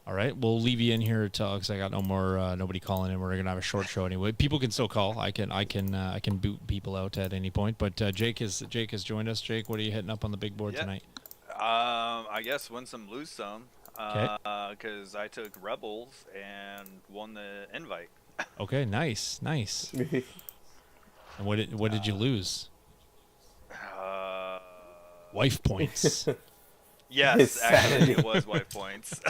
Speaker 1: All right, we'll leave you in here because I got no more nobody calling in. We're gonna have a short show anyway. People can still call. I can boot people out at any point. But Jake has joined us. Jake, what are you hitting up on the big board tonight?
Speaker 4: I guess win some, lose some.
Speaker 1: Okay.
Speaker 4: Because I took Rebels and won the invite.
Speaker 1: Okay, nice. And what did you lose? Wife points.
Speaker 4: Yes, actually, it was wife points.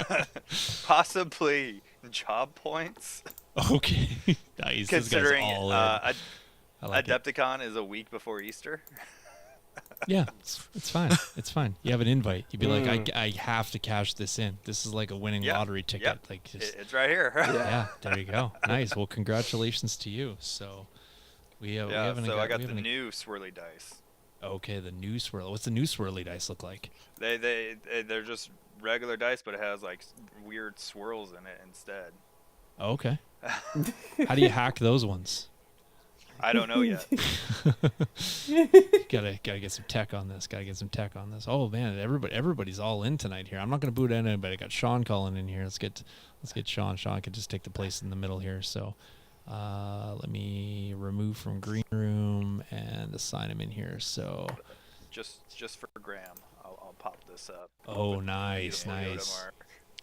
Speaker 4: Possibly job points.
Speaker 1: Okay, nice.
Speaker 4: Considering
Speaker 1: this guy's all in. I like
Speaker 4: Adepticon is a week before Easter.
Speaker 1: Yeah, it's fine. It's fine. You have an invite. You'd be like, I have to cash this in. This is like a winning lottery ticket.
Speaker 4: Yep.
Speaker 1: Like just,
Speaker 4: it's right here.
Speaker 1: Yeah, there you go. Nice. Well, congratulations to you. So we haven't.
Speaker 4: I got the new swirly dice.
Speaker 1: Okay, the new swirl. What's the new swirly dice look like?
Speaker 4: They're just regular dice, but it has like weird swirls in it instead.
Speaker 1: Okay. How do you hack those ones?
Speaker 4: I don't know yet.
Speaker 1: gotta get some tech on this. Oh man, everybody's all in tonight here. I'm not gonna boot anybody. I got Shawn calling in here. Let's get Shawn. Shawn can just take the place in the middle here. So let me remove from green room and assign him in here. So
Speaker 4: just for Graham, I'll pop this up.
Speaker 1: Oh, nice.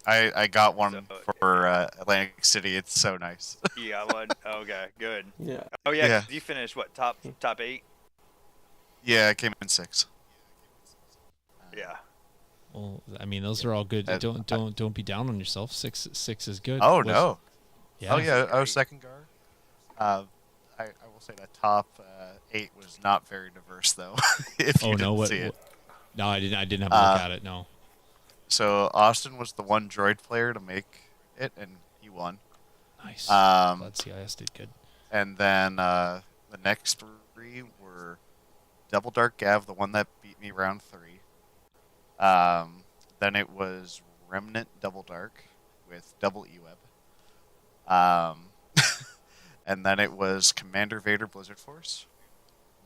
Speaker 3: I got one for Atlantic City. It's so nice.
Speaker 4: You got one? Okay, good.
Speaker 2: Yeah.
Speaker 4: Oh yeah. You finished what, top 8?
Speaker 3: Yeah, I came in 6.
Speaker 4: Yeah.
Speaker 1: Well, I mean, those are all good. Don't be down on yourself. Six is good.
Speaker 3: Oh no.
Speaker 1: Yeah.
Speaker 3: Oh yeah, I was second guard. I will say that top 8 was not very diverse though. If you didn't see it.
Speaker 1: No, I didn't have a look at it. No.
Speaker 3: So Austin was the one droid player to make it, and he won.
Speaker 1: Nice.
Speaker 3: Um,
Speaker 1: Glad CIS did good.
Speaker 3: And then the next 3 were Double Dark Gav, the one that beat me round 3. Then it was Remnant Double Dark with double Eweb. And then it was Commander Vader Blizzard Force.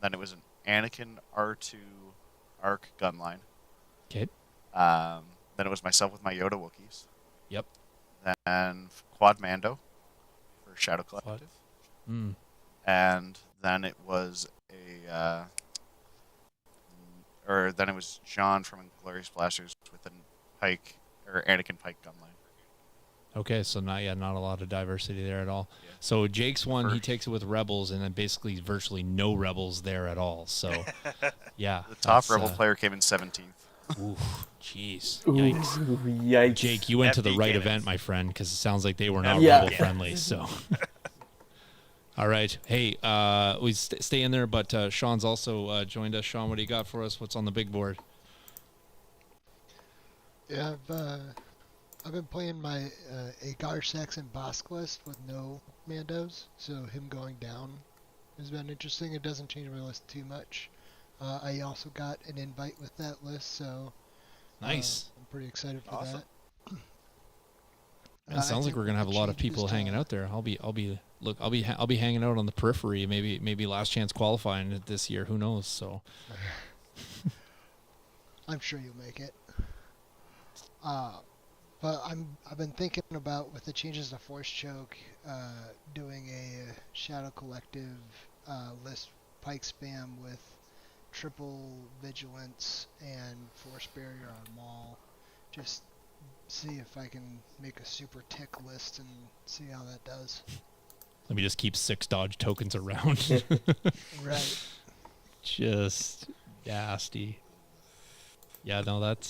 Speaker 3: Then it was an Anakin R2 Arc Gunline.
Speaker 1: Okay.
Speaker 3: Then it was myself with my Yoda Wookiees.
Speaker 1: Yep.
Speaker 3: Then Quad Mando for Shadow Collective.
Speaker 1: Mm.
Speaker 3: And then it was then it was Shawn from Inglourious Blasters with an Pike or Anakin Pike gunline.
Speaker 1: Okay, so not a lot of diversity there at all.
Speaker 3: Yeah.
Speaker 1: So Jake's one, he takes it with Rebels, and then basically virtually no Rebels there at all. So, yeah.
Speaker 3: The top Rebel player came in 17th.
Speaker 1: Oof, jeez.
Speaker 2: Ooh,
Speaker 1: Yikes.
Speaker 2: yikes.
Speaker 1: Jake, you went to the
Speaker 4: FD
Speaker 1: right
Speaker 4: cannons.
Speaker 1: event, my friend, because it sounds like they were not
Speaker 2: Yeah.
Speaker 1: Rebel friendly. So, all right. Hey, we stay in there, but Shawn's also joined us. Shawn, what do you got for us? What's on the big board?
Speaker 5: Yeah, I've been playing my Agar Saxon Basquest with no Mandos, so him going down has been interesting. It doesn't change my list too much. I also got an invite with that list, so
Speaker 1: Nice.
Speaker 5: I'm pretty excited for
Speaker 4: Awesome.
Speaker 5: that.
Speaker 1: Man, it sounds like we're gonna have a lot of people hanging out there. I'll be hanging out on the periphery. Maybe last chance qualifying this year. Who knows? So.
Speaker 5: I'm sure you'll make it. But I've been thinking about, with the changes to Force Choke, doing a Shadow Collective list Pike spam with triple Vigilance and Force Barrier on Maul. Just see if I can make a super tick list and see how that does.
Speaker 1: Let me just keep 6 dodge tokens around.
Speaker 5: Right.
Speaker 1: Just nasty. Yeah, no, that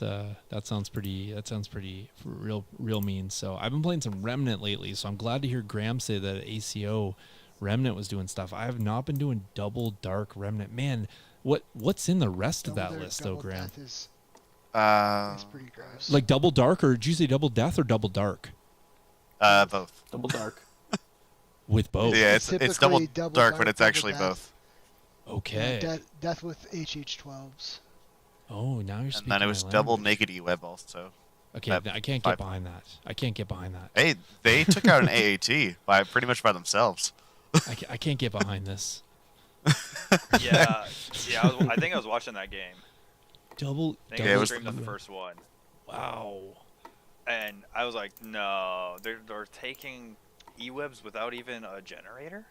Speaker 1: sounds pretty real mean. So I've been playing some Remnant lately, so I'm glad to hear Graham say that ACO Remnant was doing stuff. I have not been doing double dark Remnant. Man, what's in the rest of that list though, Graham?
Speaker 5: Death is pretty gross.
Speaker 1: Like double dark, or did you say double death or double dark?
Speaker 3: Both.
Speaker 2: Double dark.
Speaker 1: With both.
Speaker 3: Yeah, it's double
Speaker 5: Typically
Speaker 3: dark, but it's
Speaker 5: double
Speaker 3: actually
Speaker 5: death.
Speaker 3: both.
Speaker 1: Okay.
Speaker 5: Death with HH12s.
Speaker 1: Oh, now you're speaking.
Speaker 3: And then it was
Speaker 1: my
Speaker 3: double
Speaker 1: language.
Speaker 3: naked E-Web also.
Speaker 1: Okay, I can't get behind that. I can't get behind that.
Speaker 3: Hey, they took out an AAT pretty much by themselves.
Speaker 1: I can't get behind this.
Speaker 4: Yeah, I think I was watching that game.
Speaker 1: Double.
Speaker 4: I think
Speaker 3: Yeah, it
Speaker 4: I
Speaker 3: was
Speaker 4: streamed the first one,
Speaker 1: Wow.
Speaker 4: and I was like, no, they're taking E-webs without even a generator.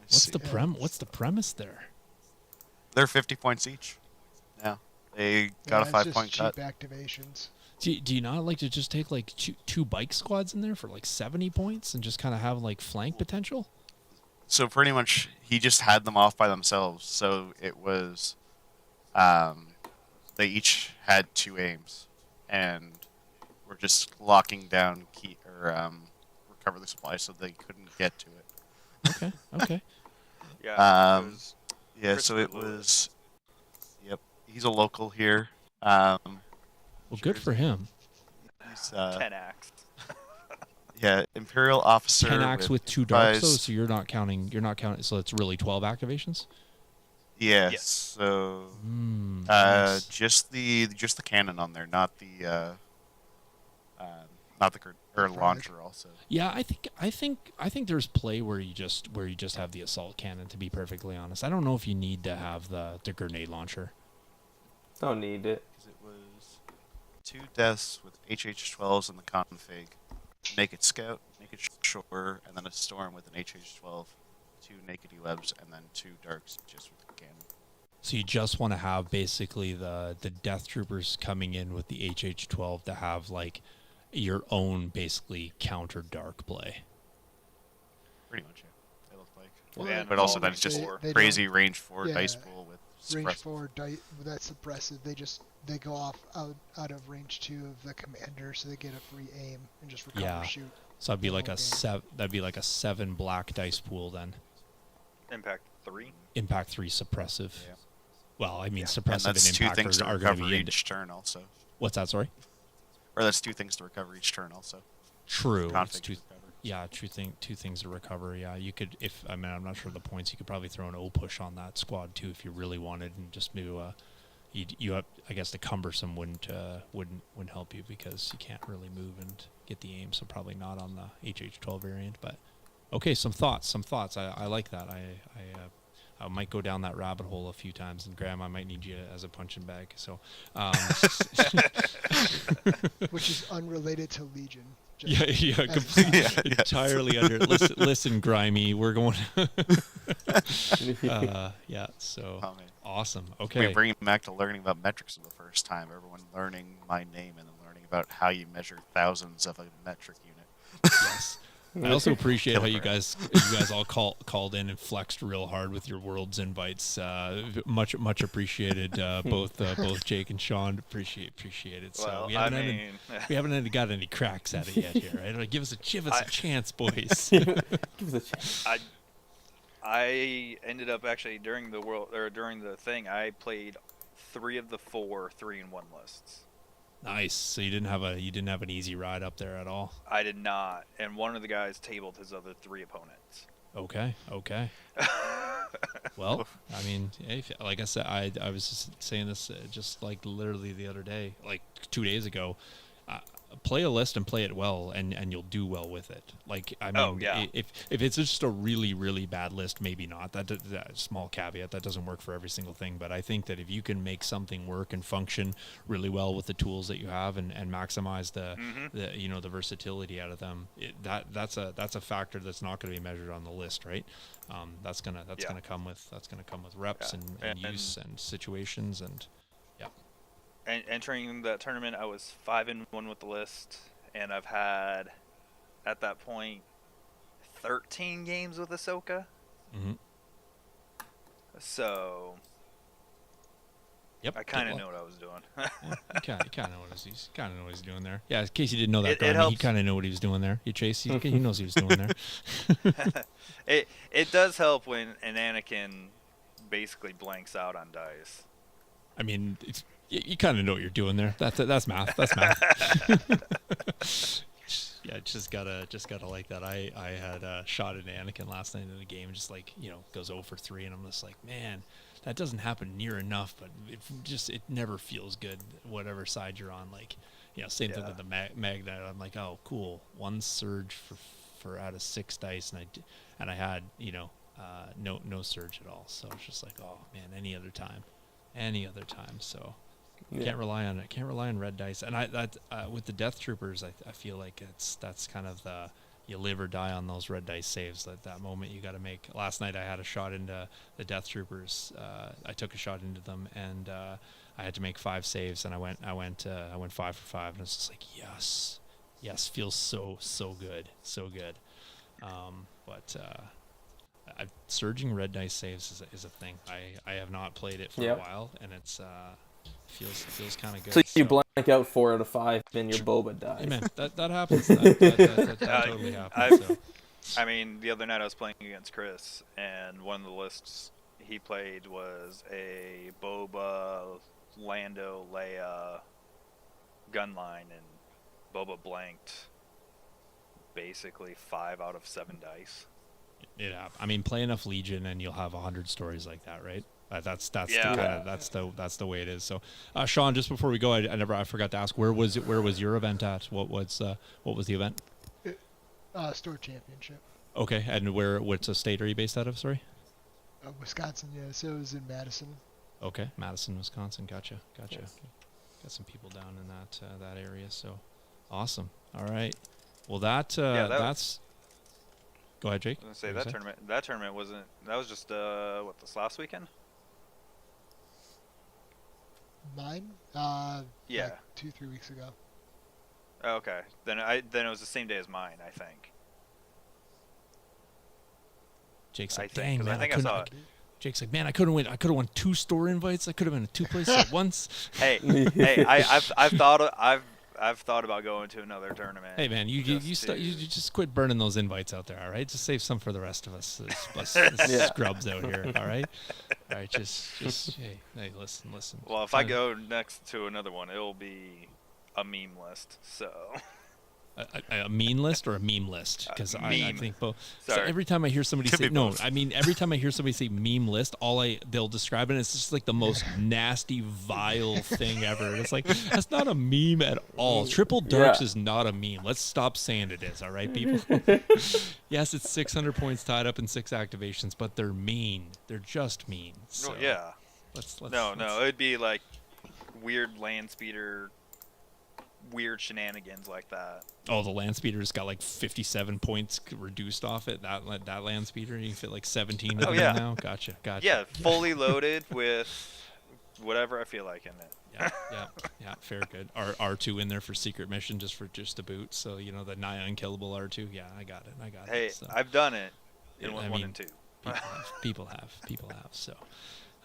Speaker 1: What's the premise there?
Speaker 3: They're 50 points each. Yeah, they got a
Speaker 5: it's
Speaker 3: 5-point
Speaker 5: just
Speaker 3: cut.
Speaker 5: cheap activations.
Speaker 1: Do you not like to just take like two bike squads in there for like 70 points and just kind of have like flank potential?
Speaker 3: So pretty much, he just had them off by themselves. So it was, they each had 2 aims, and were just locking down recover the supply, so they couldn't get to it.
Speaker 1: Okay.
Speaker 4: Yeah. It was
Speaker 3: Yeah, so it
Speaker 4: Christopher Lewis.
Speaker 3: was. Yep, he's a local here. Well,
Speaker 1: Good for him.
Speaker 3: He's
Speaker 4: 10 axe.
Speaker 3: yeah, Imperial officer.
Speaker 1: 10 acts with 2 darks though,
Speaker 3: improvised-
Speaker 1: so you're not counting. So it's really 12 activations.
Speaker 3: Yes.
Speaker 4: Yes.
Speaker 3: So
Speaker 1: Nice.
Speaker 3: just the cannon on there, not the launcher also.
Speaker 1: Yeah, I think there's play where you just have the assault cannon. To be perfectly honest, I don't know if you need to have the grenade launcher.
Speaker 2: Don't need it.
Speaker 3: 'Cause it was 2 deaths with HH-12s in the config, naked scout, naked shore, and then a storm with an HH-12, 2 naked E-webs, and then 2 darks just with the cannon.
Speaker 1: So you just want to have basically the death troopers coming in with the HH-12 to have like your own basically counter dark play.
Speaker 3: Pretty much, yeah. They look like.
Speaker 5: Well,
Speaker 4: And
Speaker 3: But also
Speaker 4: all
Speaker 3: then it's just
Speaker 5: they
Speaker 3: crazy range 4
Speaker 5: yeah,
Speaker 3: dice pool with
Speaker 5: Range
Speaker 3: suppressive.
Speaker 5: 4 that's suppressive. They go off out of range 2 of the commander, so they get a free aim and just recover
Speaker 1: Yeah.
Speaker 5: shoot.
Speaker 1: So that'd be like
Speaker 5: Okay.
Speaker 1: that'd be like a 7 black dice pool then.
Speaker 4: Impact 3.
Speaker 1: Impact 3 suppressive.
Speaker 3: Yeah.
Speaker 1: Well, I mean,
Speaker 3: And
Speaker 1: suppressive
Speaker 3: that's
Speaker 1: and
Speaker 3: two
Speaker 1: impact
Speaker 3: things to
Speaker 1: are going to
Speaker 3: recover
Speaker 1: be
Speaker 3: each turn also.
Speaker 1: What's that? Sorry.
Speaker 3: Or that's 2 things to recover each turn also.
Speaker 1: True.
Speaker 3: Config
Speaker 1: It's
Speaker 3: to
Speaker 1: two.
Speaker 3: recover.
Speaker 1: Yeah, two things to recover. Yeah, you could. If I mean, I'm not sure of the points. You could probably throw an O push on that squad too if you really wanted, and just do. You have, I guess the cumbersome wouldn't help you because you can't really move and get the aim. So probably not on the HH12 variant. But okay, some thoughts. I like that. I might go down that rabbit hole a few times, and Graham, I might need you as a punching bag. So,
Speaker 5: Which is unrelated to Legion.
Speaker 1: yeah, completely, entirely under. Listen, Grimy, we're going. Yeah, so
Speaker 3: Oh, man.
Speaker 1: awesome.
Speaker 3: We
Speaker 1: Okay,
Speaker 3: bring it back to learning about metrics for the first time. Everyone learning my name and then learning about how you measure thousands of a metric unit.
Speaker 1: yes. I also appreciate how you guys all called in and flexed real hard with your world's invites. Much appreciated. Both Jake and Shawn appreciate it. So
Speaker 4: Well,
Speaker 1: we haven't got any cracks at it yet here. Right? Give us a chance, boys.
Speaker 2: Give us a chance.
Speaker 4: I ended up actually during the thing I played 3 of the 4 3-in-1 lists.
Speaker 1: Nice. So you didn't have an easy ride up there at all.
Speaker 4: I did not, and one of the guys tabled his other 3 opponents.
Speaker 1: Okay. Well, I mean, like I said, I was just saying this just like literally the other day, like 2 days ago. Play a list and play it well, and you'll do well with it. Like, I mean, if it's just a really, really bad list, maybe not. That small caveat, that doesn't work for every single thing. But I think that if you can make something work and function really well with the tools that you have, and maximize the versatility out of them, that's a factor that's not going to be measured on the list, right? That's gonna come with reps and use and situations and.
Speaker 4: Entering that tournament, I was 5-1 with the list, and I've had, at that point, 13 games with Ahsoka.
Speaker 1: Mm-hmm.
Speaker 4: So,
Speaker 1: yep,
Speaker 4: I kind of know what I was doing.
Speaker 1: You kind of know what he's doing there. Yeah, in case you didn't know that, he kind of knew what he was doing there. Chase, he knows what he was doing there.
Speaker 4: It does help when an Anakin basically blanks out on dice.
Speaker 1: I mean, you kind of know what you're doing there. That's math. That's math. Yeah, just gotta like that. I had a shot at Anakin last night in the game, just like goes 0 for 3, and I'm just like, man, that doesn't happen near enough. But it never feels good, whatever side you're on. Like, same thing with the Magnet. I'm like, oh, cool, 1 surge for out of 6 dice, and I had no surge at all. So it's just like, oh man, any other time. So.
Speaker 2: Yeah.
Speaker 1: Can't rely on it. Can't rely on red dice. And with the Death Troopers, I feel like that's kind of you live or die on those red dice saves. That moment you got to make. Last night I had a shot into the Death Troopers. I took a shot into them, and I had to make 5 saves, and I went 5 for 5, and it's just like yes, feels so good. But surging red dice saves is a thing. I have not played it for a while, and it's. Feels kind of good.
Speaker 2: So you blank out 4 out of 5, and your boba dies.
Speaker 1: Hey man, that happens. That totally happens.
Speaker 4: I mean, the other night I was playing against Chris, and one of the lists he played was a Boba, Lando, Leia gun line, and Boba blanked basically 5 out of 7 dice.
Speaker 1: I mean, play enough Legion, and you'll have 100 stories like that, right? That's the way it is. So, Shawn, just before we go, I forgot to ask, where was your event at? What was the event?
Speaker 5: Store championship.
Speaker 1: Okay, and what's state are you based out of? Sorry.
Speaker 5: Wisconsin. Yeah, so it was in Madison.
Speaker 1: Okay, Madison, Wisconsin. Gotcha.
Speaker 2: Yes.
Speaker 1: Got some people down in that area. So, awesome. All right. Well, that's. Go ahead, Jake.
Speaker 4: I was gonna say that tournament wasn't. That was just this last weekend.
Speaker 5: Mine?
Speaker 4: Yeah.
Speaker 5: Like 2-3 weeks ago.
Speaker 4: Oh, okay. Then it was the same day as mine, I think.
Speaker 1: Jake's like,
Speaker 4: I think I saw it.
Speaker 1: Jake's like, man, I could have won 2 store invites. I could have been in 2 places at once.
Speaker 4: Hey, I've I've thought about going to another tournament.
Speaker 1: Hey man, you just quit burning those invites out there, all right? Just save some for the rest of us, scrubs out here, all right? All right, just hey, listen.
Speaker 4: Well, if I go next to another one, it'll be a meme list. So.
Speaker 1: A mean list or a meme list? Because I think both. So
Speaker 4: Sorry.
Speaker 1: every time I hear somebody say every time I hear somebody say meme list, they'll describe it. It's just like the most nasty, vile thing ever. It's like that's not a meme at all. Triple Darks is not a meme. Let's stop saying it is. All right, people. Yes, it's 600 points tied up in 6 activations, but they're mean. They're just mean. So
Speaker 4: yeah.
Speaker 1: Let's
Speaker 4: It'd be like weird land speeder. Weird shenanigans like that.
Speaker 1: Oh, the land speeder's got like 57 points reduced off it. That land speeder, you can fit like 17 of them now. Gotcha.
Speaker 4: Yeah, fully loaded with whatever I feel like in it.
Speaker 1: Yeah. Fair, good. R2 in there for secret mission, just to boot. So the nigh unkillable R2. Yeah, I got it.
Speaker 4: Hey,
Speaker 1: so.
Speaker 4: I've done it in 1 and 2.
Speaker 1: People have. So,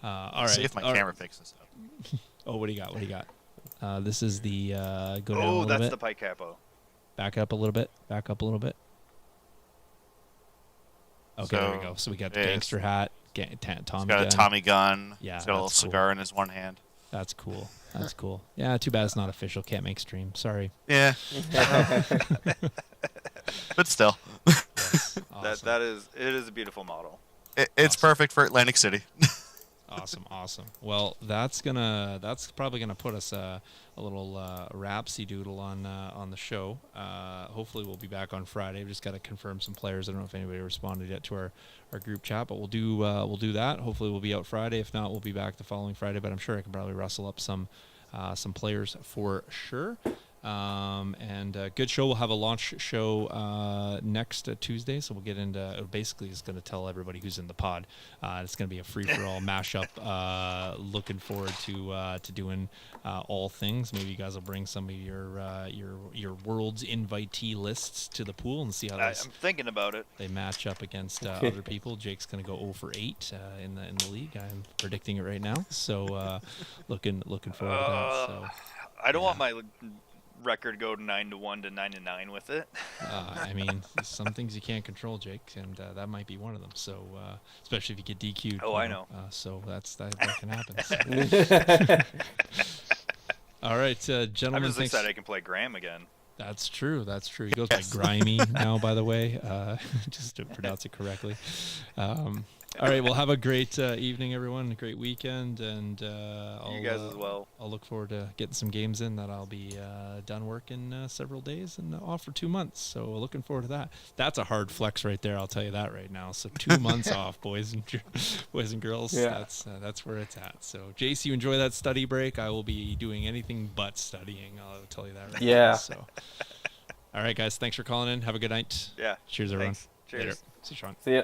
Speaker 1: all right.
Speaker 3: See if my camera picks this up.
Speaker 1: Oh, what do you got? This is the go down a little bit.
Speaker 4: Oh, that's the Pike Capo.
Speaker 1: Back up a little bit. Okay, there we go. So we got the gangster hat, Tommy gun.
Speaker 3: Got a Tommy gun.
Speaker 1: Yeah,
Speaker 3: he's got a little cigar in his one hand.
Speaker 1: That's cool. Yeah, too bad it's not official. Can't make stream. Sorry.
Speaker 3: Yeah. But still.
Speaker 1: Yes, awesome.
Speaker 4: It is a beautiful model.
Speaker 3: It's perfect for Atlantic City.
Speaker 1: Awesome. Well, that's probably gonna put us a little rapsy doodle on the show. Hopefully we'll be back on Friday. We just got to confirm some players. I don't know if anybody responded yet to our group chat, but we'll do that. Hopefully we'll be out Friday. If not, we'll be back the following Friday. But I'm sure I can probably rustle up some players for sure. And good show. We'll have a launch show next Tuesday, so we'll get into basically it's going to tell everybody who's in the pod. It's going to be a free-for-all mashup. Looking forward to doing all things. Maybe you guys will bring some of your world's invitee lists to the pool and see how
Speaker 4: I'm thinking about it.
Speaker 1: They match up against other people. Jake's going to go 0 for 8 in the league. I'm predicting it right now. So looking forward to that. So
Speaker 4: I don't want my record go to 9-1 to 9-9 with it.
Speaker 1: I mean, some things you can't control, Jake, and that might be one of them. So, especially if you get DQ'd.
Speaker 4: Oh, I know.
Speaker 1: So that can happen. So. All right, gentlemen.
Speaker 4: I'm just excited I can play Graham again.
Speaker 1: That's true. He goes by Grimy now, by the way, just to pronounce it correctly. All right, well, have a great evening, everyone. A great weekend, and
Speaker 4: you guys as well.
Speaker 1: I'll look forward to getting some games in. That I'll be done work in several days and off for 2 months. So looking forward to that. That's a hard flex right there. I'll tell you that right now. So 2 months off, boys and girls. Yeah. That's where it's at. So Jace, you enjoy that study break. I will be doing anything but studying. I'll tell you that right now. So, all right, guys. Thanks for calling in. Have a good night.
Speaker 4: Yeah.
Speaker 1: Cheers, everyone.
Speaker 4: Thanks. Cheers.
Speaker 1: Later. See you, Shawn.
Speaker 2: See ya.